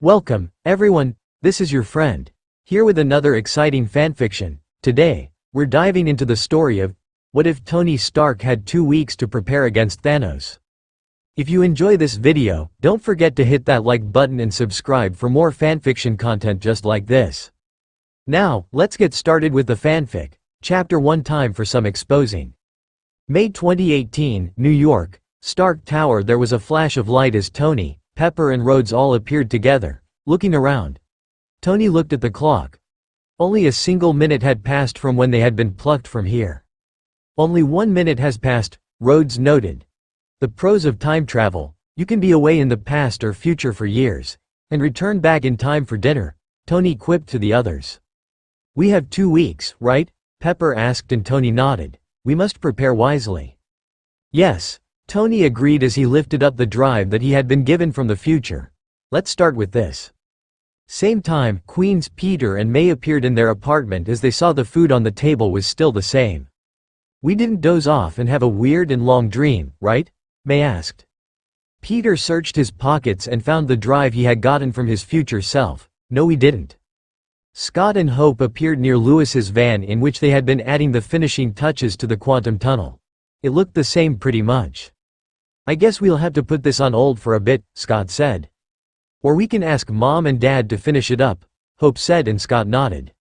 Welcome, everyone, this is your friend, here with another exciting fanfiction. Today, we're diving into the story of, what if Tony Stark had 2 weeks to prepare against Thanos? If you enjoy this video, don't forget to hit that like button and subscribe for more fanfiction content just like this. Now, let's get started with the fanfic. Chapter 1. Time for some exposing. May 2018, New York, Stark Tower. There was a flash of light as Tony, Pepper and Rhodes all appeared together, looking around. Tony looked at the clock. Only a single minute had passed from when they had been plucked from here. Only 1 minute has passed, Rhodes noted. The pros of time travel: you can be away in the past or future for years, and return back in time for dinner, Tony quipped to the others. We have 2 weeks, right? Pepper asked and Tony nodded. We must prepare wisely. Yes, Tony agreed as he lifted up the drive that he had been given from the future. Let's start with this. Same time, Queens Peter and May appeared in their apartment as they saw the food on the table was still the same. We didn't doze off and have a weird and long dream, right? May asked. Peter searched his pockets and found the drive he had gotten from his future self. No, we didn't. Scott and Hope appeared near Lewis's van in which they had been adding the finishing touches to the quantum tunnel. It looked the same pretty much. I guess we'll have to put this on hold for a bit, Scott said. Or we can ask Mom and Dad to finish it up, Hope said and Scott nodded.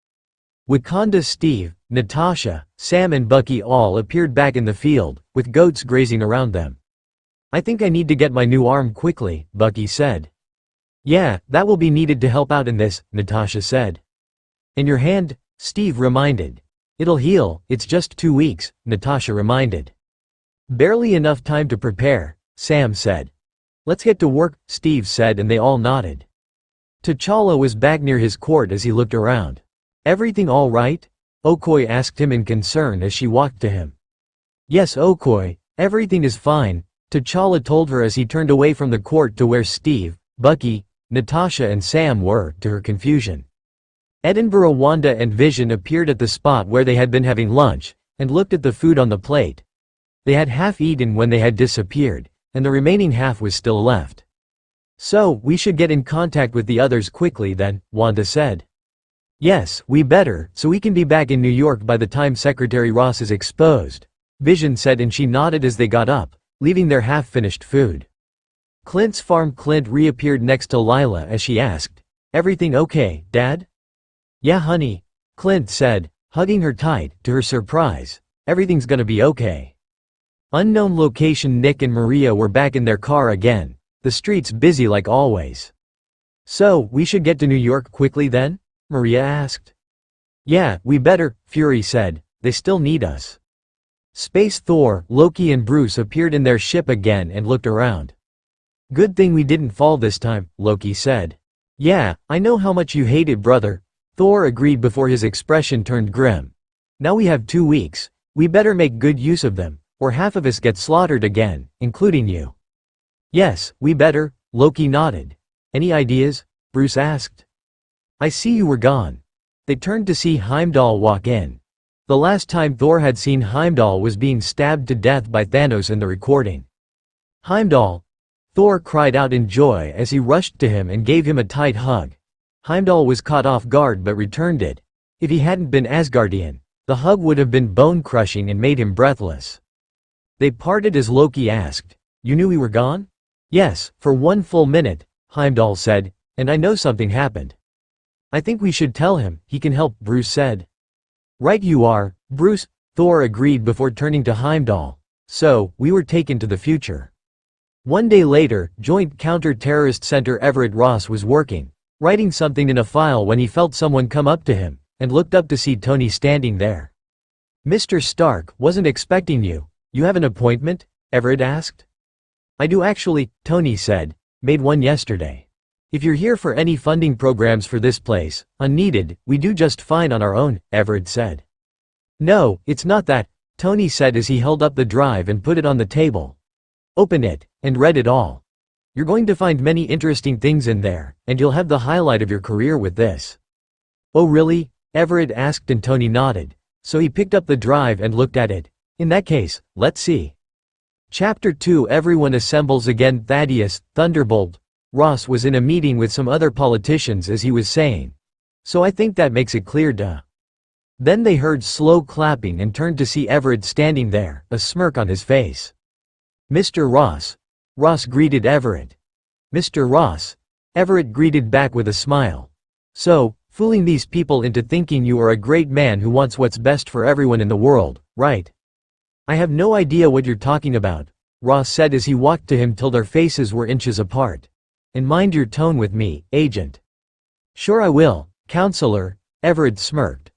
Wakanda Steve, Natasha, Sam and Bucky all appeared back in the field, with goats grazing around them. I think I need to get my new arm quickly, Bucky said. Yeah, that will be needed to help out in this, Natasha said. And your hand? Steve reminded. It'll heal, it's just 2 weeks, Natasha reminded. Barely enough time to prepare, Sam said. Let's get to work, Steve said and they all nodded. T'Challa was back near his court as he looked around. Everything all right? Okoye asked him in concern as she walked to him. Yes, Okoye, everything is fine, T'Challa told her as he turned away from the court to where Steve, Bucky, Natasha and Sam were, to her confusion. Edinburgh, Wanda and Vision appeared at the spot where they had been having lunch, and looked at the food on the plate. They had half eaten when they had disappeared, and the remaining half was still left. So, we should get in contact with the others quickly then, Wanda said. Yes, we better, so we can be back in New York by the time Secretary Ross is exposed, Vision said and she nodded as they got up, leaving their half-finished food. Clint's farm. Clint reappeared next to Lila as she asked, Everything okay, Dad? Yeah honey, Clint said, hugging her tight. To her surprise, everything's gonna be okay. Unknown location. Nick and Maria were back in their car again, the streets busy like always. So, we should get to New York quickly then? Maria asked. Yeah, we better, Fury said, they still need us. Space Thor, Loki and Bruce appeared in their ship again and looked around. Good thing we didn't fall this time, Loki said. Yeah, I know how much you hate it, brother, Thor agreed before his expression turned grim. Now we have 2 weeks, we better make good use of them, or half of us get slaughtered again, including you. Yes, we better, Loki nodded. Any ideas? Bruce asked. I see you were gone. They turned to see Heimdall walk in. The last time Thor had seen Heimdall was being stabbed to death by Thanos in the recording. Heimdall! Thor cried out in joy as he rushed to him and gave him a tight hug. Heimdall was caught off guard but returned it. If he hadn't been Asgardian, the hug would have been bone-crushing and made him breathless. They parted as Loki asked, You knew we were gone? Yes, for 1 full minute, Heimdall said, and I know something happened. I think we should tell him, he can help, Bruce said. Right you are, Bruce, Thor agreed before turning to Heimdall. So, we were taken to the future. 1 day later, Joint Counter-Terrorist Center. Everett Ross was working, writing something in a file when he felt someone come up to him, and looked up to see Tony standing there. Mr. Stark, wasn't expecting you. You have an appointment? Everett asked. I do actually, Tony said, made one yesterday. If you're here for any funding programs for this place, unneeded, we do just fine on our own, Everett said. No, it's not that, Tony said as he held up the drive and put it on the table. Open it, and read it all. You're going to find many interesting things in there, and you'll have the highlight of your career with this. Oh really? Everett asked and Tony nodded, so he picked up the drive and looked at it. In that case, let's see. Chapter 2. Everyone assembles again. Thaddeus, Thunderbolt, Ross was in a meeting with some other politicians as he was saying. So I think that makes it clear, duh. Then they heard slow clapping and turned to see Everett standing there, a smirk on his face. Mr. Ross. Ross greeted Everett. Mr. Ross. Everett greeted back with a smile. So, fooling these people into thinking you are a great man who wants what's best for everyone in the world, right? I have no idea what you're talking about, Ross said as he walked to him till their faces were inches apart. And mind your tone with me, Agent. Sure I will, Counselor, Everett smirked.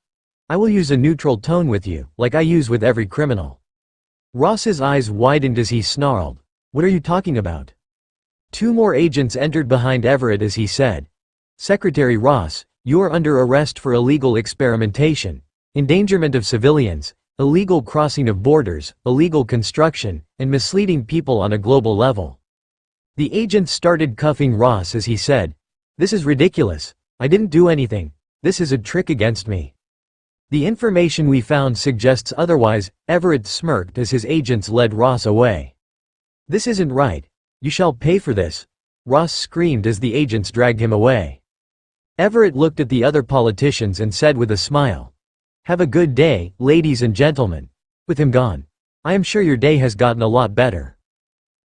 I will use a neutral tone with you, like I use with every criminal. Ross's eyes widened as he snarled. What are you talking about? Two more agents entered behind Everett as he said. Secretary Ross, you are under arrest for illegal experimentation, endangerment of civilians, illegal crossing of borders, illegal construction, and misleading people on a global level. The agents started cuffing Ross as he said, "This is ridiculous. I didn't do anything. This is a trick against me." The information we found suggests otherwise, Everett smirked as his agents led Ross away. This isn't right. You shall pay for this, Ross screamed as the agents dragged him away. Everett looked at the other politicians and said with a smile, "Have a good day, ladies and gentlemen." With him gone, I am sure your day has gotten a lot better.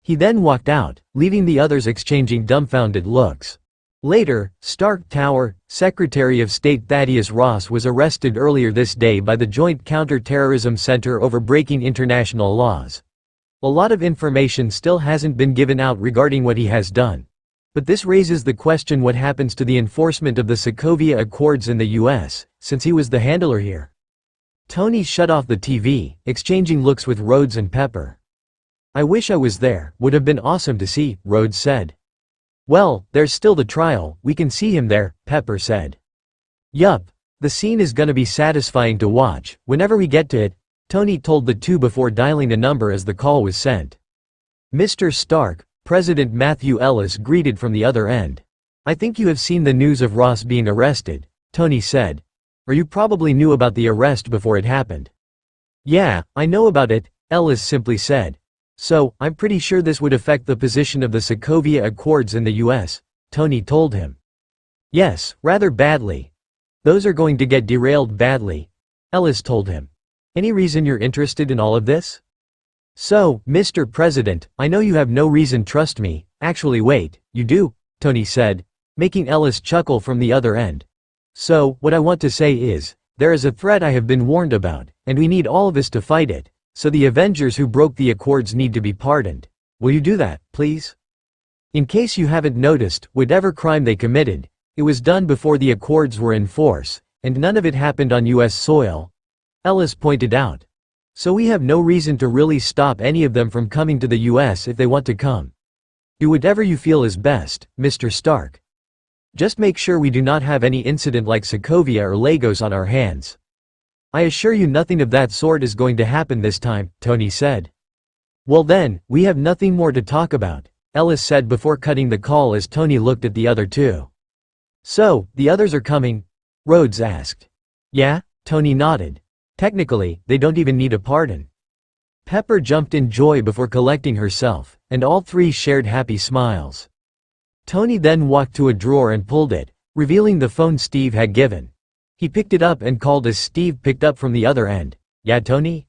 He then walked out, leaving the others exchanging dumbfounded looks. Later, Stark Tower, Secretary of State Thaddeus Ross was arrested earlier this day by the Joint Counter-Terrorism Center over breaking international laws. A lot of information still hasn't been given out regarding what he has done. But this raises the question what happens to the enforcement of the Sokovia Accords in the US, since he was the handler here. Tony shut off the TV, exchanging looks with Rhodes and Pepper. I wish I was there, would have been awesome to see, Rhodes said. Well, there's still the trial, we can see him there, Pepper said. Yup. The scene is gonna be satisfying to watch, whenever we get to it, Tony told the two before dialing a number as the call was sent. Mr. Stark, President Matthew Ellis greeted from the other end. I think you have seen the news of Ross being arrested, Tony said. Or you probably knew about the arrest before it happened. Yeah, I know about it, Ellis simply said. So, I'm pretty sure this would affect the position of the Sokovia Accords in the US, Tony told him. Yes, rather badly. Those are going to get derailed badly, Ellis told him. Any reason you're interested in all of this? So, Mr. President, I know you have no reason trust me, actually wait, you do, Tony said, making Ellis chuckle from the other end. So, what I want to say is, there is a threat I have been warned about, and we need all of us to fight it. So the Avengers who broke the Accords need to be pardoned. Will you do that, please? In case you haven't noticed, whatever crime they committed, it was done before the Accords were in force, and none of it happened on US soil, Ellis pointed out. So we have no reason to really stop any of them from coming to the US if they want to come. Do whatever you feel is best, Mr. Stark. Just make sure we do not have any incident like Sokovia or Lagos on our hands. I assure you nothing of that sort is going to happen this time, Tony said. Well then, we have nothing more to talk about, Ellis said before cutting the call as Tony looked at the other two. So, the others are coming? Rhodes asked. Yeah, Tony nodded. Technically, they don't even need a pardon. Pepper jumped in joy before collecting herself, and all three shared happy smiles. Tony then walked to a drawer and pulled it, revealing the phone Steve had given. He picked it up and called as Steve picked up from the other end. Yeah, Tony?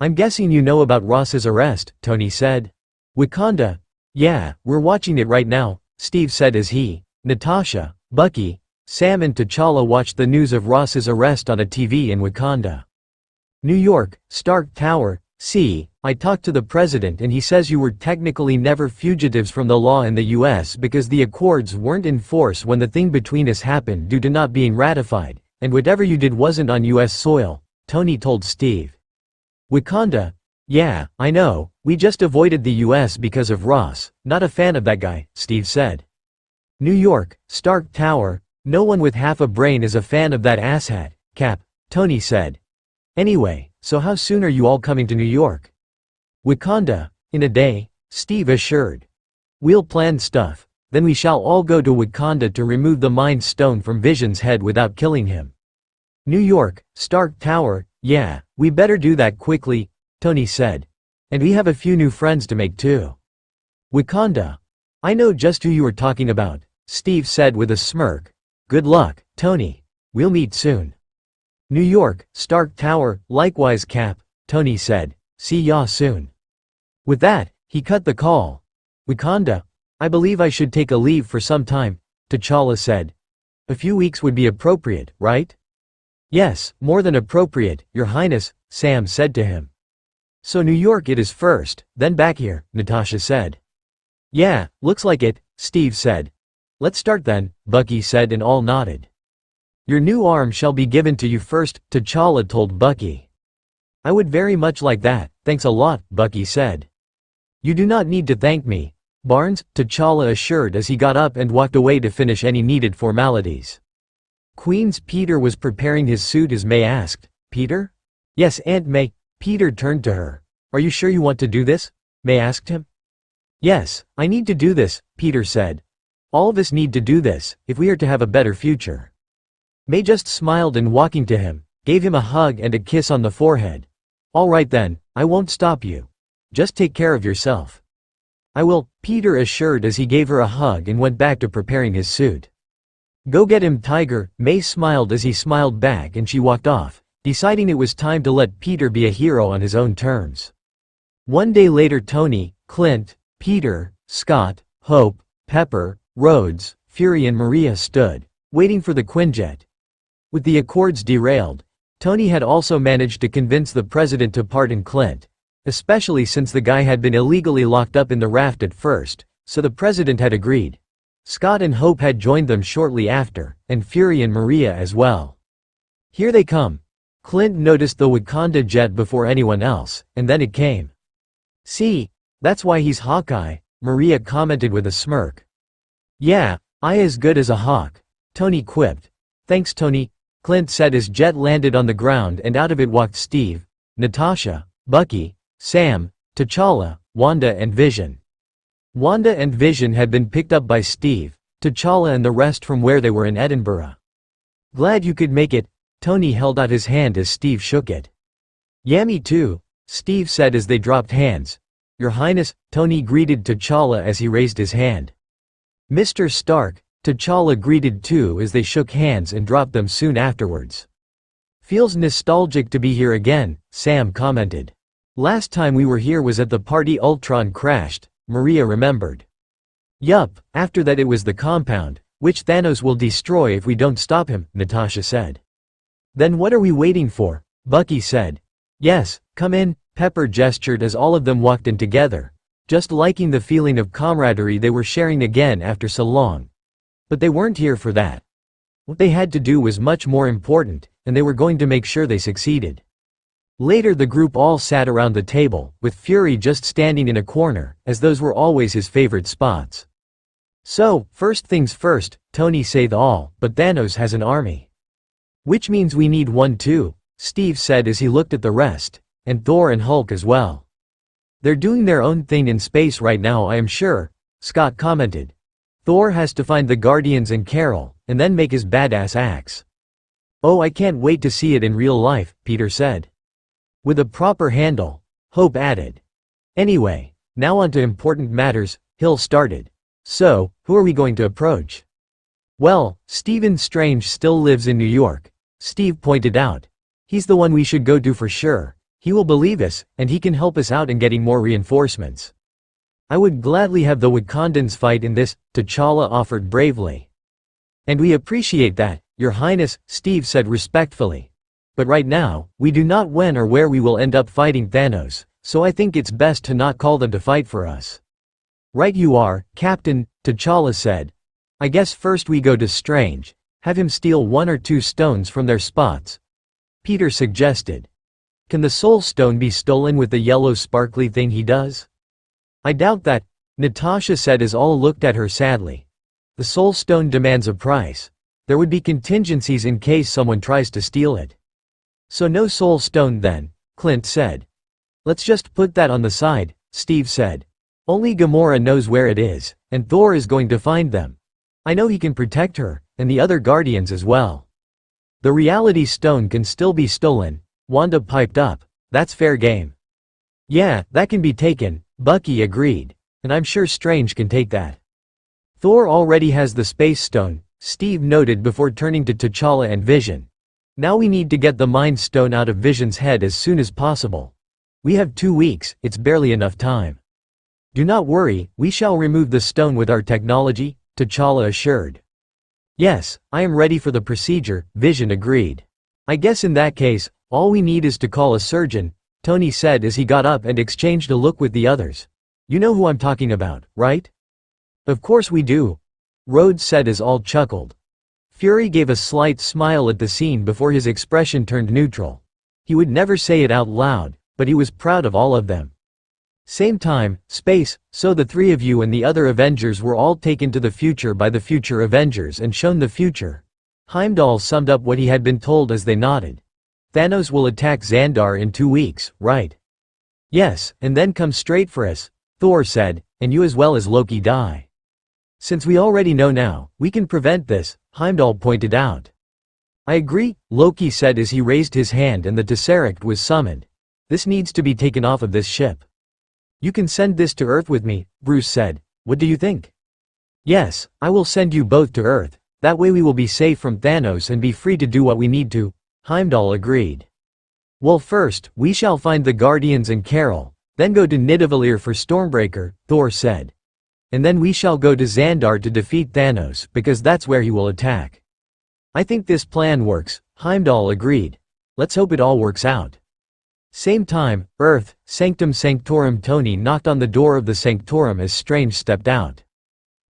I'm guessing you know about Ross's arrest, Tony said. Wakanda? Yeah, we're watching it right now, Steve said as he, Natasha, Bucky, Sam and T'Challa watched the news of Ross's arrest on a TV in Wakanda. New York, Stark Tower. See, I talked to the president and he says you were technically never fugitives from the law in the US because the Accords weren't in force when the thing between us happened due to not being ratified. And whatever you did wasn't on US soil, Tony told Steve. Wakanda? Yeah, I know, we just avoided the US because of Ross, not a fan of that guy, Steve said. New York, Stark Tower, no one with half a brain is a fan of that asshat, Cap, Tony said. Anyway, so how soon are you all coming to New York? Wakanda, in a day, Steve assured. We'll plan stuff, then we shall all go to Wakanda to remove the Mind Stone from Vision's head without killing him. New York, Stark Tower, yeah, we better do that quickly, Tony said. And we have a few new friends to make too. Wakanda. I know just who you were talking about, Steve said with a smirk. Good luck, Tony. We'll meet soon. New York, Stark Tower, likewise Cap, Tony said. See ya soon. With that, he cut the call. Wakanda, I believe I should take a leave for some time, T'Challa said. A few weeks would be appropriate, right? Yes, more than appropriate, Your Highness, Sam said to him. So New York it is first, then back here, Natasha said. Yeah, looks like it, Steve said. Let's start then, Bucky said and all nodded. Your new arm shall be given to you first, T'Challa told Bucky. I would very much like that, thanks a lot, Bucky said. You do not need to thank me, Barnes, T'Challa assured as he got up and walked away to finish any needed formalities. Queen's Peter was preparing his suit as May asked, Peter? Yes, Aunt May. Peter turned to her. Are you sure you want to do this? May asked him. Yes, I need to do this, Peter said. All of us need to do this, if we are to have a better future. May just smiled and walking to him, gave him a hug and a kiss on the forehead. All right then, I won't stop you. Just take care of yourself. I will, Peter assured as he gave her a hug and went back to preparing his suit. Go get him, Tiger, May smiled as he smiled back and she walked off, deciding it was time to let Peter be a hero on his own terms. One day later Tony, Clint, Peter, Scott, Hope, Pepper, Rhodes, Fury and Maria stood, waiting for the Quinjet. With the Accords derailed, Tony had also managed to convince the president to pardon Clint, especially since the guy had been illegally locked up in the raft at first, so the president had agreed. Scott and Hope had joined them shortly after, and Fury and Maria as well. Here they come. Clint noticed the Wakanda jet before anyone else, and then it came. See, that's why he's Hawkeye, Maria commented with a smirk. Yeah, I as good as a hawk, Tony quipped. Thanks Tony, Clint said as jet landed on the ground and out of it walked Steve, Natasha, Bucky, Sam, T'Challa, Wanda and Vision. Wanda and Vision had been picked up by Steve, T'Challa and the rest from where they were in Edinburgh. Glad you could make it, Tony held out his hand as Steve shook it. Yeah, me too, Steve said as they dropped hands. Your Highness, Tony greeted T'Challa as he raised his hand. Mr. Stark, T'Challa greeted too as they shook hands and dropped them soon afterwards. Feels nostalgic to be here again, Sam commented. Last time we were here was at the party Ultron crashed, Maria remembered. Yup, after that it was the compound, which Thanos will destroy if we don't stop him, Natasha said. Then what are we waiting for? Bucky said. Yes, come in, Pepper gestured as all of them walked in together, just liking the feeling of camaraderie they were sharing again after so long. But they weren't here for that. What they had to do was much more important, and they were going to make sure they succeeded. Later the group all sat around the table, with Fury just standing in a corner, as those were always his favorite spots. So, first things first, Tony said all, but Thanos has an army. Which means we need one too, Steve said as he looked at the rest, and Thor and Hulk as well. They're doing their own thing in space right now I am sure, Scott commented. Thor has to find the Guardians and Carol, and then make his badass axe. Oh, I can't wait to see it in real life, Peter said. With a proper handle, Hope added. Anyway, now on to important matters, Hill started. So, who are we going to approach? Well, Stephen Strange still lives in New York, Steve pointed out. He's the one we should go to for sure. He will believe us, and he can help us out in getting more reinforcements. I would gladly have the Wakandans fight in this, T'Challa offered bravely. And we appreciate that, Your Highness, Steve said respectfully. But right now, we do not when or where we will end up fighting Thanos, so I think it's best to not call them to fight for us. Right you are, Captain, T'Challa said. I guess first we go to Strange, have him steal 1 or 2 stones from their spots. Peter suggested. Can the Soul Stone be stolen with the yellow sparkly thing he does? I doubt that, Natasha said as all looked at her sadly. The Soul Stone demands a price. There would be contingencies in case someone tries to steal it. So no Soul Stone then, Clint said. Let's just put that on the side, Steve said. Only Gamora knows where it is, and Thor is going to find them. I know he can protect her, and the other Guardians as well. The Reality Stone can still be stolen, Wanda piped up. That's fair game. Yeah, that can be taken, Bucky agreed. And I'm sure Strange can take that. Thor already has the Space Stone, Steve noted before turning to T'Challa and Vision. Now we need to get the Mind Stone out of Vision's head as soon as possible. We have 2 weeks, it's barely enough time. Do not worry, we shall remove the stone with our technology, T'Challa assured. Yes, I am ready for the procedure, Vision agreed. I guess in that case, all we need is to call a surgeon, Tony said as he got up and exchanged a look with the others. You know who I'm talking about, right? Of course we do, Rhodes said as all chuckled. Fury gave a slight smile at the scene before his expression turned neutral. He would never say it out loud, but he was proud of all of them. Same time, space, so the 3 of you and the other Avengers were all taken to the future by the future Avengers and shown the future. Heimdall summed up what he had been told as they nodded. Thanos will attack Xandar in 2 weeks, right? Yes, and then come straight for us, Thor said, and you as well as Loki die. Since we already know now, we can prevent this, Heimdall pointed out. I agree, Loki said as he raised his hand and the Tesseract was summoned. This needs to be taken off of this ship. You can send this to Earth with me, Bruce said. What do you think? Yes, I will send you both to Earth, that way we will be safe from Thanos and be free to do what we need to, Heimdall agreed. Well first, we shall find the Guardians and Carol, then go to Nidavellir for Stormbreaker, Thor said. And then we shall go to Xandar to defeat Thanos because that's where he will attack. I think this plan works, Heimdall agreed. Let's hope it all works out. Same time, Earth, Sanctum Sanctorum. Tony knocked on the door of the Sanctorum as Strange stepped out.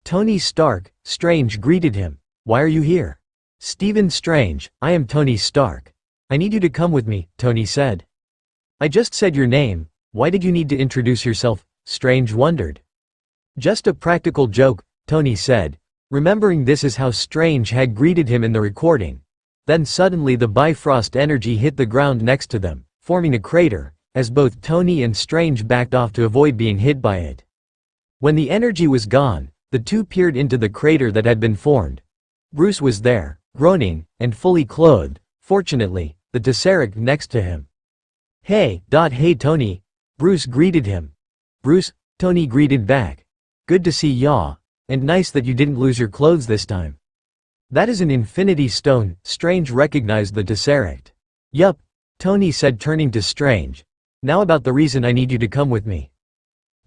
Tony Stark, Strange greeted him. Why are you here? Stephen Strange, I am Tony Stark. I need you to come with me, Tony said. I just said your name, why did you need to introduce yourself? Strange wondered. Just a practical joke, Tony said, remembering this is how Strange had greeted him in the recording. Then suddenly the Bifrost energy hit the ground next to them, forming a crater, as both Tony and Strange backed off to avoid being hit by it. When the energy was gone, the two peered into the crater that had been formed. Bruce was there, groaning, and fully clothed, fortunately, the Tesseract next to him. Hey Tony, Bruce greeted him. Bruce, Tony greeted back. Good to see ya, and nice that you didn't lose your clothes this time. That is an Infinity Stone, Strange recognized the Tesseract. Yup, Tony said turning to Strange. Now about the reason I need you to come with me.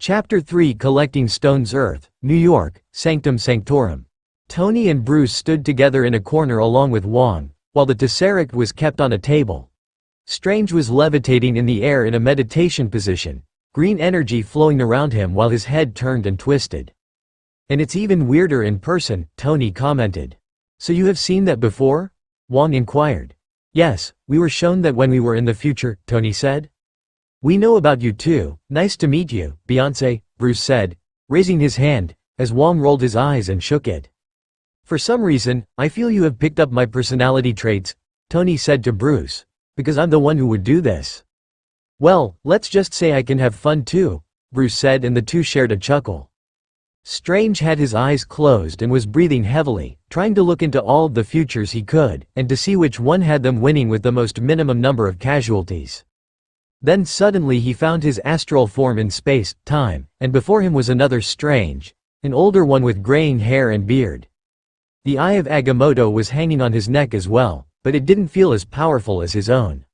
Chapter 3 Collecting Stones. Earth, New York, Sanctum Sanctorum. Tony and Bruce stood together in a corner along with Wong, while the Tesseract was kept on a table. Strange was levitating in the air in a meditation position, green energy flowing around him while his head turned and twisted. And it's even weirder in person, Tony commented. So you have seen that before? Wong inquired. Yes, we were shown that when we were in the future, Tony said. We know about you too, nice to meet you, Beyoncé, Bruce said, raising his hand, as Wong rolled his eyes and shook it. For some reason, I feel you have picked up my personality traits, Tony said to Bruce, because I'm the one who would do this. Well, let's just say I can have fun too, Bruce said, and the two shared a chuckle. Strange had his eyes closed and was breathing heavily, trying to look into all of the futures he could, and to see which one had them winning with the most minimum number of casualties. Then suddenly he found his astral form in space, time, and before him was another Strange, an older one with graying hair and beard. The Eye of Agamotto was hanging on his neck as well, but it didn't feel as powerful as his own.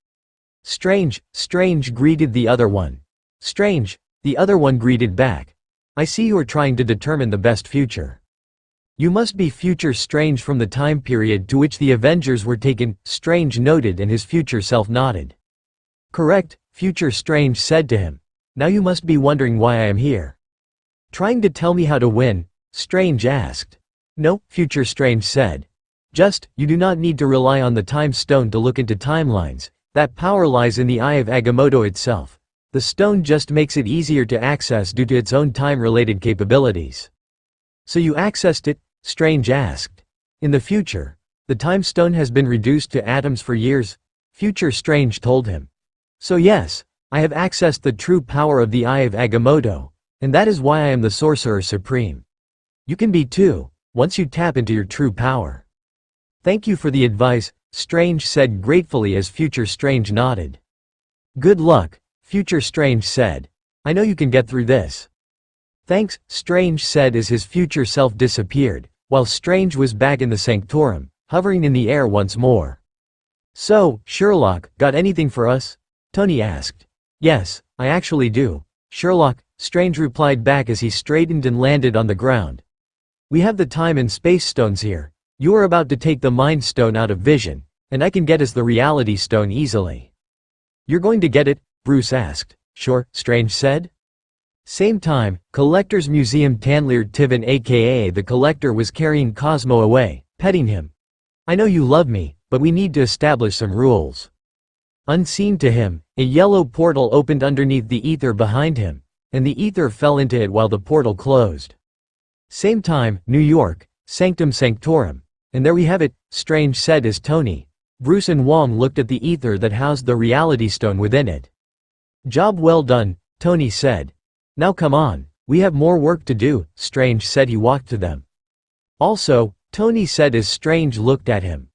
Strange greeted the other one. Strange, the other one greeted back. I see you are trying to determine the best future. You must be future Strange from the time period to which the Avengers were taken, Strange noted, and his future self nodded. Correct, future Strange said to him. Now you must be wondering why I am here. Trying to tell me how to win? Strange asked. No, future Strange said. You do not need to rely on the time stone to look into timelines. That power lies in the Eye of Agamotto itself. The stone just makes it easier to access due to its own time-related capabilities. So you accessed it? Strange asked. In the future, the time stone has been reduced to atoms for years, future Strange told him. So yes, I have accessed the true power of the Eye of Agamotto, and that is why I am the Sorcerer Supreme. You can be too, once you tap into your true power. Thank you for the advice, Strange said gratefully as future Strange nodded. Good luck, future Strange said. I know you can get through this. Thanks, Strange said as his future self disappeared, while Strange was back in the sanctorum, hovering in the air once more. So, Sherlock, got anything for us? Tony asked. Yes, I actually do, Sherlock, Strange replied back as he straightened and landed on the ground. We have the time and space stones here. You are about to take the Mind Stone out of vision, and I can get us the Reality Stone easily. You're going to get it? Bruce asked. Sure, Strange said. Same time, Collector's Museum Tanlir Tivan aka the Collector was carrying Cosmo away, petting him. I know you love me, but we need to establish some rules. Unseen to him, a yellow portal opened underneath the ether behind him, and the ether fell into it while the portal closed. Same time, New York, Sanctum Sanctorum. And there we have it, Strange said as Tony, Bruce and Wong looked at the ether that housed the Reality Stone within it. Job well done, Tony said. Now come on, we have more work to do, Strange said. He walked to them. Also, Tony said as Strange looked at him.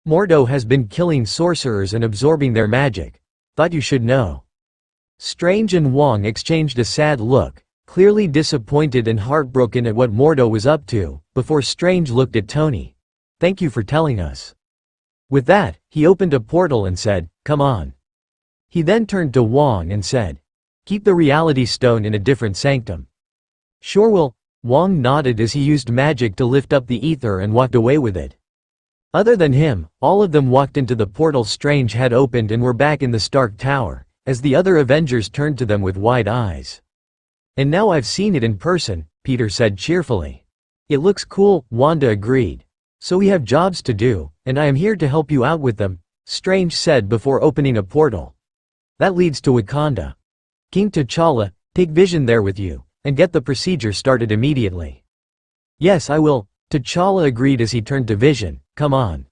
Mordo has been killing sorcerers and absorbing their magic. Thought you should know. Strange and Wong exchanged a sad look, clearly disappointed and heartbroken at what Mordo was up to, before Strange looked at Tony. Thank you for telling us. With that, he opened a portal and said, come on. He then turned to Wong and said, keep the Reality Stone in a different sanctum. Sure will, Wong nodded as he used magic to lift up the ether and walked away with it. Other than him, all of them walked into the portal Strange had opened and were back in the Stark Tower, as the other Avengers turned to them with wide eyes. And now I've seen it in person, Peter said cheerfully. It looks cool, Wanda agreed. So we have jobs to do, and I am here to help you out with them, Strange said before opening a portal. That leads to Wakanda. King T'Challa, take Vision there with you, and get the procedure started immediately. Yes, I will, T'Challa agreed as he turned to Vision. Come on.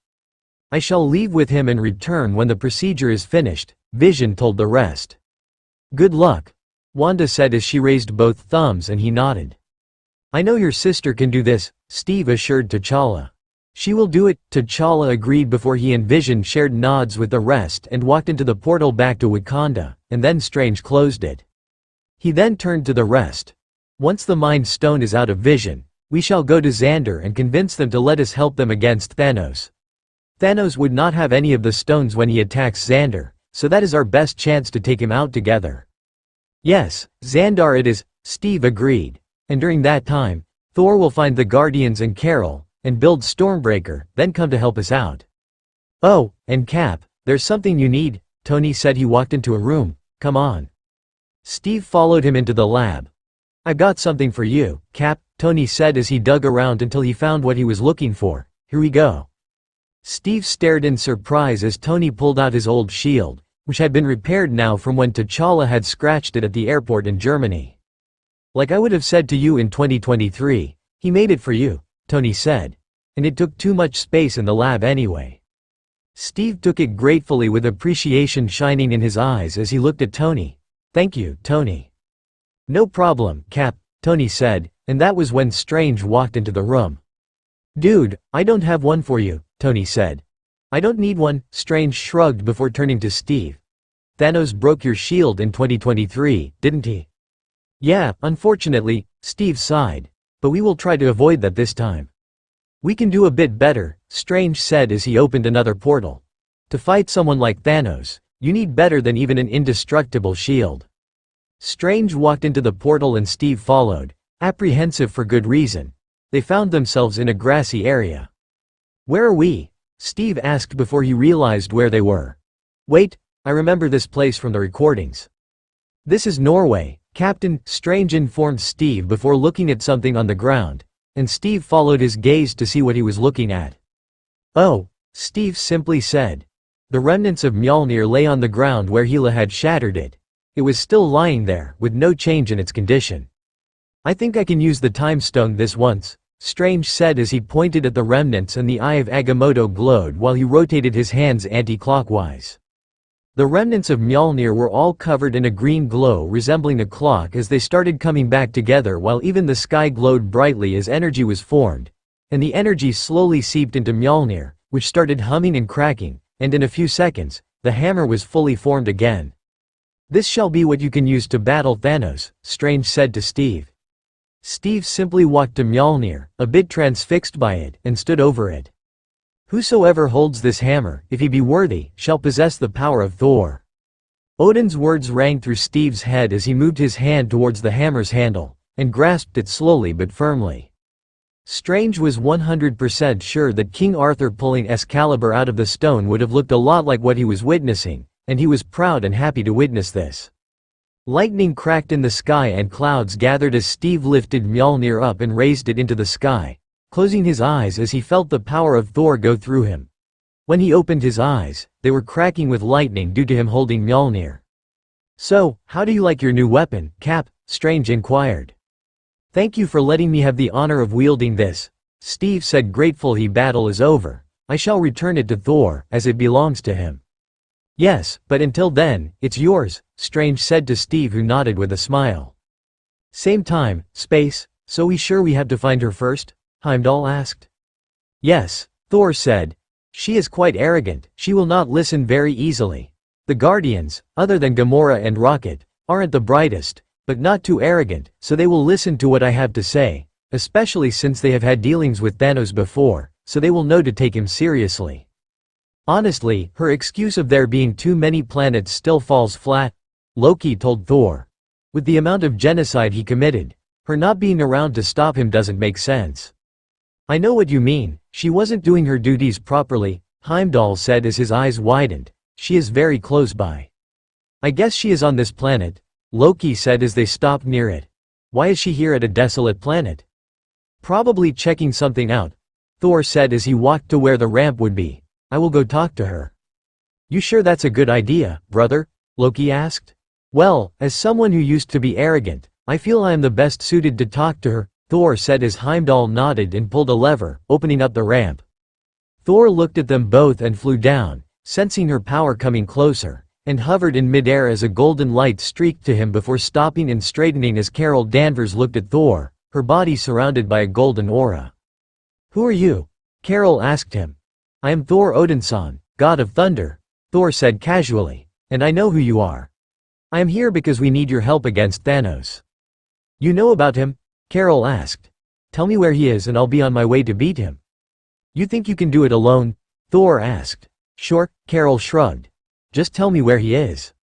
I shall leave with him and return when the procedure is finished, Vision told the rest. Good luck, Wanda said as she raised both thumbs and he nodded. I know your sister can do this, Steve assured T'Challa. She will do it, T'Challa agreed before he and Vision shared nods with the rest and walked into the portal back to Wakanda, and then Strange closed it. He then turned to the rest. Once the Mind Stone is out of Vision, we shall go to Xandar and convince them to let us help them against Thanos. Thanos would not have any of the stones when he attacks Xandar, so that is our best chance to take him out together. Yes, Xandar it is, Steve agreed. And during that time, Thor will find the Guardians and Carol, and build Stormbreaker, then come to help us out. Oh, and Cap, there's something you need, Tony said. He walked into a room. Come on. Steve followed him into the lab. I've got something for you, Cap, Tony said as he dug around until he found what he was looking for. Here we go. Steve stared in surprise as Tony pulled out his old shield, which had been repaired now from when T'Challa had scratched it at the airport in Germany. Like I would have said to you in 2023, he made it for you, Tony said. And it took too much space in the lab anyway. Steve took it gratefully with appreciation shining in his eyes as he looked at Tony. Thank you, Tony. No problem, Cap, Tony said, and that was when Strange walked into the room. Dude, I don't have one for you, Tony said. I don't need one, Strange shrugged before turning to Steve. Thanos broke your shield in 2023, didn't he? Yeah, unfortunately, Steve sighed. But we will try to avoid that this time. We can do a bit better, Strange said as he opened another portal. To fight someone like Thanos, you need better than even an indestructible shield. Strange walked into the portal and Steve followed, apprehensive for good reason. They found themselves in a grassy area. Where are we? Steve asked before he realized where they were. Wait, I remember this place from the recordings. This is Norway, Captain, Strange informed Steve before looking at something on the ground, and Steve followed his gaze to see what he was looking at. Oh, Steve simply said. The remnants of Mjolnir lay on the ground where Hela had shattered it. It was still lying there, with no change in its condition. I think I can use the Time Stone this once, Strange said as he pointed at the remnants and the eye of Agamotto glowed while he rotated his hands anti-clockwise. The remnants of Mjolnir were all covered in a green glow resembling a clock as they started coming back together while even the sky glowed brightly as energy was formed, and the energy slowly seeped into Mjolnir, which started humming and cracking, and in a few seconds, the hammer was fully formed again. This shall be what you can use to battle Thanos, Strange said to Steve. Steve simply walked to Mjolnir, a bit transfixed by it, and stood over it. "Whosoever holds this hammer, if he be worthy, shall possess the power of Thor." Odin's words rang through Steve's head as he moved his hand towards the hammer's handle, and grasped it slowly but firmly. Strange was 100% sure that King Arthur pulling Excalibur out of the stone would have looked a lot like what he was witnessing, and he was proud and happy to witness this. Lightning cracked in the sky and clouds gathered as Steve lifted Mjolnir up and raised it into the sky, closing his eyes as he felt the power of Thor go through him. When he opened his eyes, they were cracking with lightning due to him holding Mjolnir. "So, how do you like your new weapon, Cap?" Strange inquired. "Thank you for letting me have the honor of wielding this," Steve said, grateful. "He battle is over. I shall return it to Thor, as it belongs to him." "Yes, but until then, it's yours," Strange said to Steve, who nodded with a smile. "Same time, space, so we sure we have to find her first?" Heimdall asked. "Yes," Thor said. "She is quite arrogant, she will not listen very easily. The Guardians, other than Gamora and Rocket, aren't the brightest, but not too arrogant, so they will listen to what I have to say, especially since they have had dealings with Thanos before, so they will know to take him seriously. Honestly, her excuse of there being too many planets still falls flat," Loki told Thor. "With the amount of genocide he committed, her not being around to stop him doesn't make sense." "I know what you mean, she wasn't doing her duties properly," Heimdall said as his eyes widened. "She is very close by." "I guess she is on this planet," Loki said as they stopped near it. "Why is she here at a desolate planet?" "Probably checking something out," Thor said as he walked to where the ramp would be. "I will go talk to her." "You sure that's a good idea, brother?" Loki asked. "Well, as someone who used to be arrogant, I feel I am the best suited to talk to her," Thor said as Heimdall nodded and pulled a lever, opening up the ramp. Thor looked at them both and flew down, sensing her power coming closer, and hovered in midair as a golden light streaked to him before stopping and straightening as Carol Danvers looked at Thor, her body surrounded by a golden aura. "Who are you?" Carol asked him. "I am Thor Odinson, god of thunder," Thor said casually, "and I know who you are. I am here because we need your help against Thanos." "You know about him?" Carol asked. "Tell me where he is and I'll be on my way to beat him." "You think you can do it alone?" Thor asked. "Sure," Carol shrugged. "Just tell me where he is."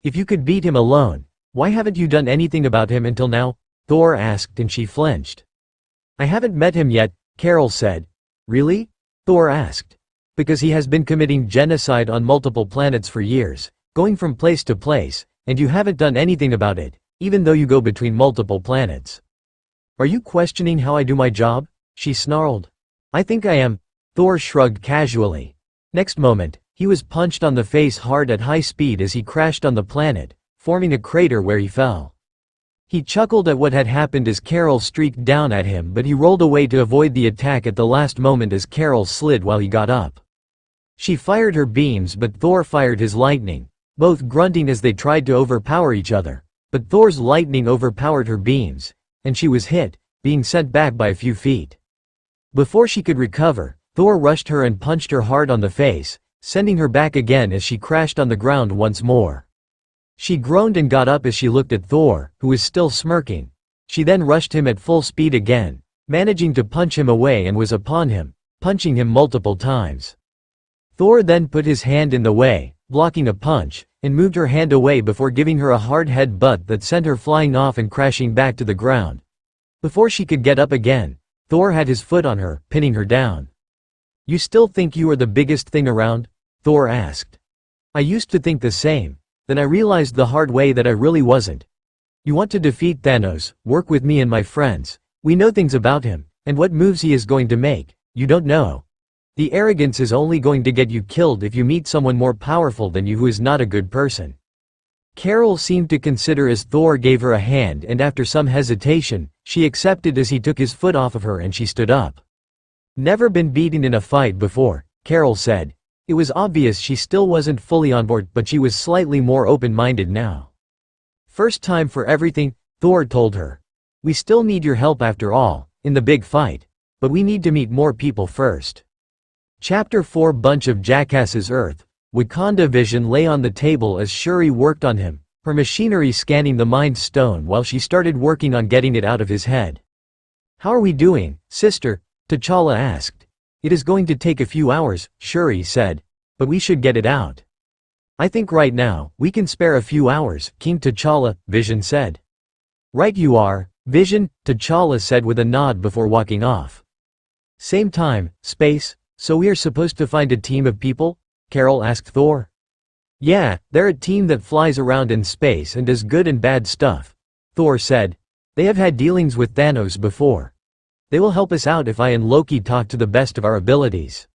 "If you could beat him alone, why haven't you done anything about him until now?" Thor asked, and she flinched. "I haven't met him yet," Carol said. "Really?" Thor asked. "Because he has been committing genocide on multiple planets for years, going from place to place, and you haven't done anything about it, even though you go between multiple planets." "Are you questioning how I do my job?" she snarled. "I think I am," Thor shrugged casually. Next moment, he was punched on the face hard at high speed as he crashed on the planet, forming a crater where he fell. He chuckled at what had happened as Carol streaked down at him, but he rolled away to avoid the attack at the last moment as Carol slid while he got up. She fired her beams, but Thor fired his lightning, both grunting as they tried to overpower each other, but Thor's lightning overpowered her beams, and she was hit, being sent back by a few feet. Before she could recover, Thor rushed her and punched her hard on the face, sending her back again as she crashed on the ground once more. She groaned and got up as she looked at Thor, who was still smirking. She then rushed him at full speed again, managing to punch him away, and was upon him, punching him multiple times. Thor then put his hand in the way, blocking a punch, and moved her hand away before giving her a hard headbutt that sent her flying off and crashing back to the ground. Before she could get up again, Thor had his foot on her, pinning her down. "You still think you are the biggest thing around?" Thor asked. "I used to think the same, then I realized the hard way that I really wasn't. You want to defeat Thanos, work with me and my friends. We know things about him, and what moves he is going to make, you don't know. The arrogance is only going to get you killed if you meet someone more powerful than you who is not a good person." Carol seemed to consider as Thor gave her a hand, and after some hesitation, she accepted as he took his foot off of her and she stood up. "Never been beaten in a fight before," Carol said. It was obvious she still wasn't fully on board, but she was slightly more open-minded now. "First time for everything," Thor told her. "We still need your help after all, in the big fight. But we need to meet more people first." Chapter 4 Bunch of Jackasses. Earth. Wakanda. Vision lay on the table as Shuri worked on him, her machinery scanning the Mind Stone while she started working on getting it out of his head. "How are we doing, sister?" T'Challa asked. "It is going to take a few hours," Shuri said, "but we should get it out." "I think right now, we can spare a few hours," King T'Challa, Vision said. "Right you are, Vision," T'Challa said with a nod before walking off. "Same time, space, so we are supposed to find a team of people?" Carol asked Thor. "Yeah, they're a team that flies around in space and does good and bad stuff," Thor said. "They have had dealings with Thanos before. They will help us out if I and Loki talk to the best of our abilities."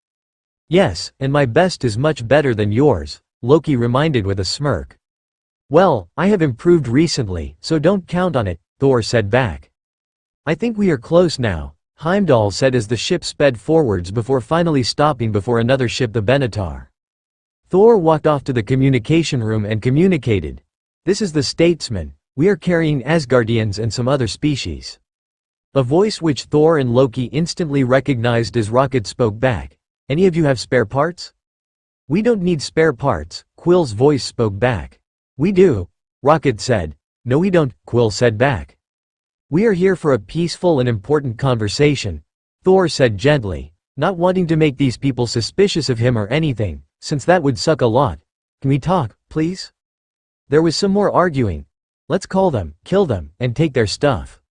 "Yes, and my best is much better than yours," Loki reminded with a smirk. "Well, I have improved recently, so don't count on it," Thor said back. "I think we are close now," Heimdall said as the ship sped forwards before finally stopping before another ship, the Benatar. Thor walked off to the communication room and communicated. "This is the Statesman. We are carrying Asgardians and some other species." A voice which Thor and Loki instantly recognized as Rocket spoke back. "Any of you have spare parts?" "We don't need spare parts," Quill's voice spoke back. "We do," Rocket said. "No we don't," Quill said back. "We are here for a peaceful and important conversation," Thor said gently, not wanting to make these people suspicious of him or anything, since that would suck a lot. "Can we talk, please?" There was some more arguing. "Let's call them, kill them, and take their stuff."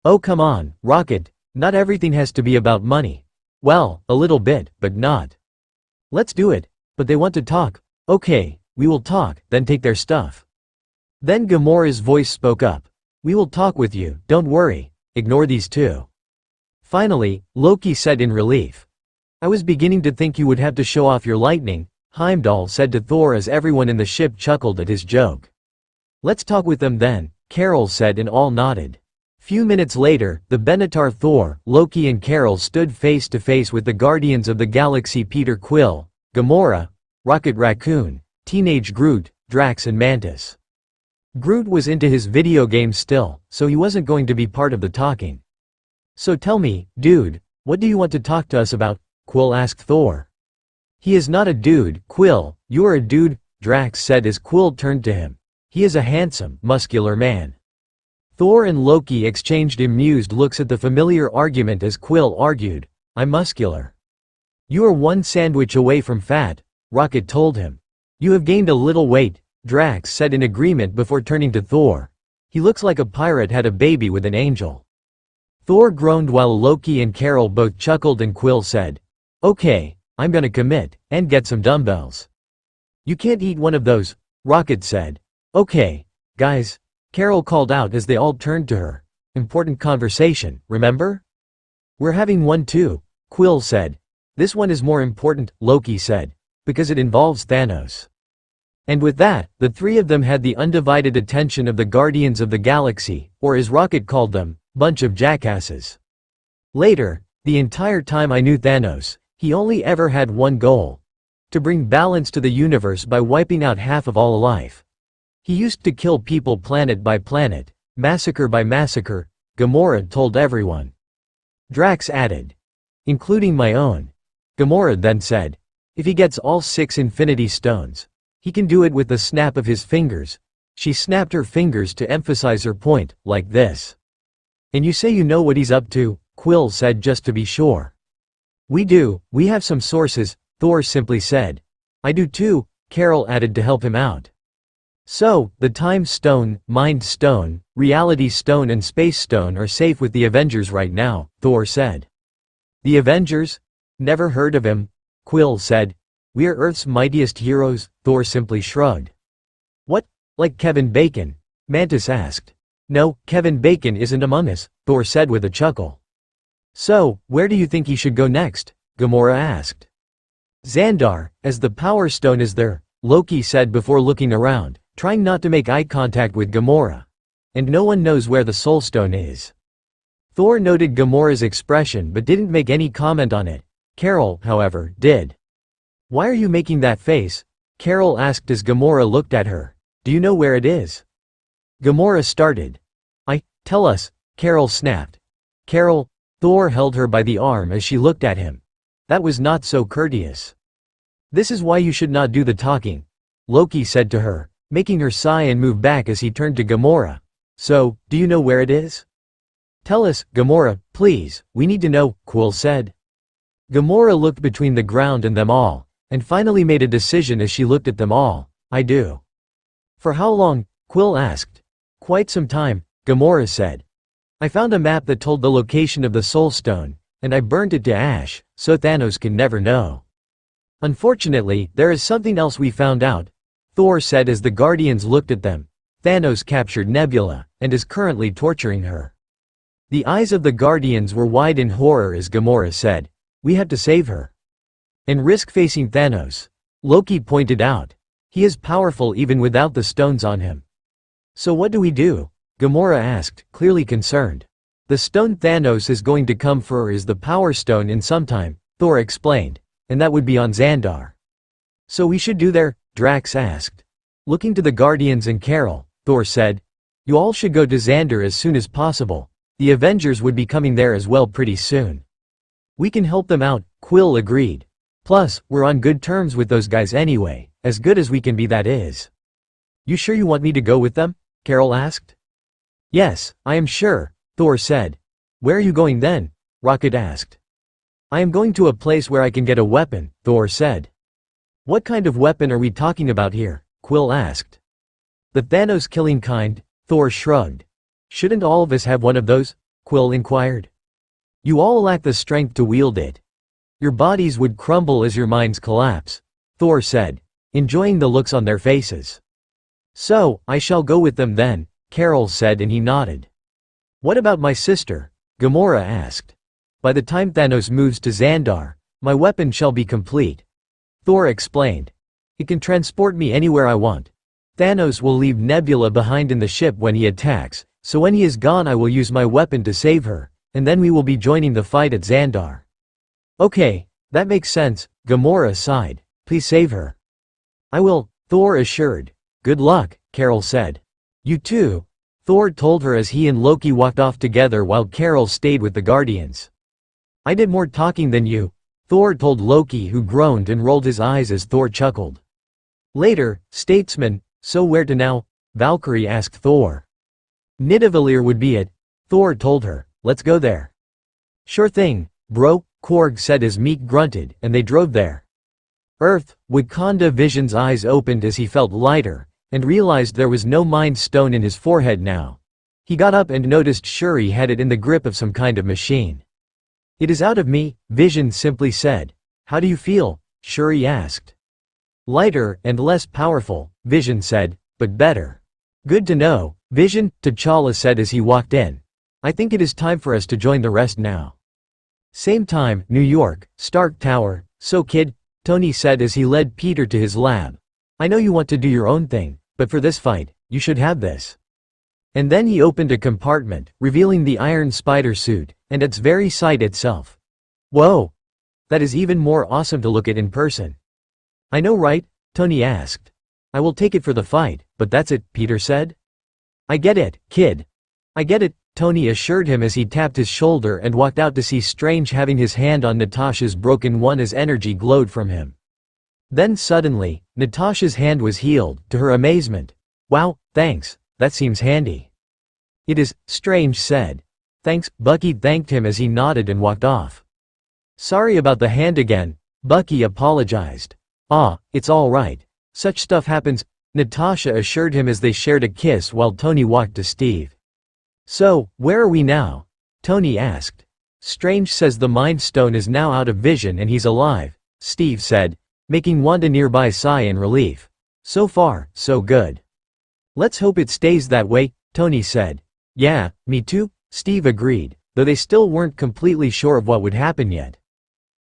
"Oh come on, Rocket, not everything has to be about money." "Well, a little bit, but not." "Let's do it, but they want to talk." "Okay, we will talk, then take their stuff." Then Gamora's voice spoke up. "We will talk with you, don't worry, ignore these two." Finally, Loki said in relief. "I was beginning to think you would have to show off your lightning," Heimdall said to Thor as everyone in the ship chuckled at his joke. "Let's talk with them then," Carol said and all nodded. Few minutes later, the Benatar Thor, Loki and Carol stood face to face with the Guardians of the Galaxy Peter Quill, Gamora, Rocket Raccoon, Teenage Groot, Drax and Mantis. Groot was into his video games still, so he wasn't going to be part of the talking. "So tell me, dude, what do you want to talk to us about?" Quill asked Thor. "He is not a dude, Quill, you are a dude," Drax said as Quill turned to him. "He is a handsome, muscular man." Thor and Loki exchanged amused looks at the familiar argument as Quill argued, "I'm muscular." "You are one sandwich away from fat," Rocket told him. "You have gained a little weight," Drax said in agreement before turning to Thor. "He looks like a pirate had a baby with an angel." Thor groaned while Loki and Carol both chuckled and Quill said, "Okay, I'm gonna commit, and get some dumbbells." "You can't eat one of those," Rocket said. "Okay, guys," Carol called out as they all turned to her. "Important conversation, remember?" "We're having one too," Quill said. "This one is more important," Loki said, "because it involves Thanos." And with that, the three of them had the undivided attention of the Guardians of the Galaxy, or as Rocket called them, bunch of jackasses. Later, the entire time I knew Thanos, he only ever had one goal: to bring balance to the universe by wiping out half of all life. He used to kill people planet by planet, massacre by massacre, Gamora told everyone. Drax added, "Including my own." Gamora then said, "If he gets all 6 Infinity Stones, he can do it with the snap of his fingers." She snapped her fingers to emphasize her point, like this. "And you say you know what he's up to?" Quill said just to be sure. "We do, we have some sources," Thor simply said. "I do too," Carol added to help him out. "So, the Time Stone, Mind Stone, Reality Stone and Space Stone are safe with the Avengers right now," Thor said. "The Avengers? Never heard of him," Quill said. "We are Earth's mightiest heroes," Thor simply shrugged. "What, like Kevin Bacon?" Mantis asked. "No, Kevin Bacon isn't among us," Thor said with a chuckle. "So, where do you think he should go next?" Gamora asked. "Xandar, as the Power Stone is there," Loki said before looking around, trying not to make eye contact with Gamora. "And no one knows where the Soul Stone is." Thor noted Gamora's expression but didn't make any comment on it. Carol, however, did. "Why are you making that face?" Carol asked as Gamora looked at her. "Do you know where it is?" Gamora started. Tell us," Carol snapped. "Carol," Thor held her by the arm as she looked at him. That was not so courteous. "This is why you should not do the talking," Loki said to her. making her sigh and move back as he turned to Gamora. "So, do you know where it is?" "Tell us, Gamora, please, we need to know," Quill said. Gamora looked between the ground and them all, and finally made a decision as she looked at them all. "I do." "For how long?" Quill asked. "Quite some time," Gamora said. "I found a map that told the location of the Soul Stone, and I burned it to ash, so Thanos can never know. Unfortunately, there is something else we found out," Thor said as the Guardians looked at them. "Thanos captured Nebula, and is currently torturing her." The eyes of the Guardians were wide in horror as Gamora said, "We have to save her." "And risk facing Thanos," Loki pointed out. "He is powerful even without the stones on him." "So what do we do?" Gamora asked, clearly concerned. "The stone Thanos is going to come for is the Power Stone in some time," Thor explained, "and that would be on Xandar." "So we should do there?" Drax asked. Looking to the Guardians and Carol, Thor said, "You all should go to Xandar as soon as possible. The Avengers would be coming there as well pretty soon." "We can help them out," Quill agreed. "Plus, we're on good terms with those guys anyway, as good as we can be, that is." "You sure you want me to go with them?" Carol asked. "Yes, I am sure," Thor said. "Where are you going then?" Rocket asked. "I am going to a place where I can get a weapon," Thor said. "What kind of weapon are we talking about here?" Quill asked. "The Thanos killing kind," Thor shrugged. "Shouldn't all of us have one of those?" Quill inquired. "You all lack the strength to wield it. Your bodies would crumble as your minds collapse," Thor said, enjoying the looks on their faces. "So, I shall go with them then," Carol said, and he nodded. "What about my sister?" Gamora asked. "By the time Thanos moves to Xandar, my weapon shall be complete," Thor explained. "It can transport me anywhere I want. Thanos will leave Nebula behind in the ship when he attacks, so when he is gone I will use my weapon to save her, and then we will be joining the fight at Xandar." "Okay, that makes sense," Gamora sighed. "Please save her." "I will," Thor assured. "Good luck," Carol said. "You too," Thor told her as he and Loki walked off together while Carol stayed with the Guardians. "I did more talking than you," Thor told Loki, who groaned and rolled his eyes as Thor chuckled. Later, Statesman, "So where to now?" Valkyrie asked Thor. "Nidavellir would be it," Thor told her. "Let's go there." "Sure thing, bro," Korg said as Meek grunted, and they drove there. Earth, Wakanda Vision's eyes opened as he felt lighter, and realized there was no mind stone in his forehead now. He got up and noticed Shuri had it in the grip of some kind of machine. "It is out of me," Vision simply said. "How do you feel?" Shuri asked. "Lighter and less powerful," Vision said, "but better." "Good to know, Vision," T'Challa said as he walked in. "I think it is time for us to join the rest now." Same time, New York, Stark Tower. "So kid," Tony said as he led Peter to his lab. "I know you want to do your own thing, but for this fight, you should have this." And then he opened a compartment, revealing the Iron Spider suit, and its very sight itself. "Whoa! That is even more awesome to look at in person." "I know, right?" Tony asked. "I will take it for the fight, but that's it," Peter said. "I get it, kid. I get it," Tony assured him as he tapped his shoulder and walked out to see Strange having his hand on Natasha's broken one as energy glowed from him. Then suddenly, Natasha's hand was healed, to her amazement. "Wow, thanks, that seems handy." "It is," Strange said. "Thanks," Bucky thanked him as he nodded and walked off. "Sorry about the hand again," Bucky apologized. "Ah, it's all right. Such stuff happens," Natasha assured him as they shared a kiss while Tony walked to Steve. "So, where are we now?" Tony asked. "Strange says the Mind Stone is now out of vision and he's alive," Steve said, making Wanda nearby sigh in relief. "So far, so good." "Let's hope it stays that way," Tony said. "Yeah, me too," Steve agreed, though they still weren't completely sure of what would happen yet.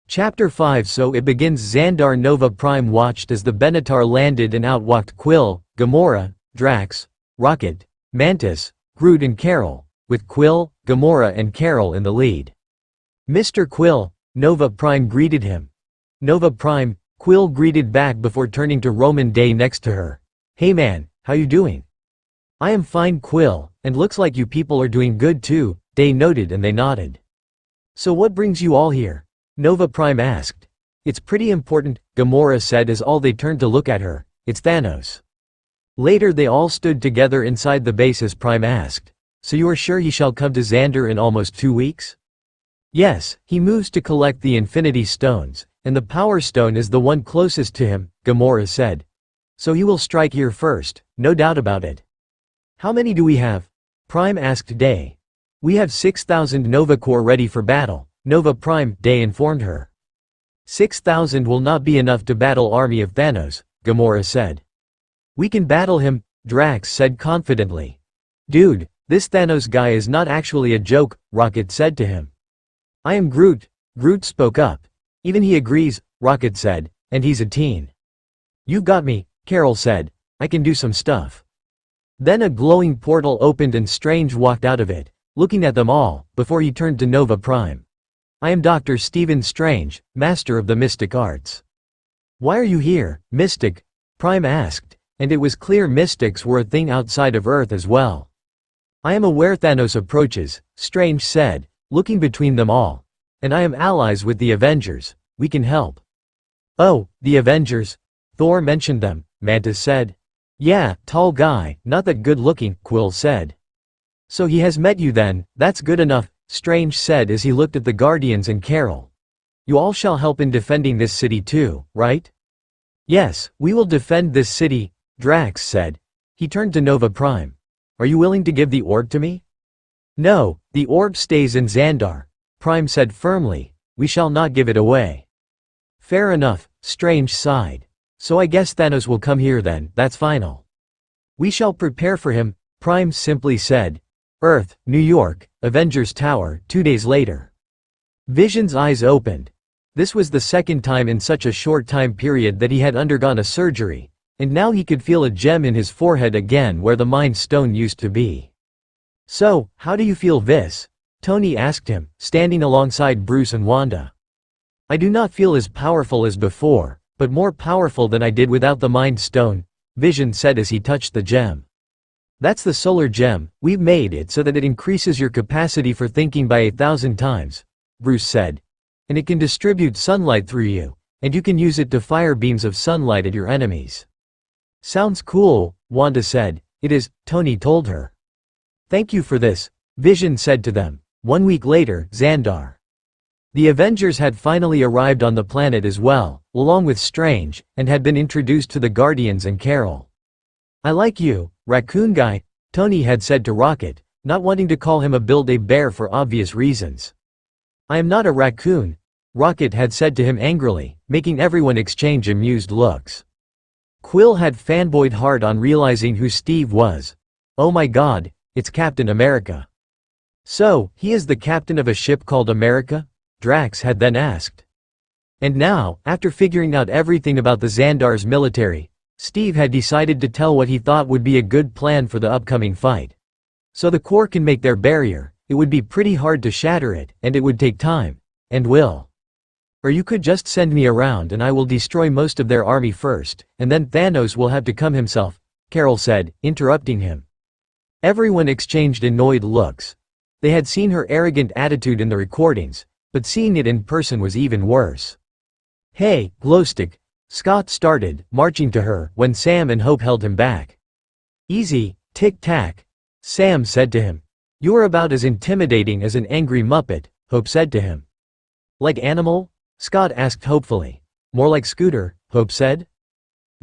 Chapter 5. So it begins. Xandar. Nova Prime watched as the Benatar landed, and out walked Quill, Gamora, Drax, Rocket, Mantis, Groot and Carol, with Quill, Gamora and Carol in the lead. "Mr. Quill," Nova Prime greeted him. "Nova Prime," Quill greeted back before turning to Roman Day next to her. "Hey man, how you doing?" "I am fine, Quill, and looks like you people are doing good too," Day noted, and they nodded. "So what brings you all here?" Nova Prime asked. "It's pretty important," Gamora said as all they turned to look at her. "It's Thanos." Later they all stood together inside the base as Prime asked, "So you are sure he shall come to Xandar in almost 2 weeks?" "Yes, he moves to collect the Infinity Stones, and the Power Stone is the one closest to him," Gamora said. "So he will strike here first, no doubt about it." "How many do we have?" Prime asked Day. "We have 6,000 Nova Corps ready for battle, Nova Prime," Day informed her. 6,000 will not be enough to battle army of Thanos, Gamora said. "We can battle him," Drax said confidently. "Dude, this Thanos guy is not actually a joke," Rocket said to him. "I am Groot," Groot spoke up. "Even he agrees," Rocket said, "and he's a teen." "You got me," Carol said. "I can do some stuff." Then a glowing portal opened and Strange walked out of it, looking at them all, before he turned to Nova Prime. "I am Dr. Stephen Strange, Master of the Mystic Arts." "Why are you here, Mystic?" Prime asked, and it was clear mystics were a thing outside of Earth as well. "I am aware Thanos approaches," Strange said, looking between them all. "And I am allies with the Avengers, we can help." "Oh, the Avengers?" Thor mentioned them, Mantis said. "Yeah, tall guy, not that good looking," Quill said. "So he has met you then, that's good enough," Strange said as he looked at the Guardians and Carol. "You all shall help in defending this city too, right?" "Yes, we will defend this city," Drax said. He turned to Nova Prime. "Are you willing to give the orb to me?" "No, the orb stays in Xandar," Prime said firmly. "We shall not give it away." "Fair enough," Strange sighed. "So I guess Thanos will come here then, that's final." "We shall prepare for him," Prime simply said. Earth, New York, Avengers Tower, 2 days later. Vision's eyes opened. This was the second time in such a short time period that he had undergone a surgery, and now he could feel a gem in his forehead again where the Mind Stone used to be. "So, how do you feel this?" Tony asked him, standing alongside Bruce and Wanda. "I do not feel as powerful as before, but more powerful than I did without the Mind Stone," Vision said as he touched the gem. "That's the solar gem, we've made it so that it increases your capacity for thinking by 1,000 times, Bruce said. "And it can distribute sunlight through you, and you can use it to fire beams of sunlight at your enemies." "Sounds cool," Wanda said. "It is," Tony told her. "Thank you for this," Vision said to them. 1 week later, Xandar. The Avengers had finally arrived on the planet as well, along with Strange, and had been introduced to the Guardians and Carol. "I like you, raccoon guy," Tony had said to Rocket, not wanting to call him a Build-A-Bear for obvious reasons. "I am not a raccoon," Rocket had said to him angrily, making everyone exchange amused looks. Quill had fanboyed hard on realizing who Steve was. "Oh my god, it's Captain America." "So, he is the captain of a ship called America?" Drax had then asked. And now, after figuring out everything about the Xandar's military, Steve had decided to tell what he thought would be a good plan for the upcoming fight. "So the Corps can make their barrier, it would be pretty hard to shatter it, and it would take time. And will. Or you could just send me around and I will destroy most of their army first, and then Thanos will have to come himself," Carol said, interrupting him. Everyone exchanged annoyed looks. They had seen her arrogant attitude in the recordings, but seeing it in person was even worse. "Hey, Glowstick," Scott started, marching to her, when Sam and Hope held him back. "Easy, Tic-Tac," Sam said to him. "You are about as intimidating as an angry Muppet," Hope said to him. "Like Animal?" Scott asked hopefully. "More like Scooter," Hope said.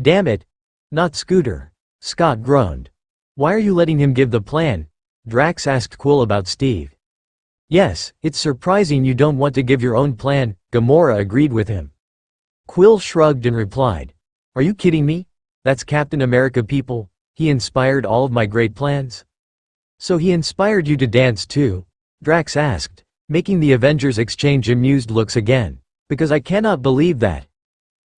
"Damn it. Not Scooter," Scott groaned. "Why are you letting him give the plan?" Drax asked Quill about Steve. "Yes, it's surprising you don't want to give your own plan," Gamora agreed with him. Quill shrugged and replied, "Are you kidding me? That's Captain America, people. He inspired all of my great plans." "So he inspired you to dance too?" Drax asked, making the Avengers exchange amused looks again. "Because I cannot believe that.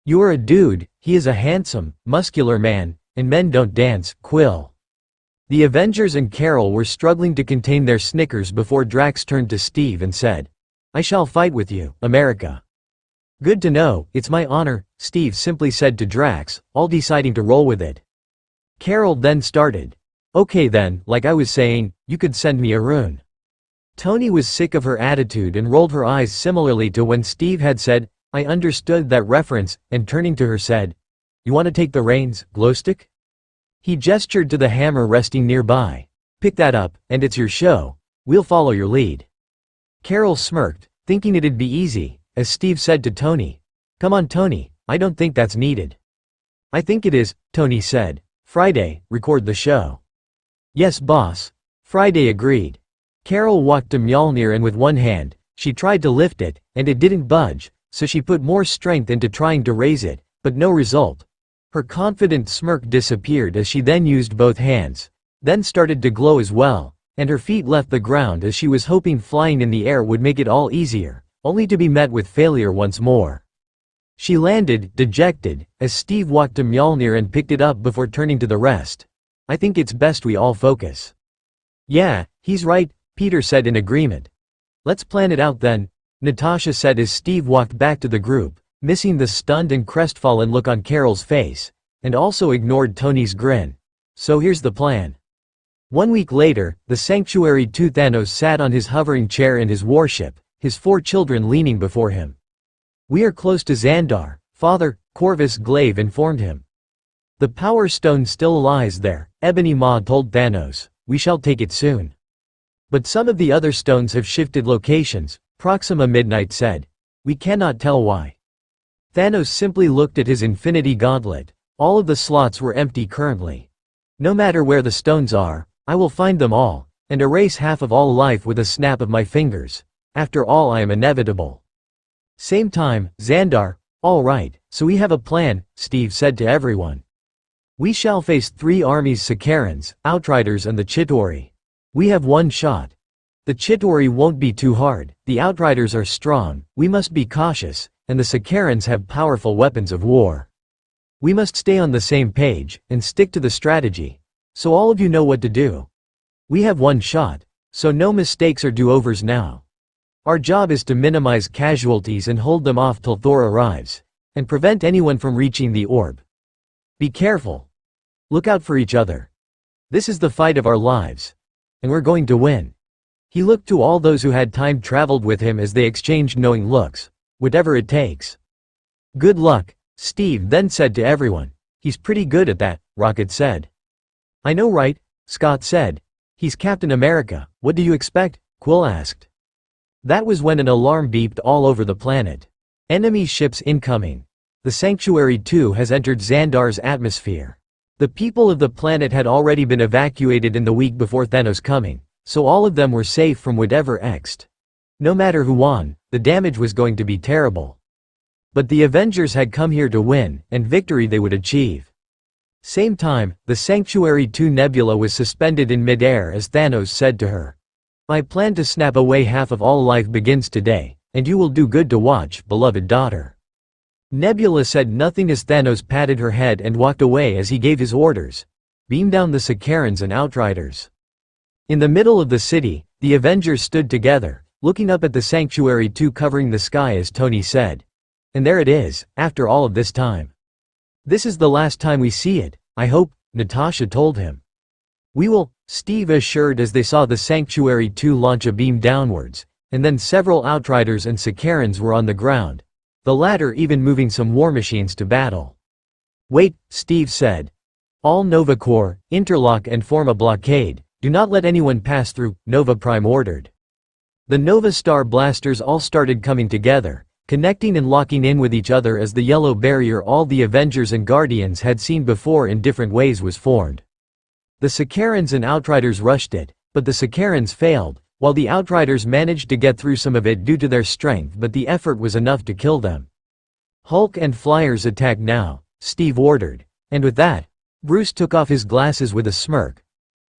You are a dude, he is a handsome, muscular man, and men don't dance, Quill." The Avengers and Carol were struggling to contain their snickers before Drax turned to Steve and said, "I shall fight with you, America." "Good to know, it's my honor," Steve simply said to Drax, all deciding to roll with it. Carol then started. "Okay then, like I was saying, you could send me a rune." Tony was sick of her attitude and rolled her eyes similarly to when Steve had said, "I understood that reference," and turning to her said, "You want to take the reins, Glowstick?" He gestured to the hammer resting nearby. "Pick that up, and it's your show. We'll follow your lead." Carol smirked, thinking it'd be easy, as Steve said to Tony. "Come on, Tony, I don't think that's needed." "I think it is," Tony said. "Friday, record the show." "Yes, boss." Friday agreed. Carol walked to Mjolnir and with one hand, she tried to lift it, and it didn't budge, so she put more strength into trying to raise it, but no result. Her confident smirk disappeared as she then used both hands, then started to glow as well, and her feet left the ground as she was hoping flying in the air would make it all easier, only to be met with failure once more. She landed, dejected, as Steve walked to Mjolnir and picked it up before turning to the rest. "I think it's best we all focus." "Yeah, he's right," Peter said in agreement. "Let's plan it out then," Natasha said as Steve walked back to the group, missing the stunned and crestfallen look on Carol's face, and also ignored Tony's grin. "So here's the plan." 1 week later, the Sanctuary II Thanos sat on his hovering chair in his warship, his 4 children leaning before him. "We are close to Xandar," Father Corvus Glaive informed him. "The Power Stone still lies there," Ebony Maw told Thanos. "We shall take it soon." "But some of the other stones have shifted locations," Proxima Midnight said. "We cannot tell why." Thanos simply looked at his infinity gauntlet. All of the slots were empty currently. "No matter where the stones are, I will find them all, and erase half of all life with a snap of my fingers. After all, I am inevitable." "Same time, Xandar." "All right, so we have a plan," Steve said to everyone. "We shall face 3 armies: Sakarans, Outriders and the Chitauri. We have 1 shot. The Chitauri won't be too hard, the Outriders are strong, we must be cautious, and the Sakarans have powerful weapons of war. We must stay on the same page, and stick to the strategy. So all of you know what to do. We have 1 shot, so no mistakes or do-overs now. Our job is to minimize casualties and hold them off till Thor arrives, and prevent anyone from reaching the orb. Be careful. Look out for each other. This is the fight of our lives. And we're going to win." He looked to all those who had time-traveled with him as they exchanged knowing looks. "Whatever it takes." "Good luck," Steve then said to everyone. "He's pretty good at that," Rocket said. "I know, right?" Scott said. "He's Captain America, what do you expect?" Quill asked. That was when an alarm beeped all over the planet. "Enemy ships incoming. The Sanctuary II has entered Xandar's atmosphere." The people of the planet had already been evacuated in the week before Thanos' coming, so all of them were safe from whatever next. No matter who won, the damage was going to be terrible. But the Avengers had come here to win, and victory they would achieve. Same time, the Sanctuary II Nebula was suspended in midair as Thanos said to her, "My plan to snap away half of all life begins today, and you will do good to watch, beloved daughter." Nebula said nothing as Thanos patted her head and walked away as he gave his orders. "Beam down the Sakarans and Outriders." In the middle of the city, the Avengers stood together, looking up at the Sanctuary II covering the sky as Tony said. "And there it is, after all of this time. This is the last time we see it, I hope," Natasha told him. "We will," Steve assured as they saw the Sanctuary II launch a beam downwards, and then several Outriders and Sakarans were on the ground, the latter even moving some war machines to battle. "Wait," Steve said. "All Nova Corps, interlock and form a blockade, do not let anyone pass through," Nova Prime ordered. The Nova Star blasters all started coming together, connecting and locking in with each other as the yellow barrier all the Avengers and Guardians had seen before in different ways was formed. The Sakarans and Outriders rushed it, but the Sakarans failed, while the Outriders managed to get through some of it due to their strength, but the effort was enough to kill them. "Hulk and Flyers attack now," Steve ordered, and with that, Bruce took off his glasses with a smirk.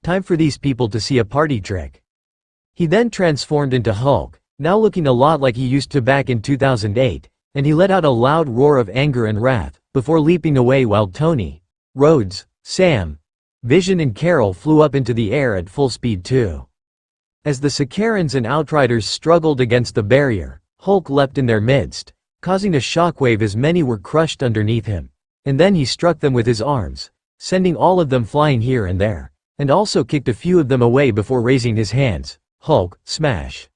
"Time for these people to see a party trick." He then transformed into Hulk, now looking a lot like he used to back in 2008, and he let out a loud roar of anger and wrath, before leaping away while Tony, Rhodes, Sam, Vision and Carol flew up into the air at full speed too. As the Sakarans and Outriders struggled against the barrier, Hulk leapt in their midst, causing a shockwave as many were crushed underneath him, and then he struck them with his arms, sending all of them flying here and there, and also kicked a few of them away before raising his hands. Hulk, smash.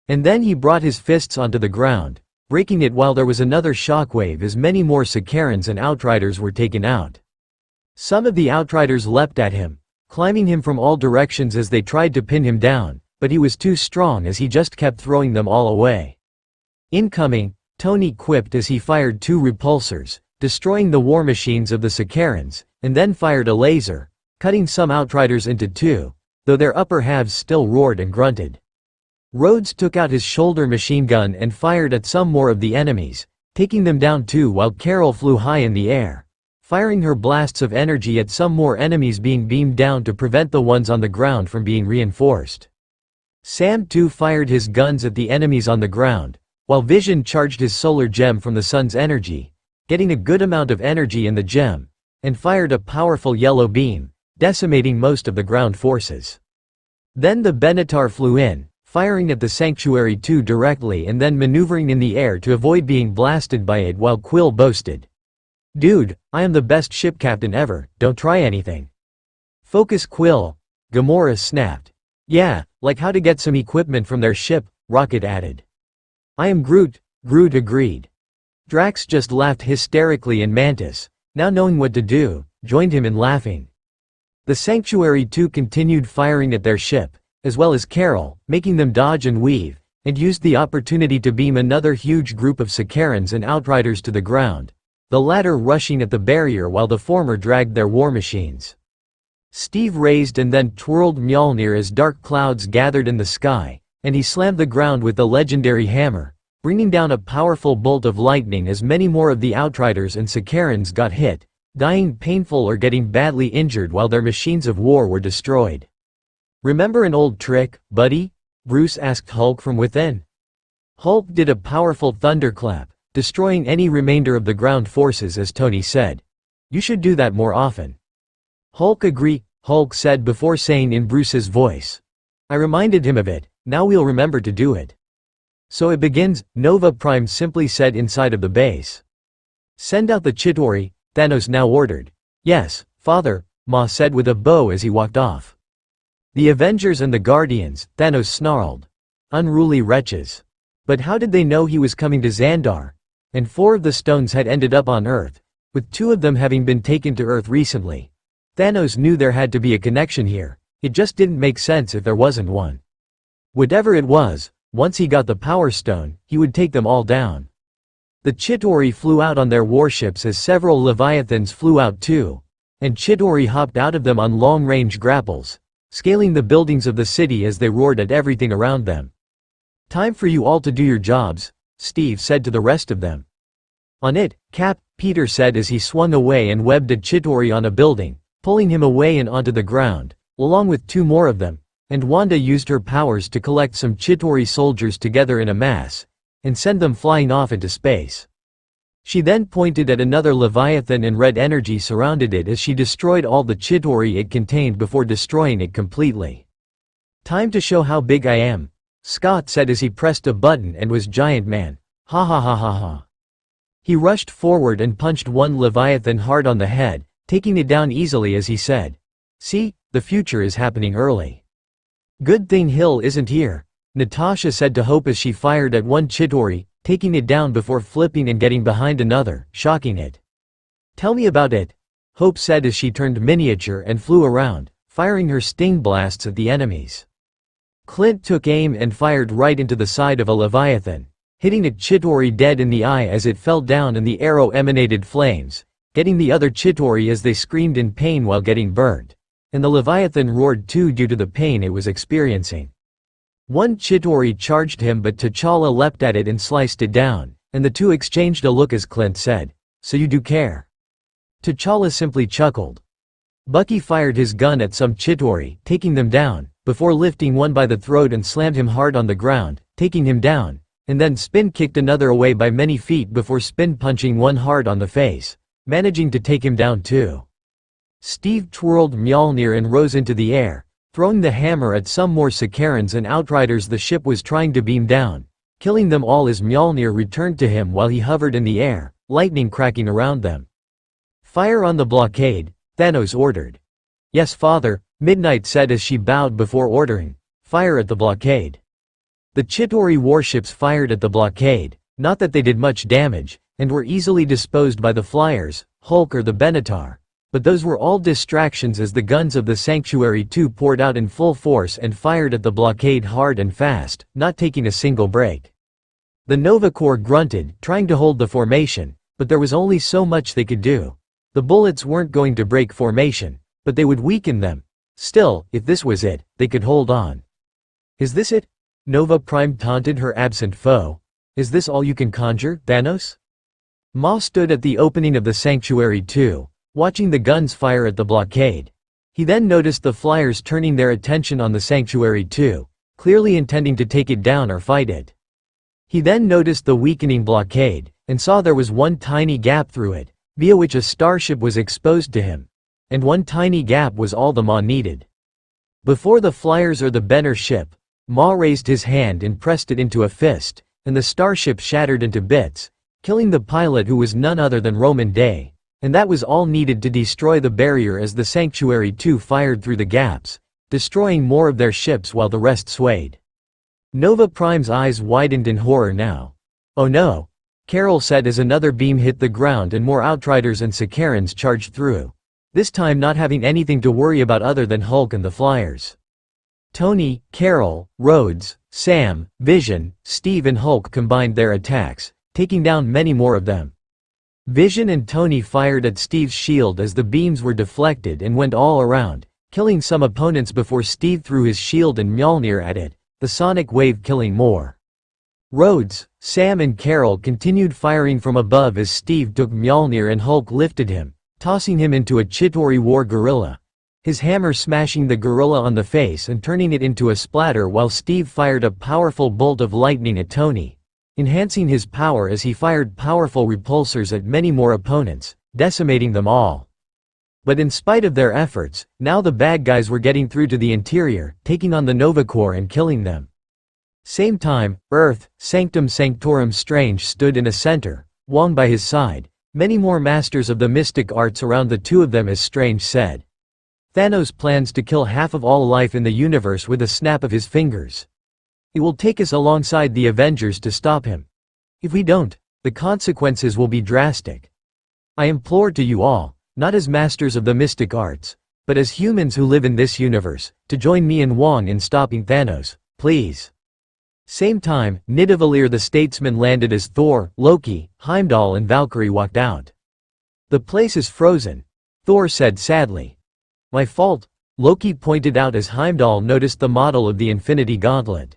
And then he brought his fists onto the ground, breaking it while there was another shockwave as many more Sakarans and Outriders were taken out. Some of the Outriders leapt at him, climbing him from all directions as they tried to pin him down, but he was too strong as he just kept throwing them all away. Incoming, Tony quipped as he fired 2 repulsors, destroying the war machines of the Sakarans, and then fired a laser, cutting some Outriders into 2, though their upper halves still roared and grunted. Rhodes took out his shoulder machine gun and fired at some more of the enemies, taking them down too, while Carol flew high in the air, firing her blasts of energy at some more enemies being beamed down to prevent the ones on the ground from being reinforced. Sam too fired his guns at the enemies on the ground, while Vision charged his solar gem from the sun's energy, getting a good amount of energy in the gem, and fired a powerful yellow beam, decimating most of the ground forces. Then the Benatar flew in, firing at the Sanctuary 2 directly and then maneuvering in the air to avoid being blasted by it, while Quill boasted, "Dude, I am the best ship captain ever, don't try anything." "Focus, Quill," Gamora snapped. "Yeah, like how to get some equipment from their ship," Rocket added. "I am Groot," Groot agreed. Drax just laughed hysterically and Mantis, now knowing what to do, joined him in laughing. The Sanctuary 2 continued firing at their ship, as well as Carol, making them dodge and weave, and used the opportunity to beam another huge group of Sakarans and Outriders to the ground, the latter rushing at the barrier while the former dragged their war machines. Steve raised and then twirled Mjolnir as dark clouds gathered in the sky, and he slammed the ground with the legendary hammer, bringing down a powerful bolt of lightning as many more of the Outriders and Sakarans got hit, dying painful or getting badly injured while their machines of war were destroyed. "Remember an old trick, buddy?" Bruce asked Hulk from within. Hulk did a powerful thunderclap, destroying any remainder of the ground forces as Tony said, "You should do that more often." Hulk said before saying in Bruce's voice, "I reminded him of it, now we'll remember to do it." "So it begins," Nova Prime simply said inside of the base. "Send out the Chitauri," Thanos now ordered. "Yes, Father," Ma said with a bow as he walked off. "The Avengers and the Guardians," Thanos snarled. "Unruly wretches. But how did they know he was coming to Xandar? And 4 of the stones had ended up on Earth, with 2 of them having been taken to Earth recently. Thanos knew there had to be a connection here, it just didn't make sense if there wasn't one. Whatever it was, once he got the Power Stone, he would take them all down." The Chitauri flew out on their warships as several Leviathans flew out too, and Chitauri hopped out of them on long-range grapples, scaling the buildings of the city as they roared at everything around them. "Time for you all to do your jobs," Steve said to the rest of them. "On it, Cap," Peter said as he swung away and webbed a Chitauri on a building, pulling him away and onto the ground, along with 2 more of them, and Wanda used her powers to collect some Chitauri soldiers together in a mass, and send them flying off into space. She then pointed at another Leviathan and red energy surrounded it as she destroyed all the Chitauri it contained before destroying it completely. "Time to show how big I am," Scott said as he pressed a button and was Giant Man. "Ha ha ha ha ha." He rushed forward and punched one Leviathan hard on the head, taking it down easily as he said, "See, the future is happening early." "Good thing Hill isn't here," Natasha said to Hope as she fired at one Chitauri, taking it down before flipping and getting behind another, shocking it. "Tell me about it," Hope said as she turned miniature and flew around, firing her sting blasts at the enemies. Clint took aim and fired right into the side of a Leviathan, hitting a Chitauri dead in the eye as it fell down and the arrow emanated flames, getting the other Chitauri as they screamed in pain while getting burned, and the Leviathan roared too due to the pain it was experiencing. One Chitauri charged him but T'Challa leapt at it and sliced it down, and the 2 exchanged a look as Clint said, "So you do care?" T'Challa simply chuckled. Bucky fired his gun at some Chitauri, taking them down, before lifting one by the throat and slammed him hard on the ground, taking him down, and then spin-kicked another away by many feet before spin-punching one hard on the face, managing to take him down too. Steve twirled Mjolnir and rose into the air, throwing the hammer at some more Sakarans and Outriders the ship was trying to beam down, killing them all as Mjolnir returned to him while he hovered in the air, lightning cracking around them. "Fire on the blockade," Thanos ordered. "Yes, Father," Midnight said as she bowed before ordering, "Fire at the blockade." The Chitauri warships fired at the blockade, not that they did much damage, and were easily disposed by the flyers, Hulk or the Benatar, But those were all distractions as the guns of the Sanctuary II poured out in full force and fired at the blockade hard and fast, not taking a single break. The Nova Corps grunted, trying to hold the formation, but there was only so much they could do. The bullets weren't going to break formation, but they would weaken them. Still, if this was it, they could hold on. Is this it? Nova Prime taunted her absent foe. Is this all you can conjure, Thanos? Ma stood at the opening of the Sanctuary II, watching the guns fire at the blockade. He then noticed the flyers turning their attention on the Sanctuary II, clearly intending to take it down or fight it. He then noticed the weakening blockade, and saw there was one tiny gap through it, via which a starship was exposed to him. And one tiny gap was all the Ma needed. Before the flyers or the Benner ship, Ma raised his hand and pressed it into a fist, and the starship shattered into bits, killing the pilot who was none other than Roman Day. And that was all needed to destroy the barrier as the Sanctuary II fired through the gaps, destroying more of their ships while the rest swayed. Nova Prime's eyes widened in horror now. Oh no, Carol said as another beam hit the ground and more Outriders and Sakarans charged through, this time not having anything to worry about other than Hulk and the flyers. Tony, Carol, Rhodes, Sam, Vision, Steve and Hulk combined their attacks, taking down many more of them. Vision and Tony fired at Steve's shield as the beams were deflected and went all around, killing some opponents before Steve threw his shield and Mjolnir at it, the sonic wave killing more. Rhodes, Sam and Carol continued firing from above as Steve took Mjolnir and Hulk lifted him, tossing him into a Chitauri war gorilla, his hammer smashing the gorilla on the face and turning it into a splatter while Steve fired a powerful bolt of lightning at Tony, enhancing his power as he fired powerful repulsors at many more opponents, decimating them all. But in spite of their efforts, now the bad guys were getting through to the interior, taking on the Nova Corps and killing them. Same time, Earth, Sanctum Sanctorum Strange stood in a center, Wong by his side, many more masters of the mystic arts around the two of them as Strange said. Thanos plans to kill half of all life in the universe with a snap of his fingers. It will take us alongside the Avengers to stop him. If we don't, the consequences will be drastic. I implore to you all, not as masters of the mystic arts, but as humans who live in this universe, to join me and Wong in stopping Thanos, please. Same time, Nidavellir the statesman landed as Thor, Loki, Heimdall and Valkyrie walked out. The place is frozen, Thor said sadly. My fault, Loki pointed out as Heimdall noticed the model of the Infinity Gauntlet.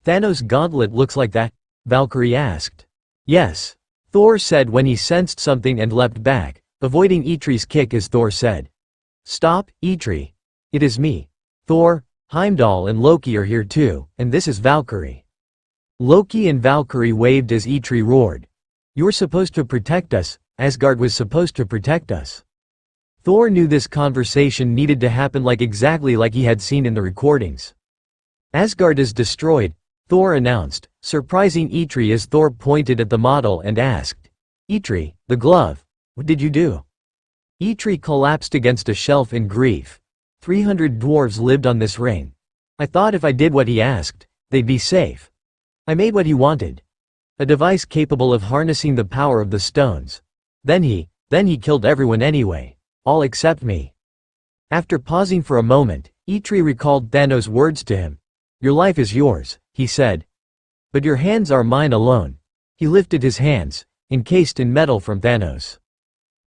Thanos' gauntlet looks like that? Valkyrie asked. Yes, Thor said when he sensed something and leapt back, avoiding Eitri's kick as Thor said. Stop, Eitri. It is me. Thor, Heimdall and Loki are here too, and this is Valkyrie. Loki and Valkyrie waved as Eitri roared. You're supposed to protect us, Asgard was supposed to protect us. Thor knew this conversation needed to happen exactly like he had seen in the recordings. Asgard is destroyed, Thor announced, surprising Eitri as Thor pointed at the model and asked, Eitri, the glove, what did you do? Eitri collapsed against a shelf in grief. 300 dwarves lived on this ring. I thought if I did what he asked, they'd be safe. I made what he wanted. A device capable of harnessing the power of the stones. Then he killed everyone anyway, all except me. After pausing for a moment, Eitri recalled Thanos' words to him. Your life is yours, he said. But your hands are mine alone. He lifted his hands, encased in metal from Thanos.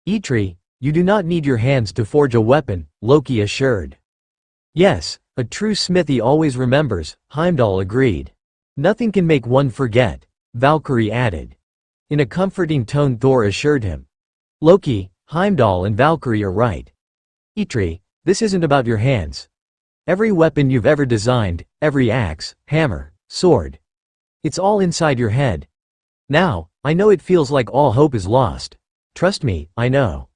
Eitri, you do not need your hands to forge a weapon, Loki assured. Yes, a true smithy always remembers, Heimdall agreed. Nothing can make one forget, Valkyrie added. In a comforting tone Thor assured him. Loki, Heimdall and Valkyrie are right. Eitri, this isn't about your hands. Every weapon you've ever designed, every axe, hammer, sword. It's all inside your head. Now, I know it feels like all hope is lost. Trust me, I know.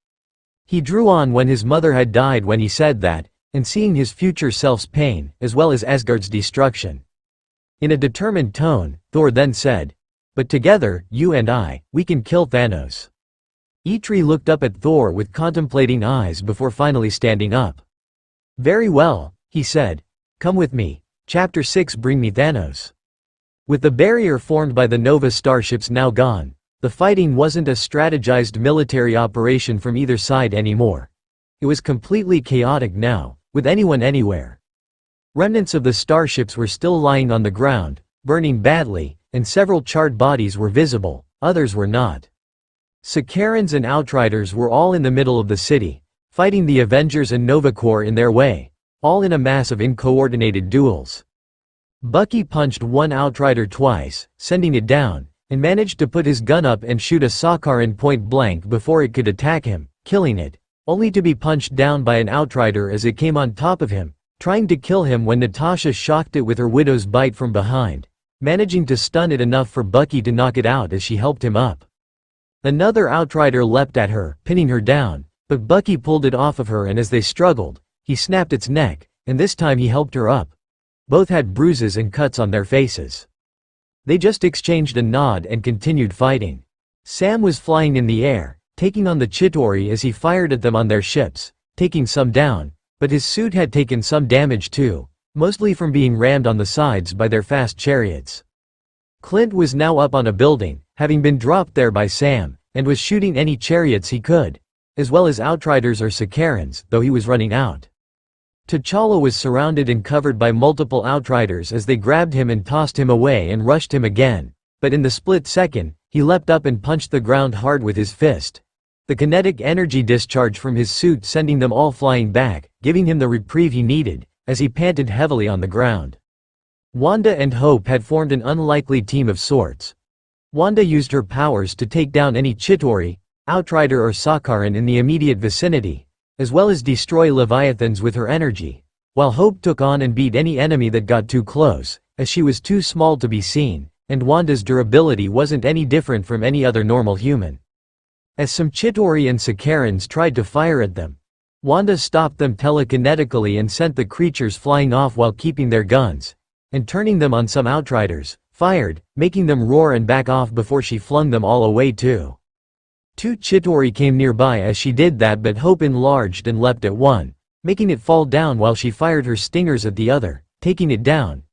He drew on when his mother had died when he said that, and seeing his future self's pain, as well as Asgard's destruction. In a determined tone, Thor then said, but together, you and I, we can kill Thanos. Eitri looked up at Thor with contemplating eyes before finally standing up. Very well, he said. Come with me. Chapter 6 Bring me Thanos. With the barrier formed by the Nova starships now gone, the fighting wasn't a strategized military operation from either side anymore. It was completely chaotic now, with anyone anywhere. Remnants of the starships were still lying on the ground, burning badly, and several charred bodies were visible, others were not. Sakarans and Outriders were all in the middle of the city, fighting the Avengers and Nova Corps in their way, all in a mass of uncoordinated duels. Bucky punched one Outrider twice, sending it down, and managed to put his gun up and shoot a Sakaran point blank before it could attack him, killing it, only to be punched down by an Outrider as it came on top of him, trying to kill him when Natasha shocked it with her widow's bite from behind, managing to stun it enough for Bucky to knock it out as she helped him up. Another Outrider leapt at her, pinning her down, but Bucky pulled it off of her, and as they struggled, he snapped its neck, and this time he helped her up. Both had bruises and cuts on their faces. They just exchanged a nod and continued fighting. Sam was flying in the air, taking on the Chitauri as he fired at them on their ships, taking some down, but his suit had taken some damage too, mostly from being rammed on the sides by their fast chariots. Clint was now up on a building, having been dropped there by Sam, and was shooting any chariots he could, as well as Outriders or Sakarans, though he was running out. T'Challa was surrounded and covered by multiple Outriders as they grabbed him and tossed him away and rushed him again, but in the split second, he leapt up and punched the ground hard with his fist. The kinetic energy discharged from his suit sending them all flying back, giving him the reprieve he needed, as he panted heavily on the ground. Wanda and Hope had formed an unlikely team of sorts. Wanda used her powers to take down any Chitauri, Outrider or Sakaran in the immediate vicinity, as well as destroy Leviathans with her energy, while Hope took on and beat any enemy that got too close, as she was too small to be seen, and Wanda's durability wasn't any different from any other normal human. As some Chitauri and Sakarans tried to fire at them, Wanda stopped them telekinetically and sent the creatures flying off while keeping their guns, and turning them on some Outriders, fired, making them roar and back off before she flung them all away too. Two Chitauri came nearby as she did that, but Hope enlarged and leapt at one, making it fall down while she fired her stingers at the other, taking it down.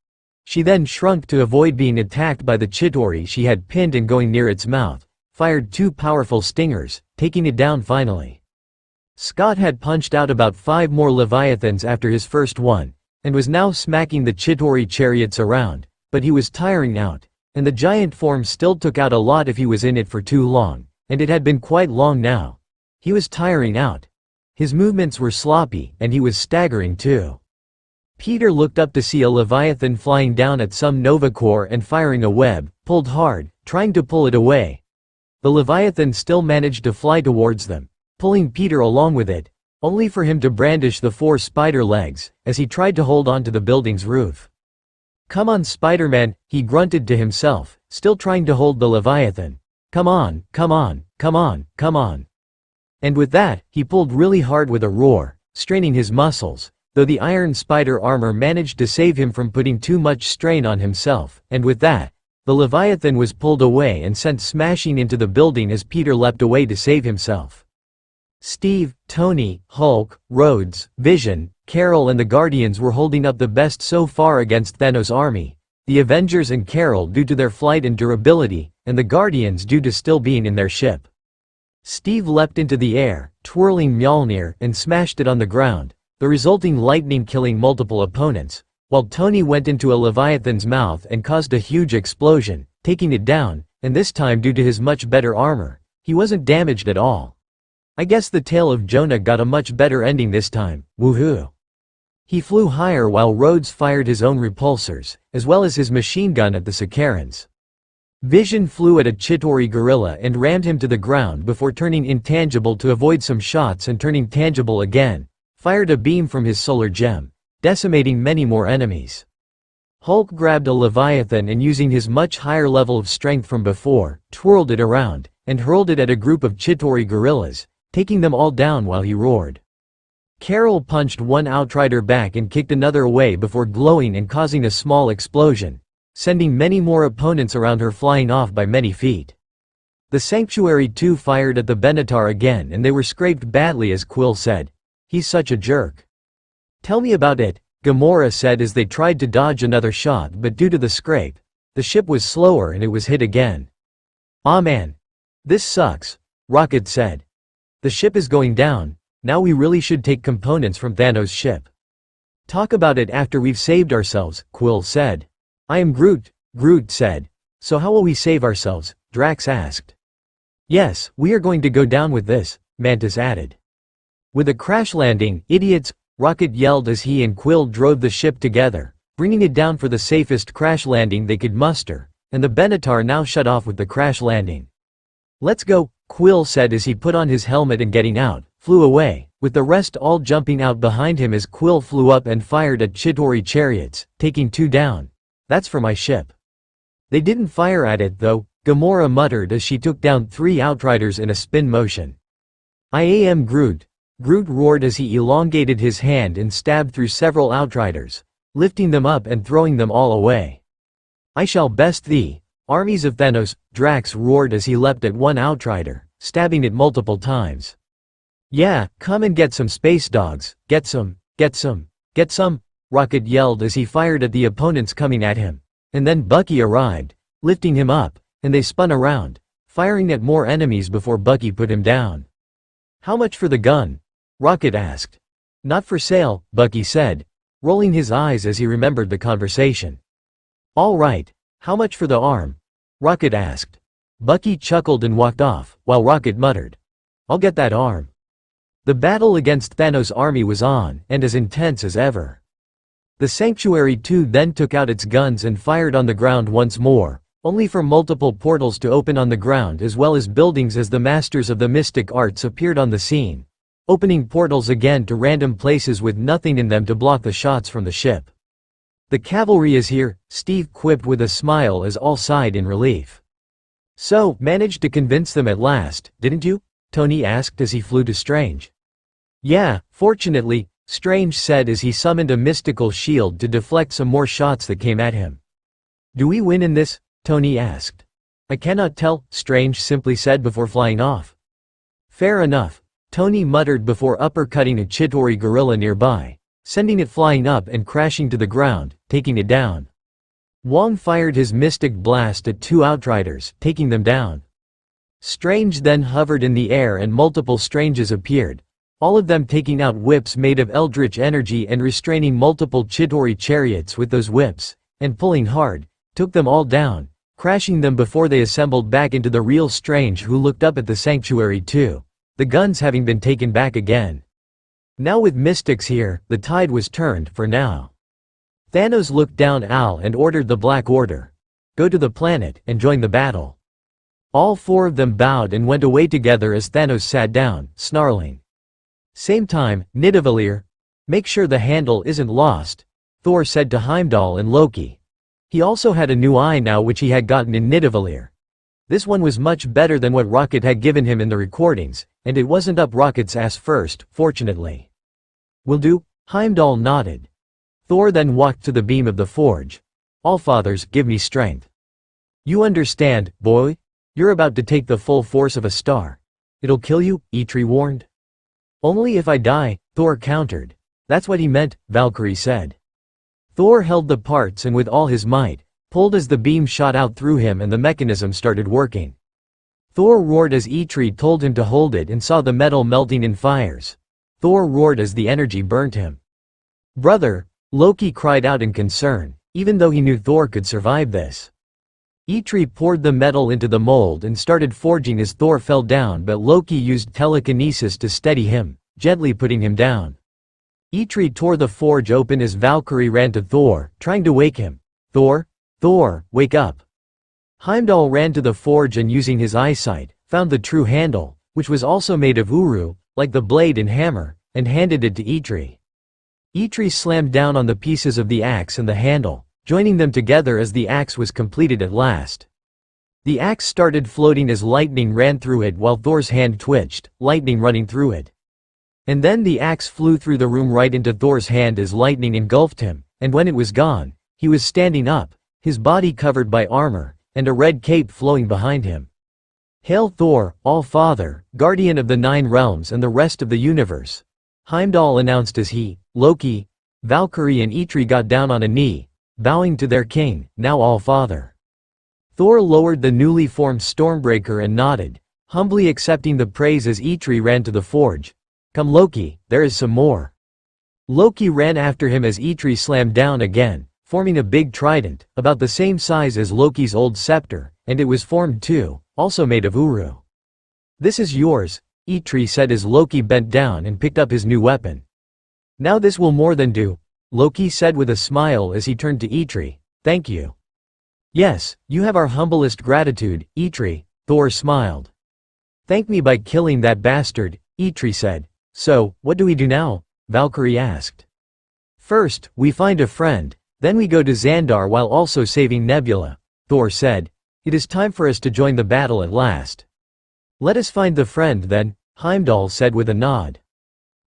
She then shrunk to avoid being attacked by the Chitauri she had pinned, and going near its mouth, fired two powerful stingers, taking it down finally. Scott had punched out about 5 more Leviathans after his first one, and was now smacking the Chitauri chariots around, but he was tiring out, and the giant form still took out a lot if he was in it for too long, and it had been quite long now. He was tiring out. His movements were sloppy, and he was staggering too. Peter looked up to see a Leviathan flying down at some Nova Corps and firing a web, pulled hard, trying to pull it away. The Leviathan still managed to fly towards them, pulling Peter along with it, only for him to brandish the 4 spider legs, as he tried to hold on to the building's roof. "Come on, Spider-Man," he grunted to himself, still trying to hold the Leviathan. "Come on, come on, come on, come on." And with that, he pulled really hard with a roar, straining his muscles, though the iron spider armor managed to save him from putting too much strain on himself, and with that, the Leviathan was pulled away and sent smashing into the building as Peter leapt away to save himself. Steve, Tony, Hulk, Rhodes, Vision, Carol and the Guardians were holding up the best so far against Thanos' army, the Avengers and Carol due to their flight and durability, and the Guardians due to still being in their ship. Steve leapt into the air, twirling Mjolnir, and smashed it on the ground, the resulting lightning killing multiple opponents, while Tony went into a Leviathan's mouth and caused a huge explosion, taking it down, and this time due to his much better armor, he wasn't damaged at all. I guess the tale of Jonah got a much better ending this time, woohoo. He flew higher while Rhodes fired his own repulsors, as well as his machine gun at the Sakarans. Vision flew at a Chitauri gorilla and rammed him to the ground before turning intangible to avoid some shots and turning tangible again, fired a beam from his solar gem, decimating many more enemies. Hulk grabbed a Leviathan and using his much higher level of strength from before, twirled it around, and hurled it at a group of Chitauri gorillas, taking them all down while he roared. Carol punched one Outrider back and kicked another away before glowing and causing a small explosion, sending many more opponents around her flying off by many feet. The Sanctuary 2 fired at the Benatar again and they were scraped badly as Quill said, "He's such a jerk." "Tell me about it," Gamora said as they tried to dodge another shot, but due to the scrape, the ship was slower and it was hit again. "Aw man. This sucks," Rocket said. "The ship is going down," Now we really should take components from Thanos' ship. Talk about it after we've saved ourselves, Quill said. I am Groot, Groot said. So how will we save ourselves? Drax asked. Yes, we are going to go down with this, Mantis added. With a crash landing, idiots, Rocket yelled as he and Quill drove the ship together, bringing it down for the safest crash landing they could muster, and the Benatar now shut off with the crash landing. Let's go, Quill said as he put on his helmet and getting out, flew away, with the rest all jumping out behind him as Quill flew up and fired at Chitauri chariots, taking 2 down. That's for my ship. They didn't fire at it though, Gamora muttered as she took down 3 Outriders in a spin motion. I am Groot. Groot roared as he elongated his hand and stabbed through several Outriders, lifting them up and throwing them all away. I shall best thee, armies of Thanos, Drax roared as he leapt at one Outrider, stabbing it multiple times. Yeah, come and get some space dogs, get some, get some, get some, Rocket yelled as he fired at the opponents coming at him. And then Bucky arrived, lifting him up, and they spun around, firing at more enemies before Bucky put him down. How much for the gun? Rocket asked. Not for sale, Bucky said, rolling his eyes as he remembered the conversation. All right, how much for the arm? Rocket asked. Bucky chuckled and walked off, while Rocket muttered, I'll get that arm. The battle against Thanos' army was on, and as intense as ever. The Sanctuary 2 then took out its guns and fired on the ground once more, only for multiple portals to open on the ground as well as buildings as the masters of the mystic arts appeared on the scene, opening portals again to random places with nothing in them to block the shots from the ship. The cavalry is here, Steve quipped with a smile as all sighed in relief. So, managed to convince them at last, didn't you? Tony asked as he flew to Strange. Yeah, fortunately, Strange said as he summoned a mystical shield to deflect some more shots that came at him. Do we win in this? Tony asked. I cannot tell, Strange simply said before flying off. Fair enough, Tony muttered before uppercutting a Chitauri gorilla nearby, sending it flying up and crashing to the ground, taking it down. Wong fired his mystic blast at 2 Outriders, taking them down. Strange then hovered in the air and multiple Stranges appeared, all of them taking out whips made of eldritch energy and restraining multiple Chitauri chariots with those whips, and pulling hard, took them all down, crashing them before they assembled back into the real Strange who looked up at the Sanctuary 2, the guns having been taken back again. Now with mystics here, the tide was turned for now. Thanos looked down Al and ordered the Black Order. Go to the planet and join the battle. All 4 of them bowed and went away together as Thanos sat down, snarling. Same time, Nidavellir. Make sure the handle isn't lost, Thor said to Heimdall and Loki. He also had a new eye now which he had gotten in Nidavellir. This one was much better than what Rocket had given him in the recordings, and it wasn't up Rocket's ass first, fortunately. Will do, Heimdall nodded. Thor then walked to the beam of the forge. Allfathers, give me strength. You understand, boy? You're about to take the full force of a star. It'll kill you, Eitri warned. Only if I die, Thor countered. That's what he meant, Valkyrie said. Thor held the parts and with all his might, pulled as the beam shot out through him and the mechanism started working. Thor roared as Eitri told him to hold it and saw the metal melting in fires. Thor roared as the energy burnt him. Brother, Loki cried out in concern, even though he knew Thor could survive this. Eitri poured the metal into the mold and started forging as Thor fell down, but Loki used telekinesis to steady him, gently putting him down. Eitri tore the forge open as Valkyrie ran to Thor, trying to wake him. Thor, wake up. Heimdall ran to the forge and using his eyesight, found the true handle, which was also made of uru, like the blade and hammer, and handed it to Eitri. Eitri slammed down on the pieces of the axe and the handle, joining them together as the axe was completed at last. The axe started floating as lightning ran through it while Thor's hand twitched, lightning running through it. And then the axe flew through the room right into Thor's hand as lightning engulfed him, and when it was gone, he was standing up, his body covered by armor, and a red cape flowing behind him. Hail Thor, All-Father, guardian of the 9 realms and the rest of the universe, Heimdall announced as he, Loki, Valkyrie and Eitri got down on a knee, bowing to their king, now All-Father. Thor lowered the newly formed Stormbreaker and nodded, humbly accepting the praise as Eitri ran to the forge. Come Loki, there is some more. Loki ran after him as Eitri slammed down again, forming a big trident, about the same size as Loki's old scepter, and it was formed too, also made of Uru. This is yours, Eitri said as Loki bent down and picked up his new weapon. Now this will more than do, Loki said with a smile as he turned to Eitri. Thank you. Yes, you have our humblest gratitude, Eitri, Thor smiled. Thank me by killing that bastard, Eitri said. So, what do we do now? Valkyrie asked. First, we find a friend, then we go to Xandar while also saving Nebula, Thor said. It is time for us to join the battle at last. Let us find the friend then, Heimdall said with a nod.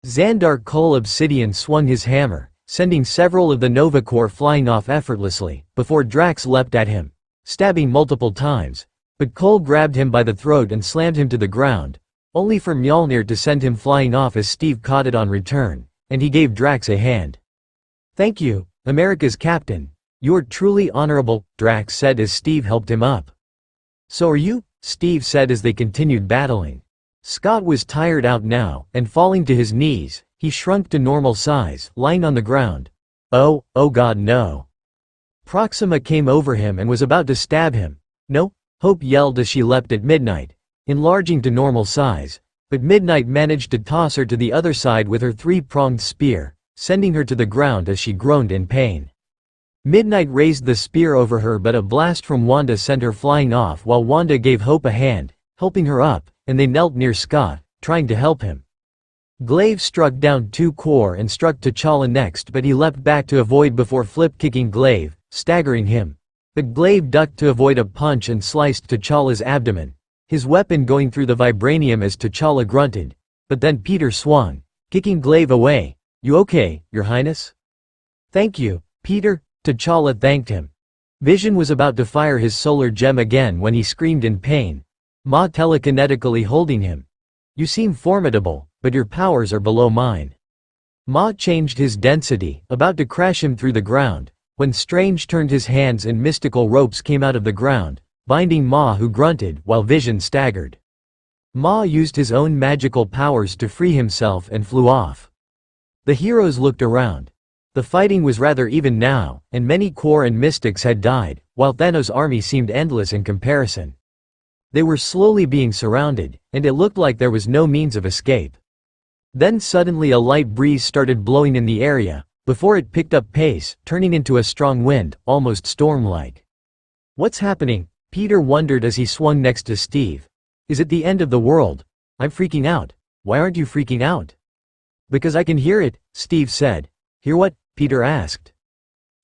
Xandar Cole Obsidian swung his hammer, sending several of the Nova Corps flying off effortlessly, before Drax leapt at him, stabbing multiple times, but Cole grabbed him by the throat and slammed him to the ground, only for Mjolnir to send him flying off as Steve caught it on return, and he gave Drax a hand. Thank you, America's captain. You're truly honorable, Drax said as Steve helped him up. So are you? Steve said as they continued battling. Scott was tired out now, and falling to his knees, he shrunk to normal size, lying on the ground. Oh god no. Proxima came over him and was about to stab him. No, Hope yelled as she leapt at Midnight, enlarging to normal size, but Midnight managed to toss her to the other side with her three-pronged spear, sending her to the ground as she groaned in pain. Midnight raised the spear over her but a blast from Wanda sent her flying off while Wanda gave Hope a hand, helping her up, and they knelt near Scott, trying to help him. Glaive struck down two core and struck T'Challa next but he leapt back to avoid before flip-kicking Glaive, staggering him. But Glaive ducked to avoid a punch and sliced T'Challa's abdomen, his weapon going through the vibranium as T'Challa grunted, but then Peter swung, kicking Glaive away. You okay, Your Highness? Thank you, Peter, T'Challa thanked him. Vision was about to fire his solar gem again when he screamed in pain, Ma telekinetically holding him. You seem formidable, but your powers are below mine. Ma changed his density, about to crash him through the ground, when Strange turned his hands and mystical ropes came out of the ground, binding Ma who grunted while Vision staggered. Ma used his own magical powers to free himself and flew off. The heroes looked around. The fighting was rather even now, and many core and mystics had died, while Thanos' army seemed endless in comparison. They were slowly being surrounded, and it looked like there was no means of escape. Then suddenly a light breeze started blowing in the area, before it picked up pace, turning into a strong wind, almost storm-like. What's happening? Peter wondered as he swung next to Steve. Is it the end of the world? I'm freaking out. Why aren't you freaking out? Because I can hear it, Steve said. Hear what? Peter asked.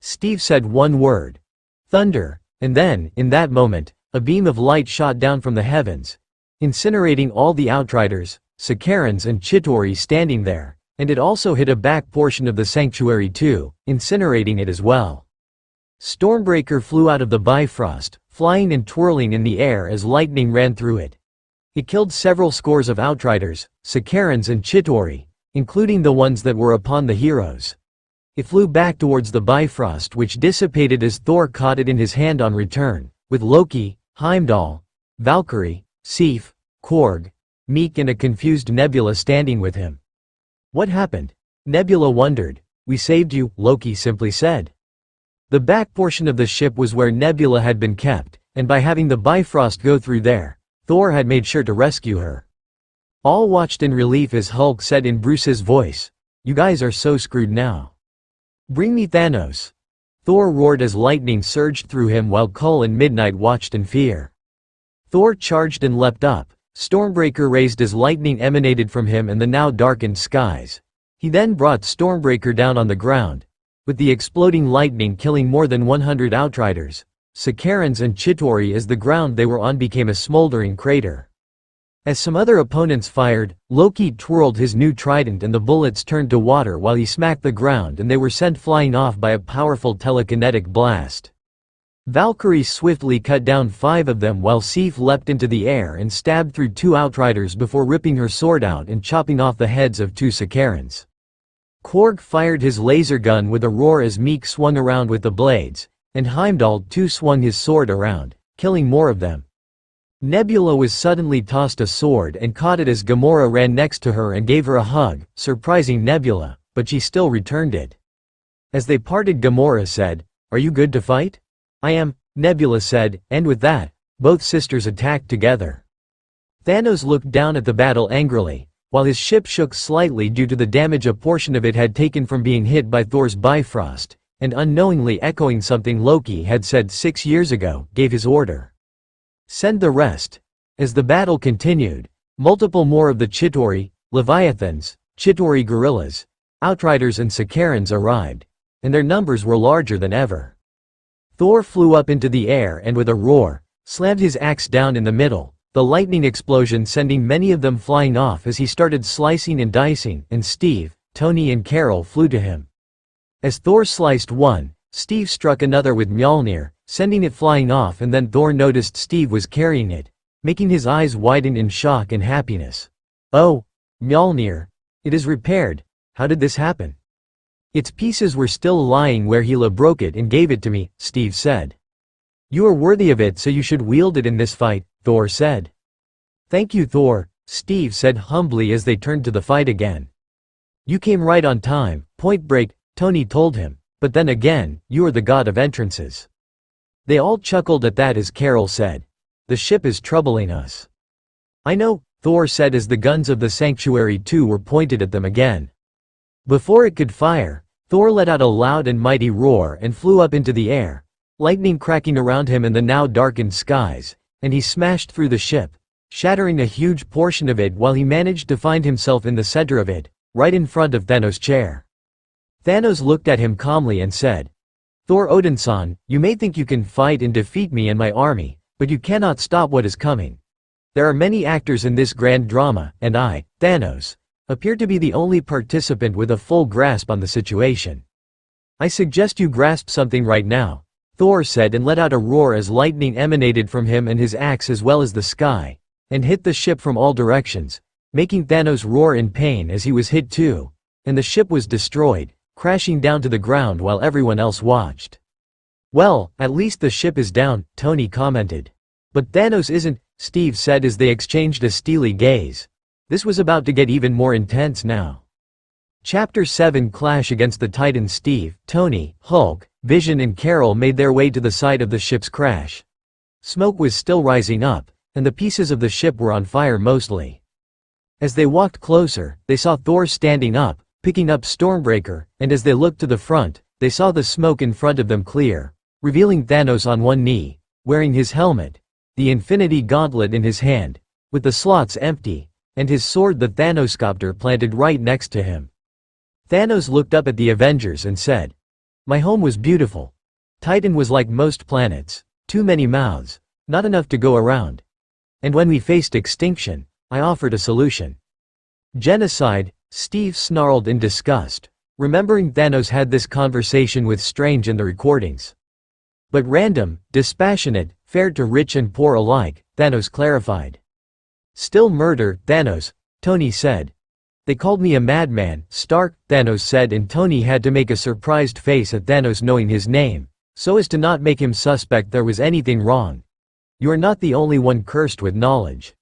Steve said one word. Thunder. And then, in that moment, a beam of light shot down from the heavens, incinerating all the Outriders, Sakarans and Chitauri standing there, and it also hit a back portion of the sanctuary too, incinerating it as well. Stormbreaker flew out of the Bifrost, flying and twirling in the air as lightning ran through it. It killed several scores of Outriders, Sakarans and Chitauri, including the ones that were upon the heroes. It flew back towards the Bifrost which dissipated as Thor caught it in his hand on return, with Loki, Heimdall, Valkyrie, Sif, Korg, Meek and a confused Nebula standing with him. What happened? Nebula wondered. We saved you, Loki simply said. The back portion of the ship was where Nebula had been kept, and by having the Bifrost go through there, Thor had made sure to rescue her. All watched in relief as Hulk said in Bruce's voice, "You guys are so screwed now. Bring me Thanos." Thor roared as lightning surged through him while Cole and Midnight watched in fear. Thor charged and leapt up. Stormbreaker raised as lightning emanated from him and the now darkened skies. He then brought Stormbreaker down on the ground, with the exploding lightning killing more than 100 Outriders, Sakarans and Chitauri as the ground they were on became a smoldering crater. As some other opponents fired, Loki twirled his new trident and the bullets turned to water while he smacked the ground and they were sent flying off by a powerful telekinetic blast. Valkyrie swiftly cut down 5 of them while Sif leapt into the air and stabbed through 2 Outriders before ripping her sword out and chopping off the heads of 2 Sakarans. Korg fired his laser gun with a roar as Meek swung around with the blades, and Heimdall too swung his sword around, killing more of them. Nebula was suddenly tossed a sword and caught it as Gamora ran next to her and gave her a hug, surprising Nebula, but she still returned it. As they parted, Gamora said, "Are you good to fight?" "I am," Nebula said, and with that, both sisters attacked together. Thanos looked down at the battle angrily, while his ship shook slightly due to the damage a portion of it had taken from being hit by Thor's Bifrost, and unknowingly echoing something Loki had said 6 years ago, gave his order. "Send the rest." As the battle continued, multiple more of the Chitauri, Leviathans, Chitauri gorillas, Outriders and Sakarans arrived, and their numbers were larger than ever. Thor flew up into the air and with a roar, slammed his axe down in the middle, the lightning explosion sending many of them flying off as he started slicing and dicing, and Steve, Tony and Carol flew to him. As Thor sliced one, Steve struck another with Mjolnir, sending it flying off, and then Thor noticed Steve was carrying it, making his eyes widen in shock and happiness. "Oh, Mjolnir. It is repaired. How did this happen?" "Its pieces were still lying where Hela broke it and gave it to me," Steve said. "You are worthy of it, so you should wield it in this fight," Thor said. "Thank you, Thor," Steve said humbly as they turned to the fight again. "You came right on time, Point Break," Tony told him, "but then again, you are the god of entrances." They all chuckled at that as Carol said, "The ship is troubling us." "I know," Thor said as the guns of the Sanctuary 2 were pointed at them again. Before it could fire, Thor let out a loud and mighty roar and flew up into the air, lightning cracking around him in the now darkened skies, and he smashed through the ship, shattering a huge portion of it while he managed to find himself in the center of it, right in front of Thanos' chair. Thanos looked at him calmly and said, "Thor Odinson, you may think you can fight and defeat me and my army, but you cannot stop what is coming. There are many actors in this grand drama, and I, Thanos, appear to be the only participant with a full grasp on the situation. I suggest you grasp something right now," Thor said, and let out a roar as lightning emanated from him and his axe as well as the sky, and hit the ship from all directions, making Thanos roar in pain as he was hit too, and the ship was destroyed, crashing down to the ground while everyone else watched. "Well, at least the ship is down," Tony commented. "But Thanos isn't," Steve said as they exchanged a steely gaze. This was about to get even more intense now. Chapter 7 Clash against the Titans. Steve, Tony, Hulk, Vision and Carol made their way to the site of the ship's crash. Smoke was still rising up, and the pieces of the ship were on fire mostly. As they walked closer, they saw Thor standing up, picking up Stormbreaker, and as they looked to the front, they saw the smoke in front of them clear, revealing Thanos on one knee, wearing his helmet, the Infinity Gauntlet in his hand, with the slots empty, and his sword the Thanoscopter planted right next to him. Thanos looked up at the Avengers and said, "My home was beautiful. Titan was like most planets, too many mouths, not enough to go around. And when we faced extinction, I offered a solution." "Genocide," Steve snarled in disgust, remembering Thanos had this conversation with Strange in the recordings. "But random, dispassionate, fair to rich and poor alike," Thanos clarified. "Still murder, Thanos," Tony said. "They called me a madman, Stark," Thanos said, and Tony had to make a surprised face at Thanos knowing his name, so as to not make him suspect there was anything wrong. "You are not the only one cursed with knowledge."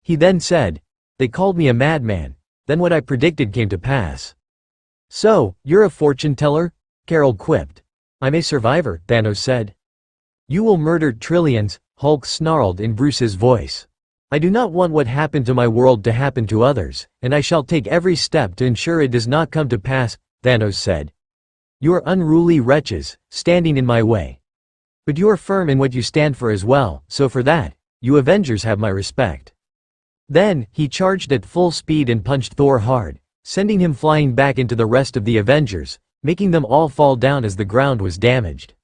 He then said, "They called me a madman, then what I predicted came to pass." "So, you're a fortune teller?" Carol quipped. "I'm a survivor," Thanos said. "You will murder trillions," Hulk snarled in Bruce's voice. "I do not want what happened to my world to happen to others, and I shall take every step to ensure it does not come to pass," Thanos said. "You are unruly wretches, standing in my way. But you are firm in what you stand for as well, so for that, you Avengers have my respect." Then, he charged at full speed and punched Thor hard, sending him flying back into the rest of the Avengers, making them all fall down as the ground was damaged.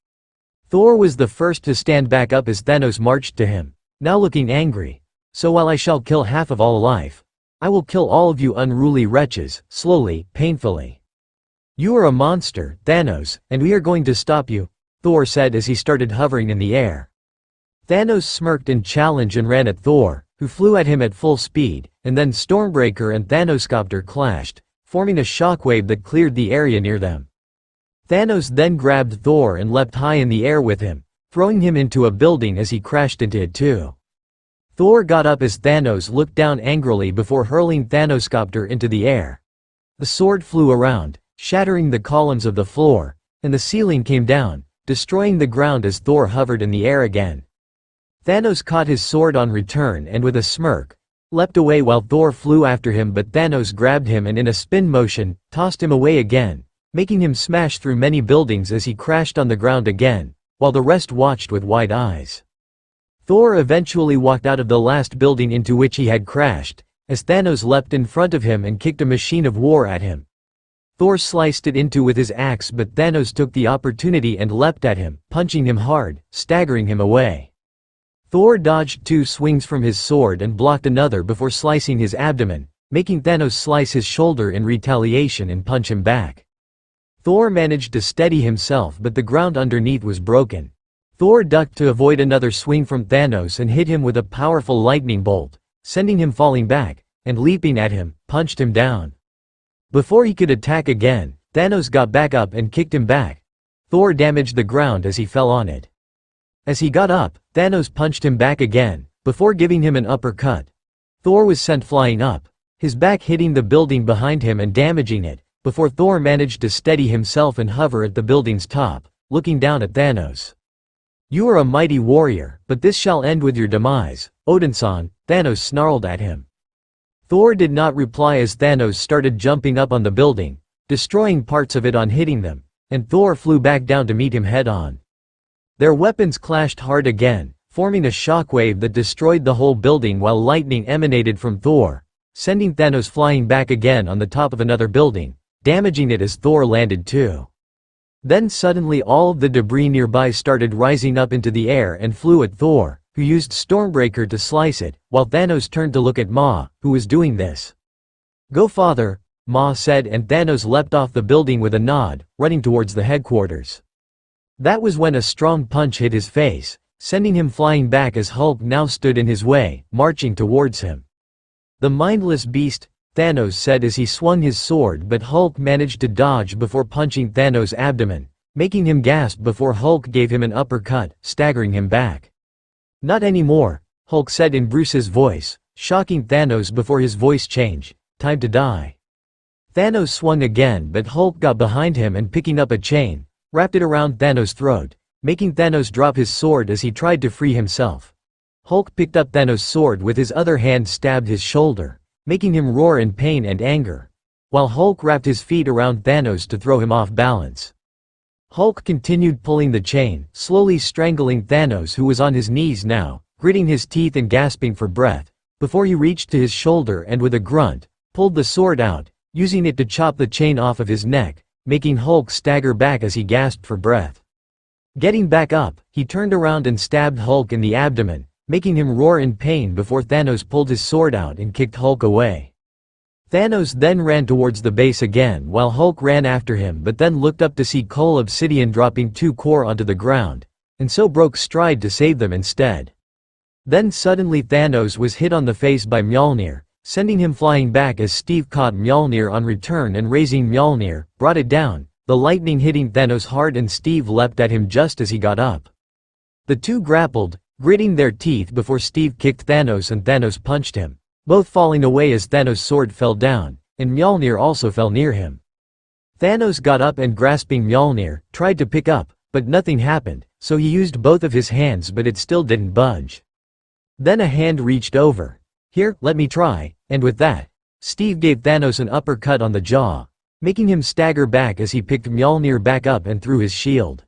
Thor was the first to stand back up as Thanos marched to him, now looking angry. "So while I shall kill half of all life, I will kill all of you unruly wretches, slowly, painfully. You are a monster, Thanos, and we are going to stop you," Thor said as he started hovering in the air. Thanos smirked in challenge and ran at Thor, who flew at him at full speed, and then Stormbreaker and Thanoscopter clashed, forming a shockwave that cleared the area near them. Thanos then grabbed Thor and leapt high in the air with him, throwing him into a building as he crashed into it too. Thor got up as Thanos looked down angrily before hurling Thanoscopter into the air. The sword flew around, shattering the columns of the floor, and the ceiling came down, destroying the ground as Thor hovered in the air again. Thanos caught his sword on return and with a smirk, leapt away while Thor flew after him, but Thanos grabbed him and in a spin motion, tossed him away again, making him smash through many buildings as he crashed on the ground again, while the rest watched with wide eyes. Thor eventually walked out of the last building into which he had crashed, as Thanos leapt in front of him and kicked a machine of war at him. Thor sliced it into with his axe, but Thanos took the opportunity and leapt at him, punching him hard, staggering him away. Thor dodged 2 swings from his sword and blocked another before slicing his abdomen, making Thanos slice his shoulder in retaliation and punch him back. Thor managed to steady himself, but the ground underneath was broken. Thor ducked to avoid another swing from Thanos and hit him with a powerful lightning bolt, sending him falling back, and leaping at him, punched him down. Before he could attack again, Thanos got back up and kicked him back. Thor damaged the ground as he fell on it. As he got up, Thanos punched him back again, before giving him an uppercut. Thor was sent flying up, his back hitting the building behind him and damaging it, before Thor managed to steady himself and hover at the building's top, looking down at Thanos. "You are a mighty warrior, but this shall end with your demise, Odinson," Thanos snarled at him. Thor did not reply as Thanos started jumping up on the building, destroying parts of it on hitting them, and Thor flew back down to meet him head-on. Their weapons clashed hard again, forming a shockwave that destroyed the whole building while lightning emanated from Thor, sending Thanos flying back again on the top of another building, damaging it as Thor landed too. Then suddenly all of the debris nearby started rising up into the air and flew at Thor, who used Stormbreaker to slice it, while Thanos turned to look at Ma, who was doing this. "Go father," Ma said, and Thanos leapt off the building with a nod, running towards the headquarters. That was when a strong punch hit his face, sending him flying back as Hulk now stood in his way, marching towards him. "The mindless beast," Thanos said as he swung his sword, but Hulk managed to dodge before punching Thanos' abdomen, making him gasp before Hulk gave him an uppercut, staggering him back. "Not anymore," Hulk said in Bruce's voice, shocking Thanos before his voice changed. "Time to die." Thanos swung again, but Hulk got behind him and picking up a chain, wrapped it around Thanos' throat, making Thanos drop his sword as he tried to free himself. Hulk picked up Thanos' sword with his other hand, stabbed his shoulder, making him roar in pain and anger, while Hulk wrapped his feet around Thanos to throw him off balance. Hulk continued pulling the chain, slowly strangling Thanos, who was on his knees now, gritting his teeth and gasping for breath, before he reached to his shoulder and with a grunt, pulled the sword out, using it to chop the chain off of his neck, making Hulk stagger back as he gasped for breath. Getting back up, he turned around and stabbed Hulk in the abdomen, making him roar in pain before Thanos pulled his sword out and kicked Hulk away. Thanos then ran towards the base again while Hulk ran after him, but then looked up to see Coal Obsidian dropping 2 core onto the ground, and so broke stride to save them instead. Then suddenly Thanos was hit on the face by Mjolnir, sending him flying back as Steve caught Mjolnir on return and raising Mjolnir, brought it down, the lightning hitting Thanos hard and Steve leapt at him just as he got up. The two grappled, gritting their teeth before Steve kicked Thanos and Thanos punched him, both falling away as Thanos' sword fell down, and Mjolnir also fell near him. Thanos got up and grasping Mjolnir, tried to pick up, but nothing happened, so he used both of his hands but it still didn't budge. Then a hand reached over. "Here, let me try," and with that, Steve gave Thanos an uppercut on the jaw, making him stagger back as he picked Mjolnir back up and threw his shield.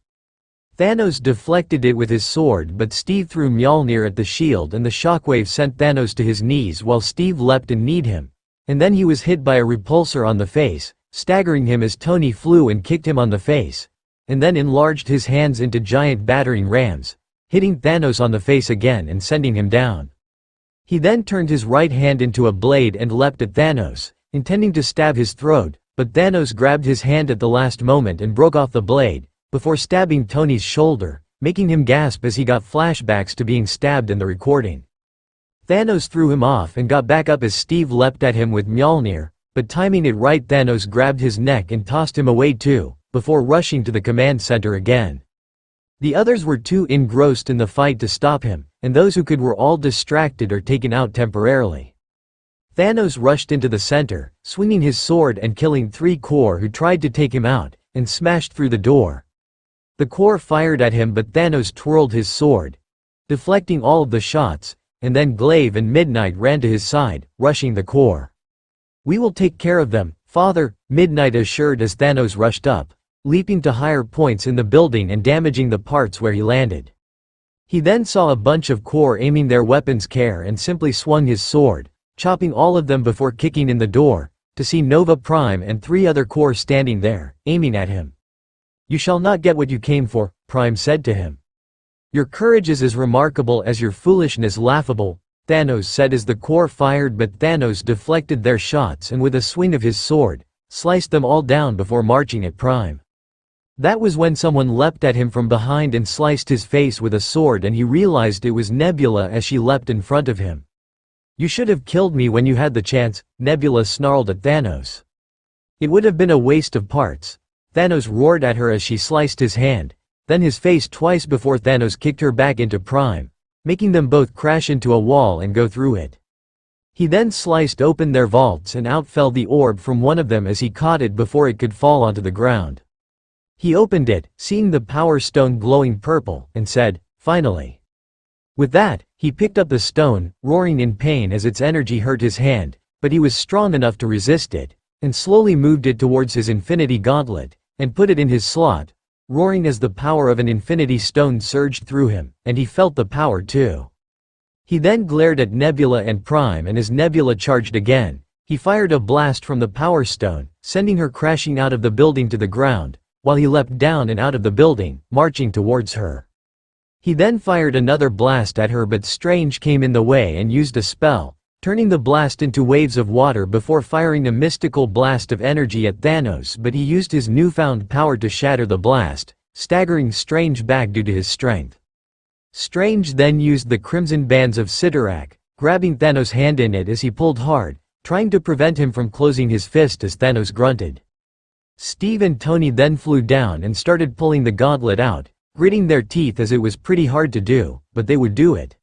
Thanos deflected it with his sword, but Steve threw Mjolnir at the shield and the shockwave sent Thanos to his knees while Steve leapt and kneed him, and then he was hit by a repulsor on the face, staggering him as Tony flew and kicked him on the face, and then enlarged his hands into giant battering rams, hitting Thanos on the face again and sending him down. He then turned his right hand into a blade and leapt at Thanos, intending to stab his throat, but Thanos grabbed his hand at the last moment and broke off the blade, before stabbing Tony's shoulder, making him gasp as he got flashbacks to being stabbed in the recording. Thanos threw him off and got back up as Steve leapt at him with Mjolnir, but timing it right, Thanos grabbed his neck and tossed him away too, before rushing to the command center again. The others were too engrossed in the fight to stop him, and those who could were all distracted or taken out temporarily. Thanos rushed into the center, swinging his sword and killing 3 Kor who tried to take him out, and smashed through the door. The Kor fired at him, but Thanos twirled his sword, deflecting all of the shots, and then Glaive and Midnight ran to his side, rushing the Kor. "We will take care of them, Father," Midnight assured as Thanos rushed up, leaping to higher points in the building and damaging the parts where he landed. He then saw a bunch of Kor aiming their weapons care and simply swung his sword, chopping all of them before kicking in the door, to see Nova Prime and 3 other Kor standing there, aiming at him. "You shall not get what you came for," Prime said to him. "Your courage is as remarkable as your foolishness laughable," Thanos said as the Kor fired, but Thanos deflected their shots and with a swing of his sword, sliced them all down before marching at Prime. That was when someone leapt at him from behind and sliced his face with a sword, and he realized it was Nebula as she leapt in front of him. "You should have killed me when you had the chance," Nebula snarled at Thanos. "It would have been a waste of parts," Thanos roared at her as she sliced his hand, then his face twice before Thanos kicked her back into Prime, making them both crash into a wall and go through it. He then sliced open their vaults and out fell the orb from one of them as he caught it before it could fall onto the ground. He opened it, seeing the Power Stone glowing purple, and said, "Finally." With that, he picked up the stone, roaring in pain as its energy hurt his hand, but he was strong enough to resist it, and slowly moved it towards his Infinity Gauntlet, and put it in his slot, roaring as the power of an Infinity Stone surged through him, and he felt the power too. He then glared at Nebula and Prime, and as Nebula charged again, he fired a blast from the Power Stone, sending her crashing out of the building to the ground, while he leapt down and out of the building, marching towards her. He then fired another blast at her, but Strange came in the way and used a spell, turning the blast into waves of water before firing a mystical blast of energy at Thanos, but he used his newfound power to shatter the blast, staggering Strange back due to his strength. Strange then used the Crimson Bands of Sidorak, grabbing Thanos' hand in it as he pulled hard, trying to prevent him from closing his fist as Thanos grunted. Steve and Tony then flew down and started pulling the gauntlet out, gritting their teeth as it was pretty hard to do, but they would do it.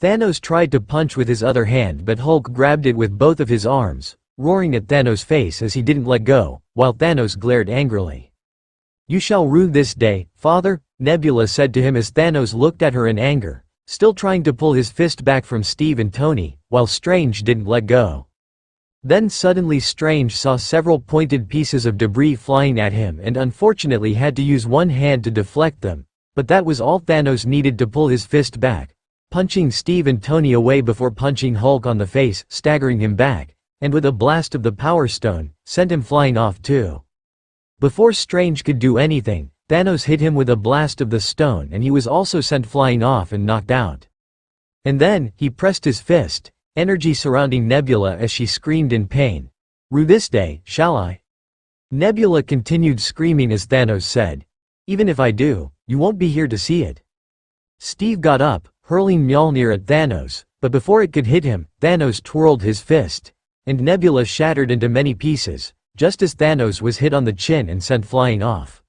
Thanos tried to punch with his other hand, but Hulk grabbed it with both of his arms, roaring at Thanos' face as he didn't let go, while Thanos glared angrily. "You shall rue this day, Father," Nebula said to him as Thanos looked at her in anger, still trying to pull his fist back from Steve and Tony, while Strange didn't let go. Then suddenly Strange saw several pointed pieces of debris flying at him and unfortunately had to use one hand to deflect them, but that was all Thanos needed to pull his fist back, punching Steve and Tony away before punching Hulk on the face, staggering him back, and with a blast of the Power Stone, sent him flying off too. Before Strange could do anything, Thanos hit him with a blast of the stone and he was also sent flying off and knocked out. And then, he pressed his fist, energy surrounding Nebula as she screamed in pain. "Rue this day, shall I?" Nebula continued screaming as Thanos said, "Even if I do, you won't be here to see it." Steve got up, hurling Mjolnir at Thanos, but before it could hit him, Thanos twirled his fist, and Nebula shattered into many pieces, just as Thanos was hit on the chin and sent flying off.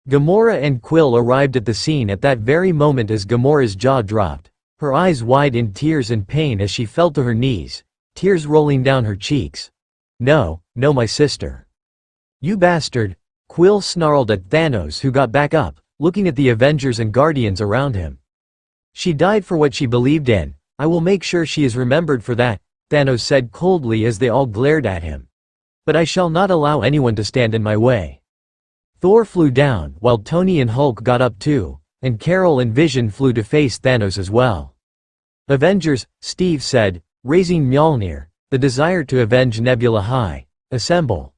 Gamora and Quill arrived at the scene at that very moment as Gamora's jaw dropped, her eyes wide in tears and pain as she fell to her knees, tears rolling down her cheeks. "No, no, my sister. You bastard," Quill snarled at Thanos, who got back up, looking at the Avengers and Guardians around him. "She died for what she believed in. I will make sure she is remembered for that," Thanos said coldly as they all glared at him. "But I shall not allow anyone to stand in my way." Thor flew down, while Tony and Hulk got up too, and Carol and Vision flew to face Thanos as well. "Avengers," Steve said, raising Mjolnir, the desire to avenge Nebula high. "Assemble."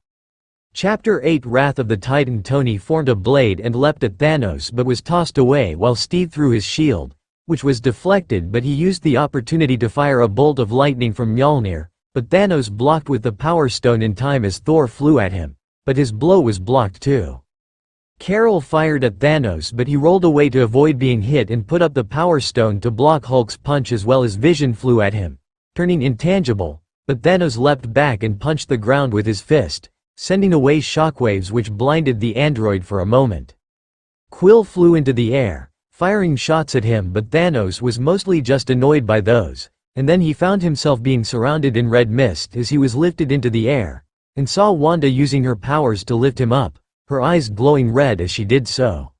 Chapter 8 Wrath of the Titan. Tony formed a blade and leapt at Thanos but was tossed away while Steve threw his shield, which was deflected, but he used the opportunity to fire a bolt of lightning from Mjolnir, but Thanos blocked with the Power Stone in time as Thor flew at him, but his blow was blocked too. Carol fired at Thanos but he rolled away to avoid being hit and put up the Power Stone to block Hulk's punch, as well as Vision flew at him, turning intangible, but Thanos leapt back and punched the ground with his fist, sending away shockwaves which blinded the android for a moment. Quill flew into the air, firing shots at him, but Thanos was mostly just annoyed by those, and then he found himself being surrounded in red mist as he was lifted into the air, and saw Wanda using her powers to lift him up, her eyes glowing red as she did so.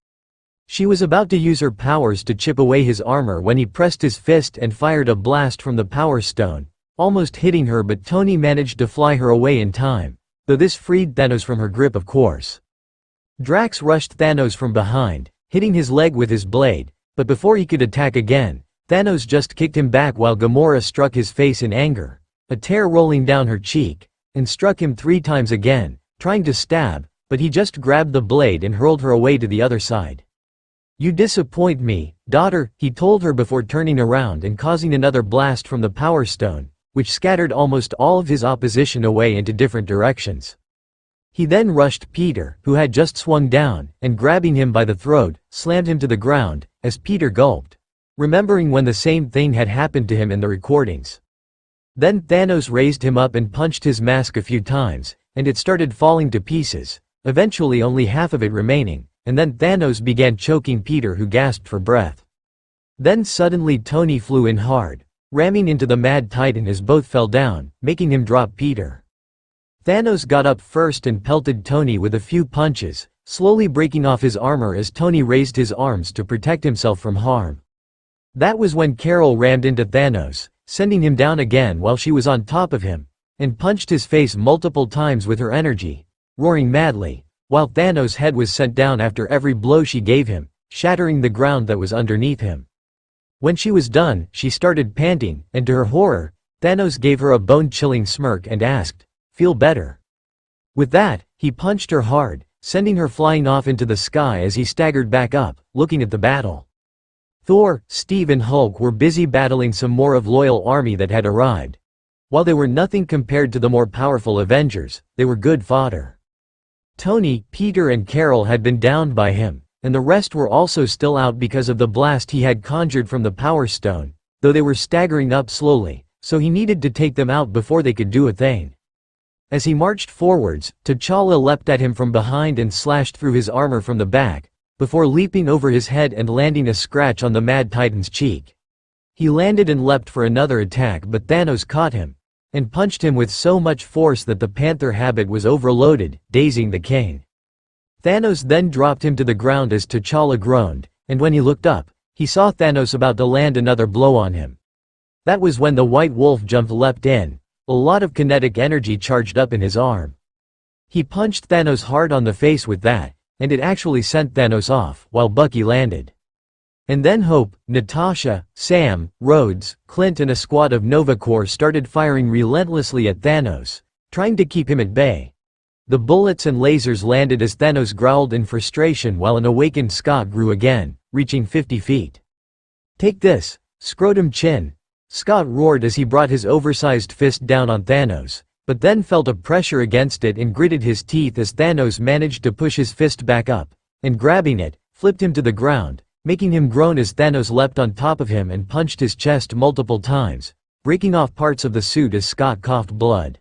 She was about to use her powers to chip away his armor when he pressed his fist and fired a blast from the Power Stone, almost hitting her, but Tony managed to fly her away in time, though this freed Thanos from her grip, of course. Drax rushed Thanos from behind, hitting his leg with his blade, but before he could attack again, Thanos just kicked him back while Gamora struck his face in anger, a tear rolling down her cheek, and struck him 3 times again, trying to stab, but he just grabbed the blade and hurled her away to the other side. "You disappoint me, daughter," he told her before turning around and causing another blast from the Power Stone, which scattered almost all of his opposition away into different directions. He then rushed Peter, who had just swung down, and grabbing him by the throat, slammed him to the ground, as Peter gulped, remembering when the same thing had happened to him in the recordings. Then Thanos raised him up and punched his mask a few times, and it started falling to pieces, eventually only half of it remaining, and then Thanos began choking Peter, who gasped for breath. Then suddenly Tony flew in hard, ramming into the Mad Titan as both fell down, making him drop Peter. Thanos got up first and pelted Tony with a few punches, slowly breaking off his armor as Tony raised his arms to protect himself from harm. That was when Carol rammed into Thanos, sending him down again while she was on top of him, and punched his face multiple times with her energy, roaring madly, while Thanos' head was sent down after every blow she gave him, shattering the ground that was underneath him. When she was done, she started panting, and to her horror, Thanos gave her a bone-chilling smirk and asked, "Feel better?" With that, he punched her hard, sending her flying off into the sky as he staggered back up, looking at the battle. Thor, Steve and Hulk were busy battling some more of Loyal Army that had arrived. While they were nothing compared to the more powerful Avengers, they were good fodder. Tony, Peter and Carol had been downed by him, and the rest were also still out because of the blast he had conjured from the Power Stone, though they were staggering up slowly, so he needed to take them out before they could do a thing. As he marched forwards, T'Challa leapt at him from behind and slashed through his armor from the back, before leaping over his head and landing a scratch on the Mad Titan's cheek. He landed and leapt for another attack, but Thanos caught him, and punched him with so much force that the Panther habit was overloaded, dazing the king. Thanos then dropped him to the ground as T'Challa groaned, and when he looked up, he saw Thanos about to land another blow on him. That was when the White Wolf leapt in, a lot of kinetic energy charged up in his arm. He punched Thanos hard on the face with that, and it actually sent Thanos off, while Bucky landed. And then Hope, Natasha, Sam, Rhodes, Clint and a squad of Nova Corps started firing relentlessly at Thanos, trying to keep him at bay. The bullets and lasers landed as Thanos growled in frustration while an awakened Scott grew again, reaching 50 feet. "Take this, scrotum chin," Scott roared as he brought his oversized fist down on Thanos, but then felt a pressure against it and gritted his teeth as Thanos managed to push his fist back up, and grabbing it, flipped him to the ground, making him groan as Thanos leapt on top of him and punched his chest multiple times, breaking off parts of the suit as Scott coughed blood.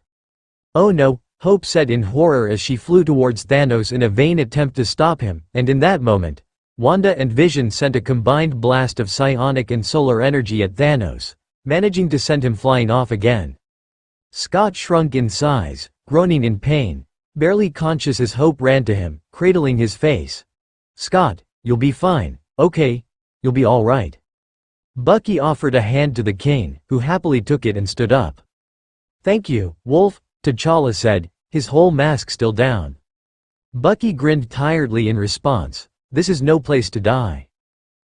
"Oh no," Hope said in horror as she flew towards Thanos in a vain attempt to stop him, and in that moment, Wanda and Vision sent a combined blast of psionic and solar energy at Thanos, managing to send him flying off again. Scott shrunk in size, groaning in pain, barely conscious as Hope ran to him, cradling his face. "Scott, you'll be fine, okay? You'll be all right." Bucky offered a hand to the king, who happily took it and stood up. "Thank you, Wolf," T'Challa said, his whole mask still down. Bucky grinned tiredly in response. "This is no place to die."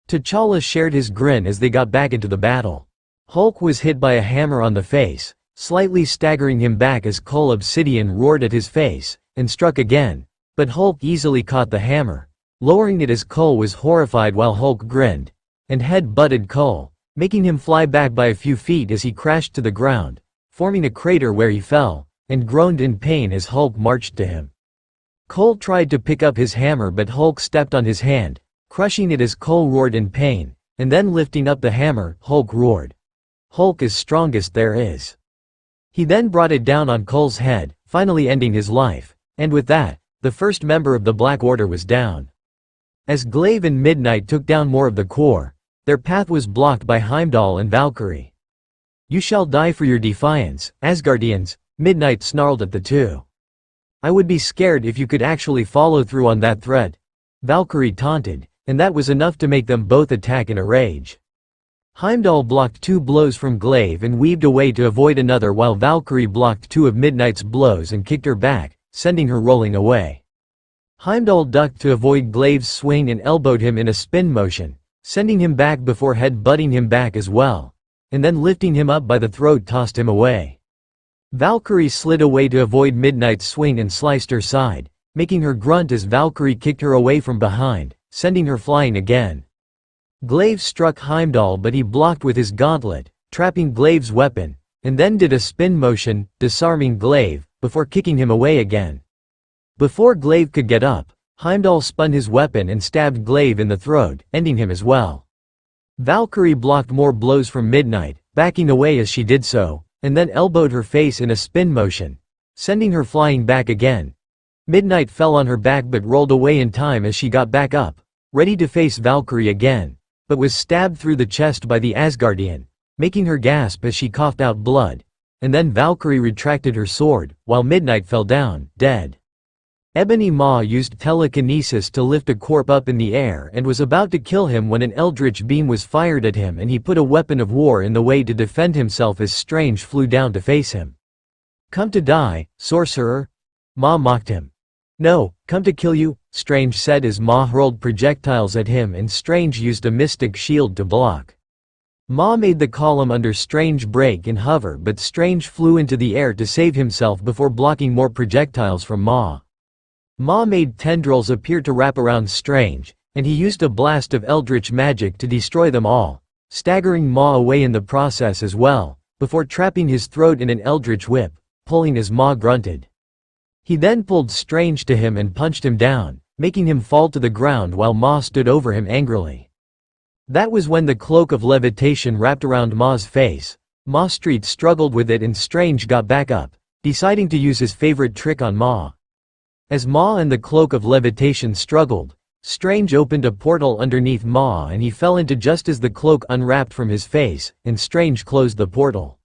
T'Challa shared his grin as they got back into the battle. Hulk was hit by a hammer on the face, slightly staggering him back as Cull Obsidian roared at his face, and struck again, but Hulk easily caught the hammer, lowering it as Cull was horrified while Hulk grinned, and head-butted Cull, making him fly back by a few feet as he crashed to the ground, forming a crater where he fell, and groaned in pain as Hulk marched to him. Cull tried to pick up his hammer but Hulk stepped on his hand, crushing it as Cull roared in pain, and then lifting up the hammer, Hulk roared. "Hulk is strongest there is." He then brought it down on Cull's head, finally ending his life, and with that, the first member of the Black Order was down. As Glaive and Midnight took down more of the core, their path was blocked by Heimdall and Valkyrie. "You shall die for your defiance, Asgardians," Midnight snarled at the two. "I would be scared if you could actually follow through on that threat," Valkyrie taunted, and that was enough to make them both attack in a rage. Heimdall blocked 2 blows from Glaive and weaved away to avoid another, while Valkyrie blocked 2 of Midnight's blows and kicked her back, sending her rolling away. Heimdall ducked to avoid Glaive's swing and elbowed him in a spin motion, sending him back before head-butting him back as well, and then lifting him up by the throat tossed him away. Valkyrie slid away to avoid Midnight's swing and sliced her side, making her grunt as Valkyrie kicked her away from behind, sending her flying again. Glaive struck Heimdall, but he blocked with his gauntlet, trapping Glaive's weapon, and then did a spin motion, disarming Glaive, before kicking him away again. Before Glaive could get up, Heimdall spun his weapon and stabbed Glaive in the throat, ending him as well. Valkyrie blocked more blows from Midnight, backing away as she did so, and then elbowed her face in a spin motion, sending her flying back again. Midnight fell on her back but rolled away in time as she got back up, ready to face Valkyrie again, but was stabbed through the chest by the Asgardian, making her gasp as she coughed out blood, and then Valkyrie retracted her sword, while Midnight fell down, dead. Ebony Maw used telekinesis to lift a corpse up in the air and was about to kill him when an eldritch beam was fired at him, and he put a weapon of war in the way to defend himself as Strange flew down to face him. "Come to die, sorcerer?" Maw mocked him. "No, come to kill you," Strange said as Maw hurled projectiles at him and Strange used a mystic shield to block. Maw made the column under Strange break and hover, but Strange flew into the air to save himself before blocking more projectiles from Maw. Maw made tendrils appear to wrap around Strange, and he used a blast of eldritch magic to destroy them all, staggering Maw away in the process as well, before trapping his throat in an eldritch whip, pulling as Maw grunted. He then pulled Strange to him and punched him down, making him fall to the ground while Maw stood over him angrily. That was when the cloak of levitation wrapped around Maw's face. Maw Street struggled with it and Strange got back up, deciding to use his favorite trick on Maw. As Maw and the cloak of levitation struggled, Strange opened a portal underneath Maw and he fell into just as the cloak unwrapped from his face, and Strange closed the portal.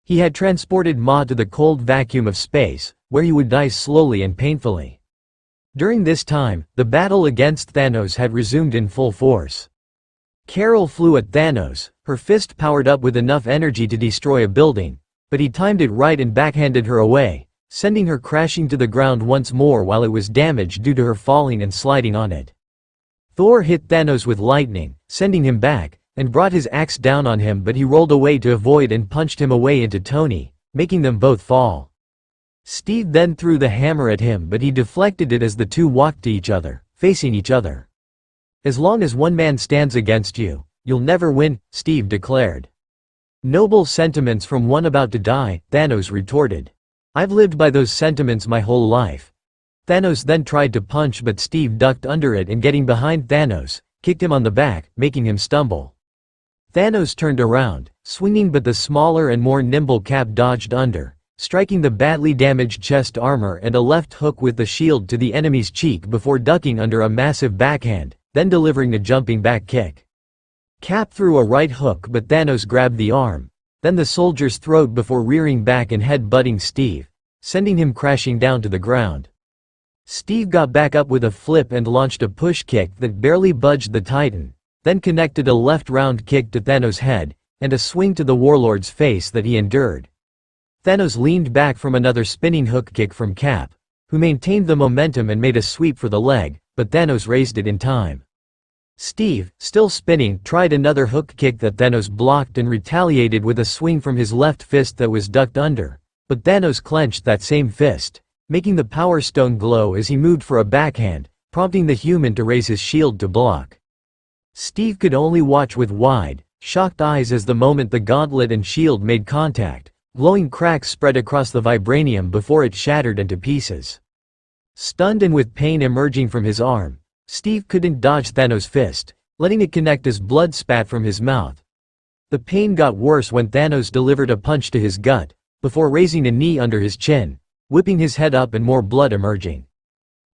He had transported Maw to the cold vacuum of space, where he would die slowly and painfully. During this time, the battle against Thanos had resumed in full force. Carol flew at Thanos, her fist powered up with enough energy to destroy a building, but he timed it right and backhanded her away, sending her crashing to the ground once more while it was damaged due to her falling and sliding on it. Thor hit Thanos with lightning, sending him back, and brought his axe down on him, but he rolled away to avoid and punched him away into Tony, making them both fall. Steve then threw the hammer at him, but he deflected it as the two walked to each other, facing each other. "As long as one man stands against you, you'll never win," Steve declared. "Noble sentiments from one about to die," Thanos retorted. "I've lived by those sentiments my whole life." Thanos then tried to punch, but Steve ducked under it and, getting behind Thanos, kicked him on the back, making him stumble. Thanos turned around, swinging, but the smaller and more nimble Cap dodged under, striking the badly damaged chest armor and a left hook with the shield to the enemy's cheek before ducking under a massive backhand, then delivering a jumping back kick. Cap threw a right hook, but Thanos grabbed the arm, then the soldier's throat before rearing back and head-butting Steve, sending him crashing down to the ground. Steve got back up with a flip and launched a push kick that barely budged the Titan, then connected a left round kick to Thanos' head, and a swing to the warlord's face that he endured. Thanos leaned back from another spinning hook kick from Cap, who maintained the momentum and made a sweep for the leg, but Thanos raised it in time. Steve, still spinning, tried another hook kick that Thanos blocked and retaliated with a swing from his left fist that was ducked under, but Thanos clenched that same fist, making the Power Stone glow as he moved for a backhand, prompting the human to raise his shield to block. Steve could only watch with wide, shocked eyes as the moment the gauntlet and shield made contact, glowing cracks spread across the vibranium before it shattered into pieces. Stunned and with pain emerging from his arm, Steve couldn't dodge Thanos' fist, letting it connect as blood spat from his mouth. The pain got worse when Thanos delivered a punch to his gut, before raising a knee under his chin, whipping his head up and more blood emerging.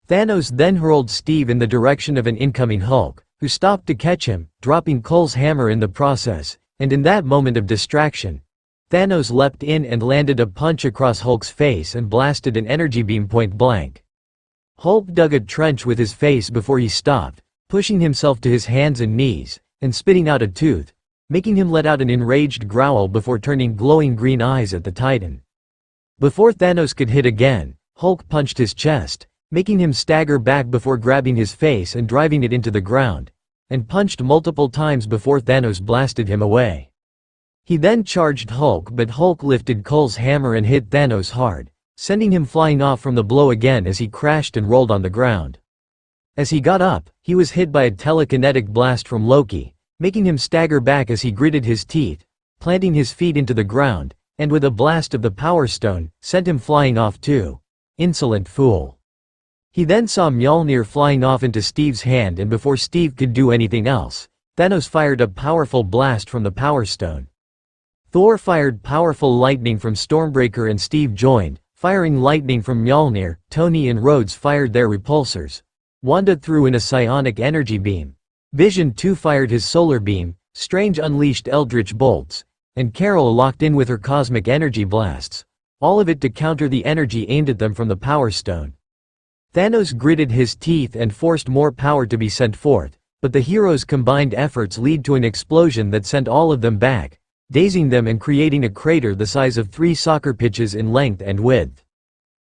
Thanos then hurled Steve in the direction of an incoming Hulk, who stopped to catch him, dropping Cole's hammer in the process, and in that moment of distraction, Thanos leapt in and landed a punch across Hulk's face and blasted an energy beam point blank. Hulk dug a trench with his face before he stopped, pushing himself to his hands and knees, and spitting out a tooth, making him let out an enraged growl before turning glowing green eyes at the Titan. Before Thanos could hit again, Hulk punched his chest, making him stagger back before grabbing his face and driving it into the ground, and punched multiple times before Thanos blasted him away. He then charged Hulk, but Hulk lifted Cole's hammer and hit Thanos hard, sending him flying off from the blow again as he crashed and rolled on the ground. As he got up, he was hit by a telekinetic blast from Loki, making him stagger back as he gritted his teeth, planting his feet into the ground, and with a blast of the Power Stone, sent him flying off too. Insolent fool. He then saw Mjolnir flying off into Steve's hand, and before Steve could do anything else, Thanos fired a powerful blast from the Power Stone. Thor fired powerful lightning from Stormbreaker and Steve joined, firing lightning from Mjolnir. Tony and Rhodes fired their repulsors. Wanda threw in a psionic energy beam. Vision too fired his solar beam, Strange unleashed eldritch bolts, and Carol locked in with her cosmic energy blasts, all of it to counter the energy aimed at them from the Power Stone. Thanos gritted his teeth and forced more power to be sent forth, but the heroes' combined efforts lead to an explosion that sent all of them back, dazing them and creating a crater the size of 3 soccer pitches in length and width.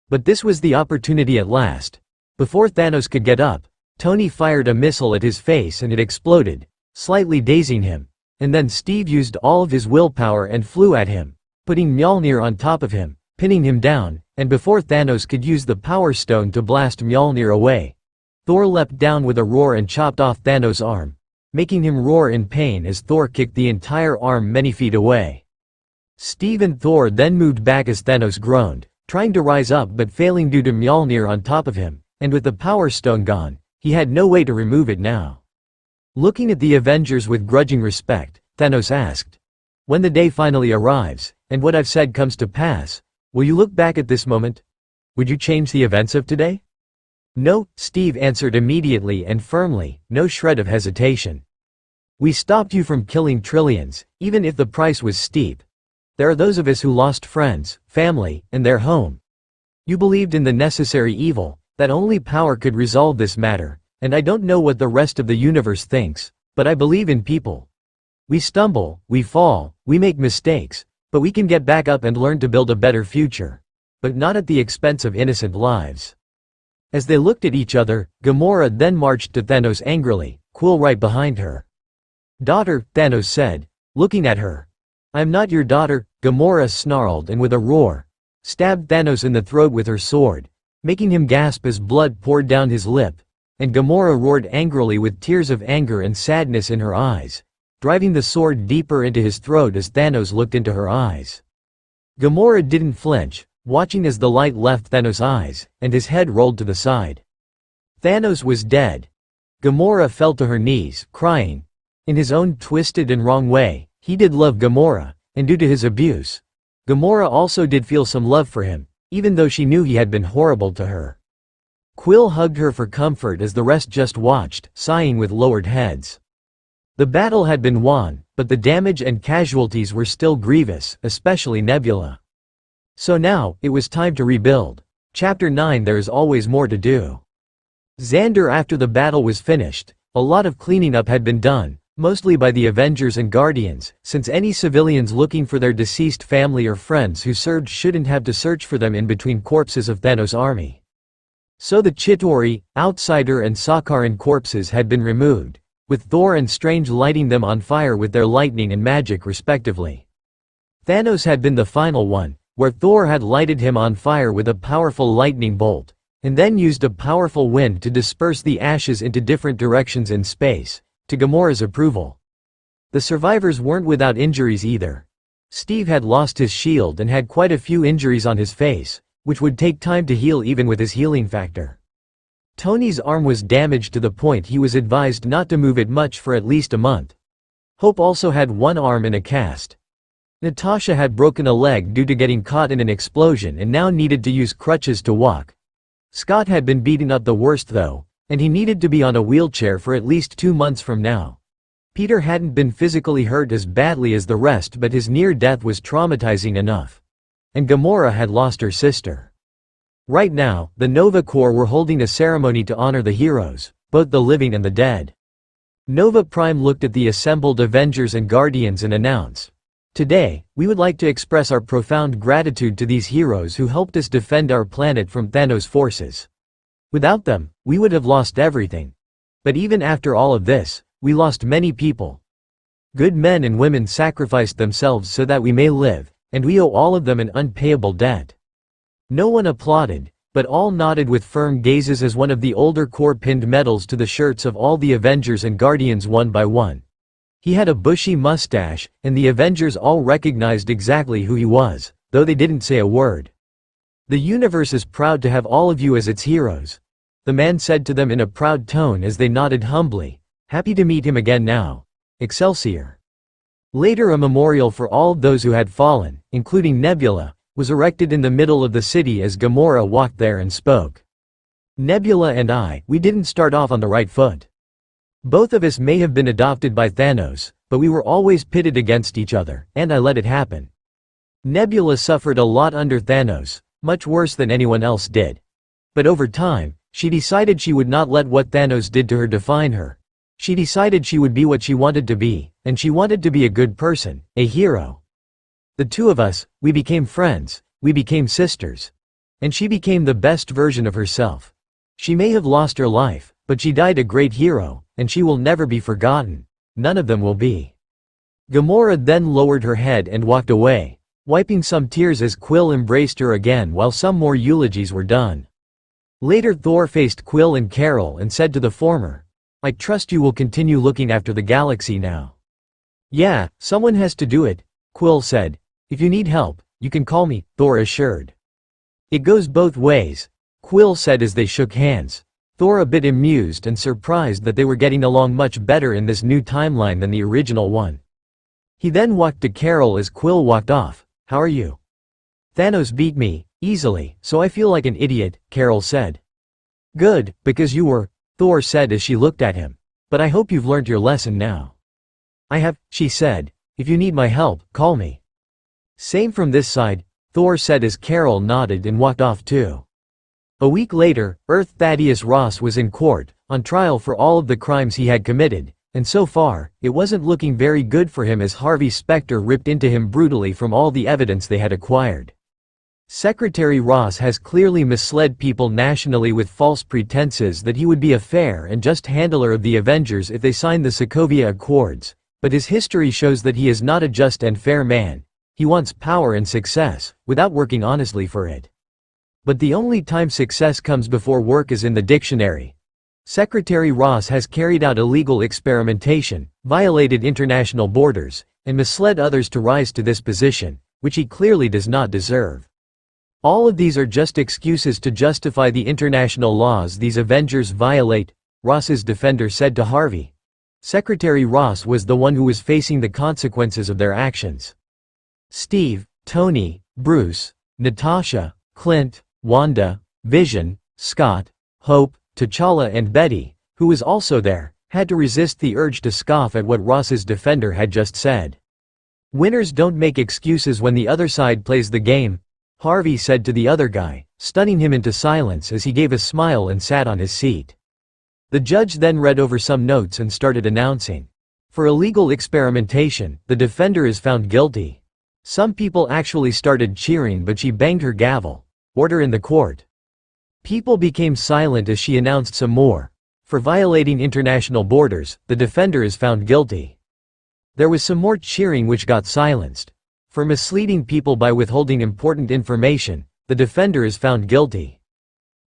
But this was the opportunity at last. Before Thanos could get up, Tony fired a missile at his face and it exploded, slightly dazing him, and then Steve used all of his willpower and flew at him, putting Mjolnir on top of him, pinning him down, and before Thanos could use the Power Stone to blast Mjolnir away, Thor leapt down with a roar and chopped off Thanos' arm, making him roar in pain as Thor kicked the entire arm many feet away. Steve and Thor then moved back as Thanos groaned, trying to rise up but failing due to Mjolnir on top of him, and with the Power Stone gone, he had no way to remove it now. Looking at the Avengers with grudging respect, Thanos asked, "When the day finally arrives, and what I've said comes to pass, will you look back at this moment? Would you change the events of today?" "No," Steve answered immediately and firmly, no shred of hesitation. "We stopped you from killing trillions, even if the price was steep. There are those of us who lost friends, family, and their home. You believed in the necessary evil, that only power could resolve this matter, and I don't know what the rest of the universe thinks, but I believe in people. We stumble, we fall, we make mistakes, but we can get back up and learn to build a better future. But not at the expense of innocent lives." As they looked at each other, Gamora then marched to Thanos angrily, Quill right behind her. "Daughter," Thanos said, looking at her. "I am not your daughter," Gamora snarled and with a roar, stabbed Thanos in the throat with her sword, making him gasp as blood poured down his lip, and Gamora roared angrily with tears of anger and sadness in her eyes, driving the sword deeper into his throat as Thanos looked into her eyes. Gamora didn't flinch, watching as the light left Thanos' eyes, and his head rolled to the side. Thanos was dead. Gamora fell to her knees, crying. In his own twisted and wrong way, he did love Gamora, and due to his abuse, Gamora also did feel some love for him, even though she knew he had been horrible to her. Quill hugged her for comfort as the rest just watched, sighing with lowered heads. The battle had been won, but the damage and casualties were still grievous, especially Nebula. So now, it was time to rebuild. Chapter 9. There is always more to do. Xander. After the battle was finished, a lot of cleaning up had been done, mostly by the Avengers and Guardians, since any civilians looking for their deceased family or friends who served shouldn't have to search for them in between corpses of Thanos' army. So the Chitauri, Outsider and Sakharin corpses had been removed, with Thor and Strange lighting them on fire with their lightning and magic respectively. Thanos had been the final one, where Thor had lighted him on fire with a powerful lightning bolt, and then used a powerful wind to disperse the ashes into different directions in space, to Gamora's approval. The survivors weren't without injuries either. Steve had lost his shield and had quite a few injuries on his face, which would take time to heal even with his healing factor. Tony's arm was damaged to the point he was advised not to move it much for at least a month. Hope also had one arm in a cast. Natasha had broken a leg due to getting caught in an explosion and now needed to use crutches to walk. Scott had been beaten up the worst though, and he needed to be on a wheelchair for at least 2 months from now. Peter hadn't been physically hurt as badly as the rest, but his near death was traumatizing enough. And Gamora had lost her sister. Right now, the Nova Corps were holding a ceremony to honor the heroes, both the living and the dead. Nova Prime looked at the assembled Avengers and Guardians and announced, "Today, we would like to express our profound gratitude to these heroes who helped us defend our planet from Thanos' forces. Without them, we would have lost everything. But even after all of this, we lost many people. Good men and women sacrificed themselves so that we may live, and we owe all of them an unpayable debt." No one applauded, but all nodded with firm gazes as one of the older Corps pinned medals to the shirts of all the Avengers and Guardians one by one. He had a bushy mustache, and the Avengers all recognized exactly who he was, though they didn't say a word. "The universe is proud to have all of you as its heroes," the man said to them in a proud tone as they nodded humbly, happy to meet him again now. Excelsior. Later a memorial for all of those who had fallen, including Nebula, was erected in the middle of the city as Gamora walked there and spoke. "Nebula and we didn't start off on the right foot. Both of us may have been adopted by Thanos, but we were always pitted against each other, and I let it happen. Nebula suffered a lot under Thanos, much worse than anyone else did. But over time, she decided she would not let what Thanos did to her define her. She decided she would be what she wanted to be, and she wanted to be a good person, a hero. The two of us, we became friends, we became sisters. And she became the best version of herself. She may have lost her life, but she died a great hero, and she will never be forgotten. None of them will be." Gamora then lowered her head and walked away, wiping some tears as Quill embraced her again while some more eulogies were done. Later Thor faced Quill and Carol and said to the former, "I trust you will continue looking after the galaxy now." "Yeah, someone has to do it," Quill said. "If you need help, you can call me," Thor assured. "It goes both ways," Quill said as they shook hands. Thor a bit amused and surprised that they were getting along much better in this new timeline than the original one. He then walked to Carol as Quill walked off. "How are you?" "Thanos beat me, easily, so I feel like an idiot," Carol said. "Good, because you were," Thor said as she looked at him. "But I hope you've learned your lesson now." "I have," she said. "If you need my help, call me." "Same from this side," Thor said as Carol nodded and walked off too. A week later, Earth Thaddeus Ross was in court, on trial for all of the crimes he had committed, and so far, it wasn't looking very good for him as Harvey Specter ripped into him brutally from all the evidence they had acquired. Secretary Ross has clearly misled people nationally with false pretenses that he would be a fair and just handler of the Avengers if they signed the Sokovia Accords, but his history shows that he is not a just and fair man. He wants power and success, without working honestly for it. But the only time success comes before work is in the dictionary. Secretary Ross has carried out illegal experimentation, violated international borders, and misled others to rise to this position, which he clearly does not deserve. All of these are just excuses to justify the international laws these Avengers violate, Ross's defender said to Harvey. Secretary Ross was the one who was facing the consequences of their actions. Steve, Tony, Bruce, Natasha, Clint, Wanda, Vision, Scott, Hope, T'Challa and Betty, who was also there, had to resist the urge to scoff at what Ross's defender had just said. "Winners don't make excuses when the other side plays the game," Harvey said to the other guy, stunning him into silence as he gave a smile and sat on his seat. The judge then read over some notes and started announcing. For illegal experimentation, the defender is found guilty. Some people actually started cheering, but she banged her gavel. Order in the court. People became silent as she announced some more. For violating international borders, the defender is found guilty. There was some more cheering which got silenced. For misleading people by withholding important information, the defender is found guilty.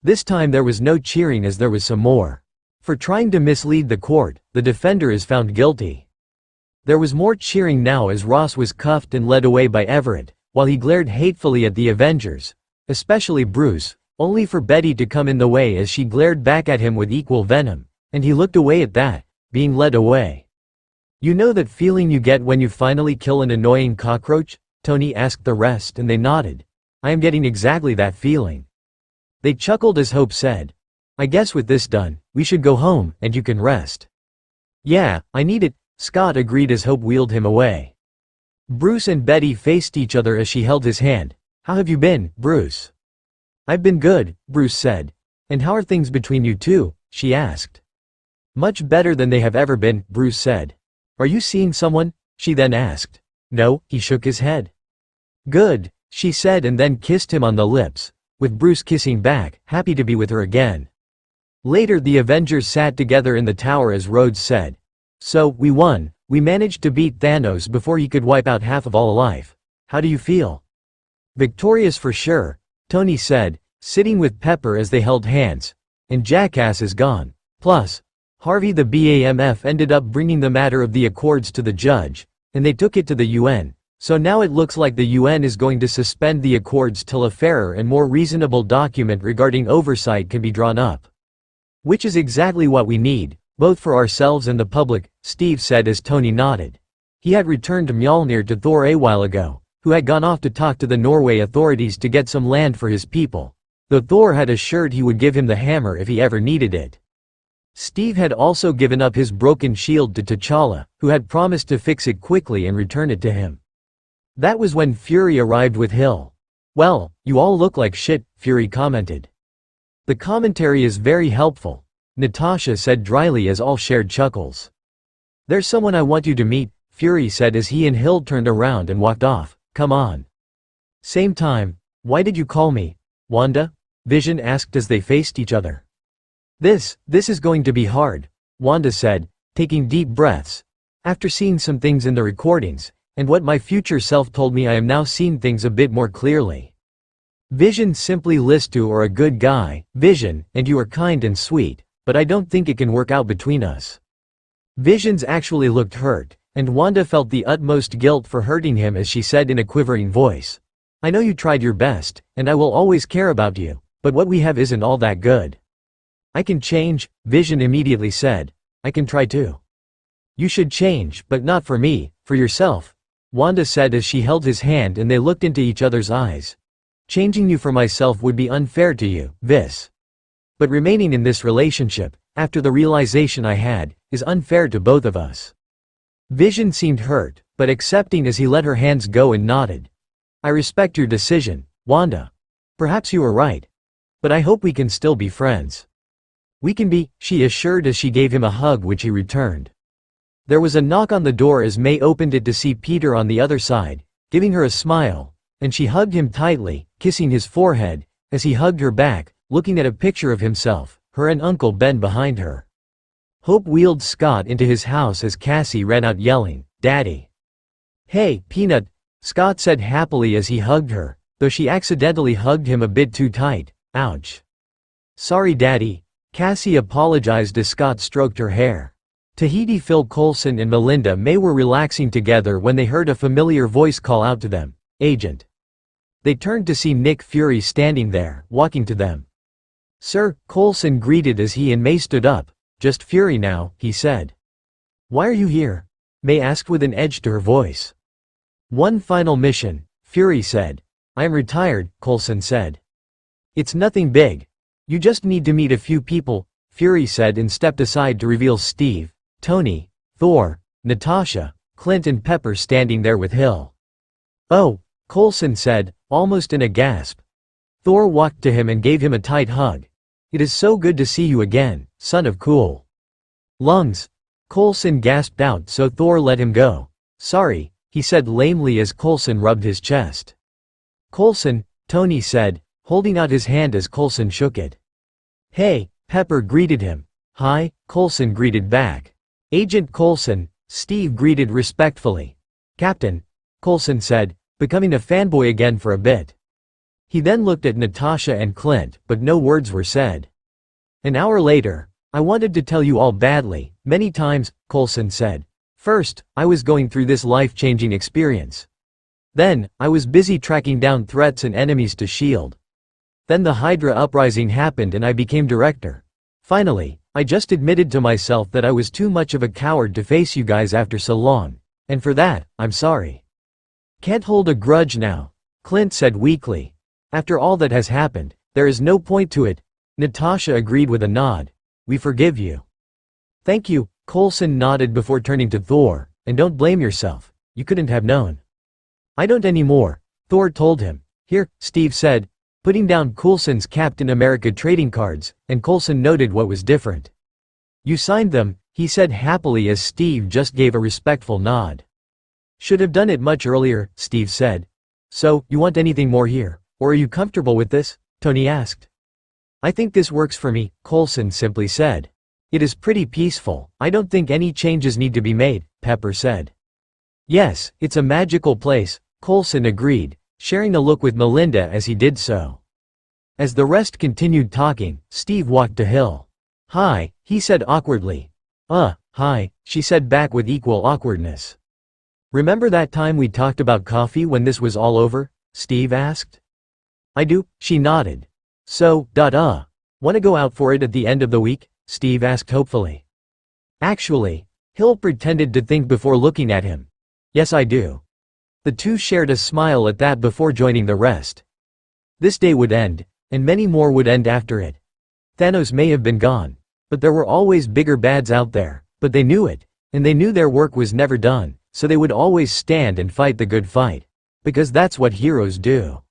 This time there was no cheering as there was some more. For trying to mislead the court, the defender is found guilty. There was more cheering now as Ross was cuffed and led away by Everett, while he glared hatefully at the Avengers, especially Bruce, only for Betty to come in the way as she glared back at him with equal venom, and he looked away at that, being led away. "You know that feeling you get when you finally kill an annoying cockroach?" Tony asked the rest and they nodded. "I am getting exactly that feeling." They chuckled as Hope said, "I guess with this done, we should go home, and you can rest." "Yeah, I need it," Scott agreed as Hope wheeled him away. Bruce and Betty faced each other as she held his hand. "How have you been, Bruce?" "I've been good," Bruce said. "And how are things between you two?" she asked. "Much better than they have ever been," Bruce said. "Are you seeing someone?" she then asked. "No," he shook his head. "Good," she said and then kissed him on the lips, with Bruce kissing back, happy to be with her again. Later the Avengers sat together in the tower as Rhodes said, "So, we won. We managed to beat Thanos before he could wipe out half of all life. How do you feel?" "Victorious for sure," Tony said, sitting with Pepper as they held hands. "And Jackass is gone. Plus, Harvey the BAMF ended up bringing the matter of the Accords to the judge, and they took it to the UN. So now it looks like the UN is going to suspend the Accords till a fairer and more reasonable document regarding oversight can be drawn up. Which is exactly what we need, both for ourselves and the public," Steve said as Tony nodded. He had returned to Mjolnir to Thor a while ago, who had gone off to talk to the Norway authorities to get some land for his people, though Thor had assured he would give him the hammer if he ever needed it. Steve had also given up his broken shield to T'Challa, who had promised to fix it quickly and return it to him. That was when Fury arrived with Hill. "Well, you all look like shit," Fury commented. "The commentary is very helpful," Natasha said dryly as all shared chuckles. "There's someone I want you to meet," Fury said as he and Hill turned around and walked off. "Come on." Same time. "Why did you call me, Wanda?" Vision asked as they faced each other. This is going to be hard," Wanda said, taking deep breaths. "After seeing some things in the recordings, and what my future self told me, I am now seeing things a bit more clearly. Vision simply lists you are a good guy, Vision, and you are kind and sweet, but I don't think it can work out between us." Visions actually looked hurt, and Wanda felt the utmost guilt for hurting him as she said in a quivering voice, "I know you tried your best, and I will always care about you, but what we have isn't all that good." "I can change," Vision immediately said. "I can try too." "You should change, but not for me, for yourself," Wanda said as she held his hand and they looked into each other's eyes. "Changing you for myself would be unfair to you, Vis. But remaining in this relationship, after the realization I had, is unfair to both of us." Vision seemed hurt, but accepting as he let her hands go and nodded. "I respect your decision, Wanda. Perhaps you are right. But I hope we can still be friends." "We can be," she assured as she gave him a hug which he returned. There was a knock on the door as May opened it to see Peter on the other side, giving her a smile, and she hugged him tightly, kissing his forehead, as he hugged her back, looking at a picture of himself, her and Uncle Ben behind her. Hope wheeled Scott into his house as Cassie ran out yelling, "Daddy!" "Hey, Peanut," Scott said happily as he hugged her, though she accidentally hugged him a bit too tight. "Ouch." "Sorry, Daddy," Cassie apologized as Scott stroked her hair. Tahiti Phil Coulson and Melinda May were relaxing together when they heard a familiar voice call out to them, "Agent." They turned to see Nick Fury standing there, walking to them. "Sir," Coulson greeted as he and May stood up. "Just Fury now," he said. "Why are you here?" May asked with an edge to her voice. "One final mission," Fury said. "I am retired," Coulson said. "It's nothing big. You just need to meet a few people," Fury said and stepped aside to reveal Steve, Tony, Thor, Natasha, Clint and Pepper standing there with Hill. "Oh," Coulson said, almost in a gasp. Thor walked to him and gave him a tight hug. "It is so good to see you again, son of cool lungs." Coulson gasped out so Thor let him go. "Sorry," he said lamely as Coulson rubbed his chest. "Coulson," Tony said, holding out his hand as Coulson shook it. "Hey," Pepper greeted him. "Hi," Coulson greeted back. "Agent Coulson," Steve greeted respectfully. "Captain," Coulson said, becoming a fanboy again for a bit. He then looked at Natasha and Clint, but no words were said. An hour later, "I wanted to tell you all badly, many times," Coulson said. "First, I was going through this life-changing experience. Then, I was busy tracking down threats and enemies to S.H.I.E.L.D. Then the Hydra uprising happened and I became director. Finally, I just admitted to myself that I was too much of a coward to face you guys after so long. And for that, I'm sorry. Can't hold a grudge now," Clint said weakly. "After all that has happened, There is no point to it. Natasha agreed with a nod. We forgive you. Thank you, Coulson nodded before turning to Thor, and don't blame yourself. You couldn't have known. I don't anymore, Thor told him. Here, Steve said, putting down Coulson's Captain America trading cards, and Coulson noted what was different. You signed them, he said happily as Steve just gave a respectful nod. Should have done it much earlier, Steve said. So, you want anything more here, or are you comfortable with this? Tony asked. I think this works for me, Coulson simply said. It is pretty peaceful, I don't think any changes need to be made, Pepper said. Yes, it's a magical place, Coulson agreed, sharing a look with Melinda as he did so. As the rest continued talking, Steve walked to Hill. Hi, he said awkwardly. Hi, she said back with equal awkwardness. Remember that time we talked about coffee when this was all over? Steve asked. I do, she nodded. So, wanna go out for it at the end of the week? Steve asked hopefully. Actually, Hill pretended to think before looking at him. Yes, I do. The two shared a smile at that before joining the rest. This day would end, and many more would end after it. Thanos may have been gone, but there were always bigger bads out there, but they knew it, and they knew their work was never done, so they would always stand and fight the good fight. Because that's what heroes do.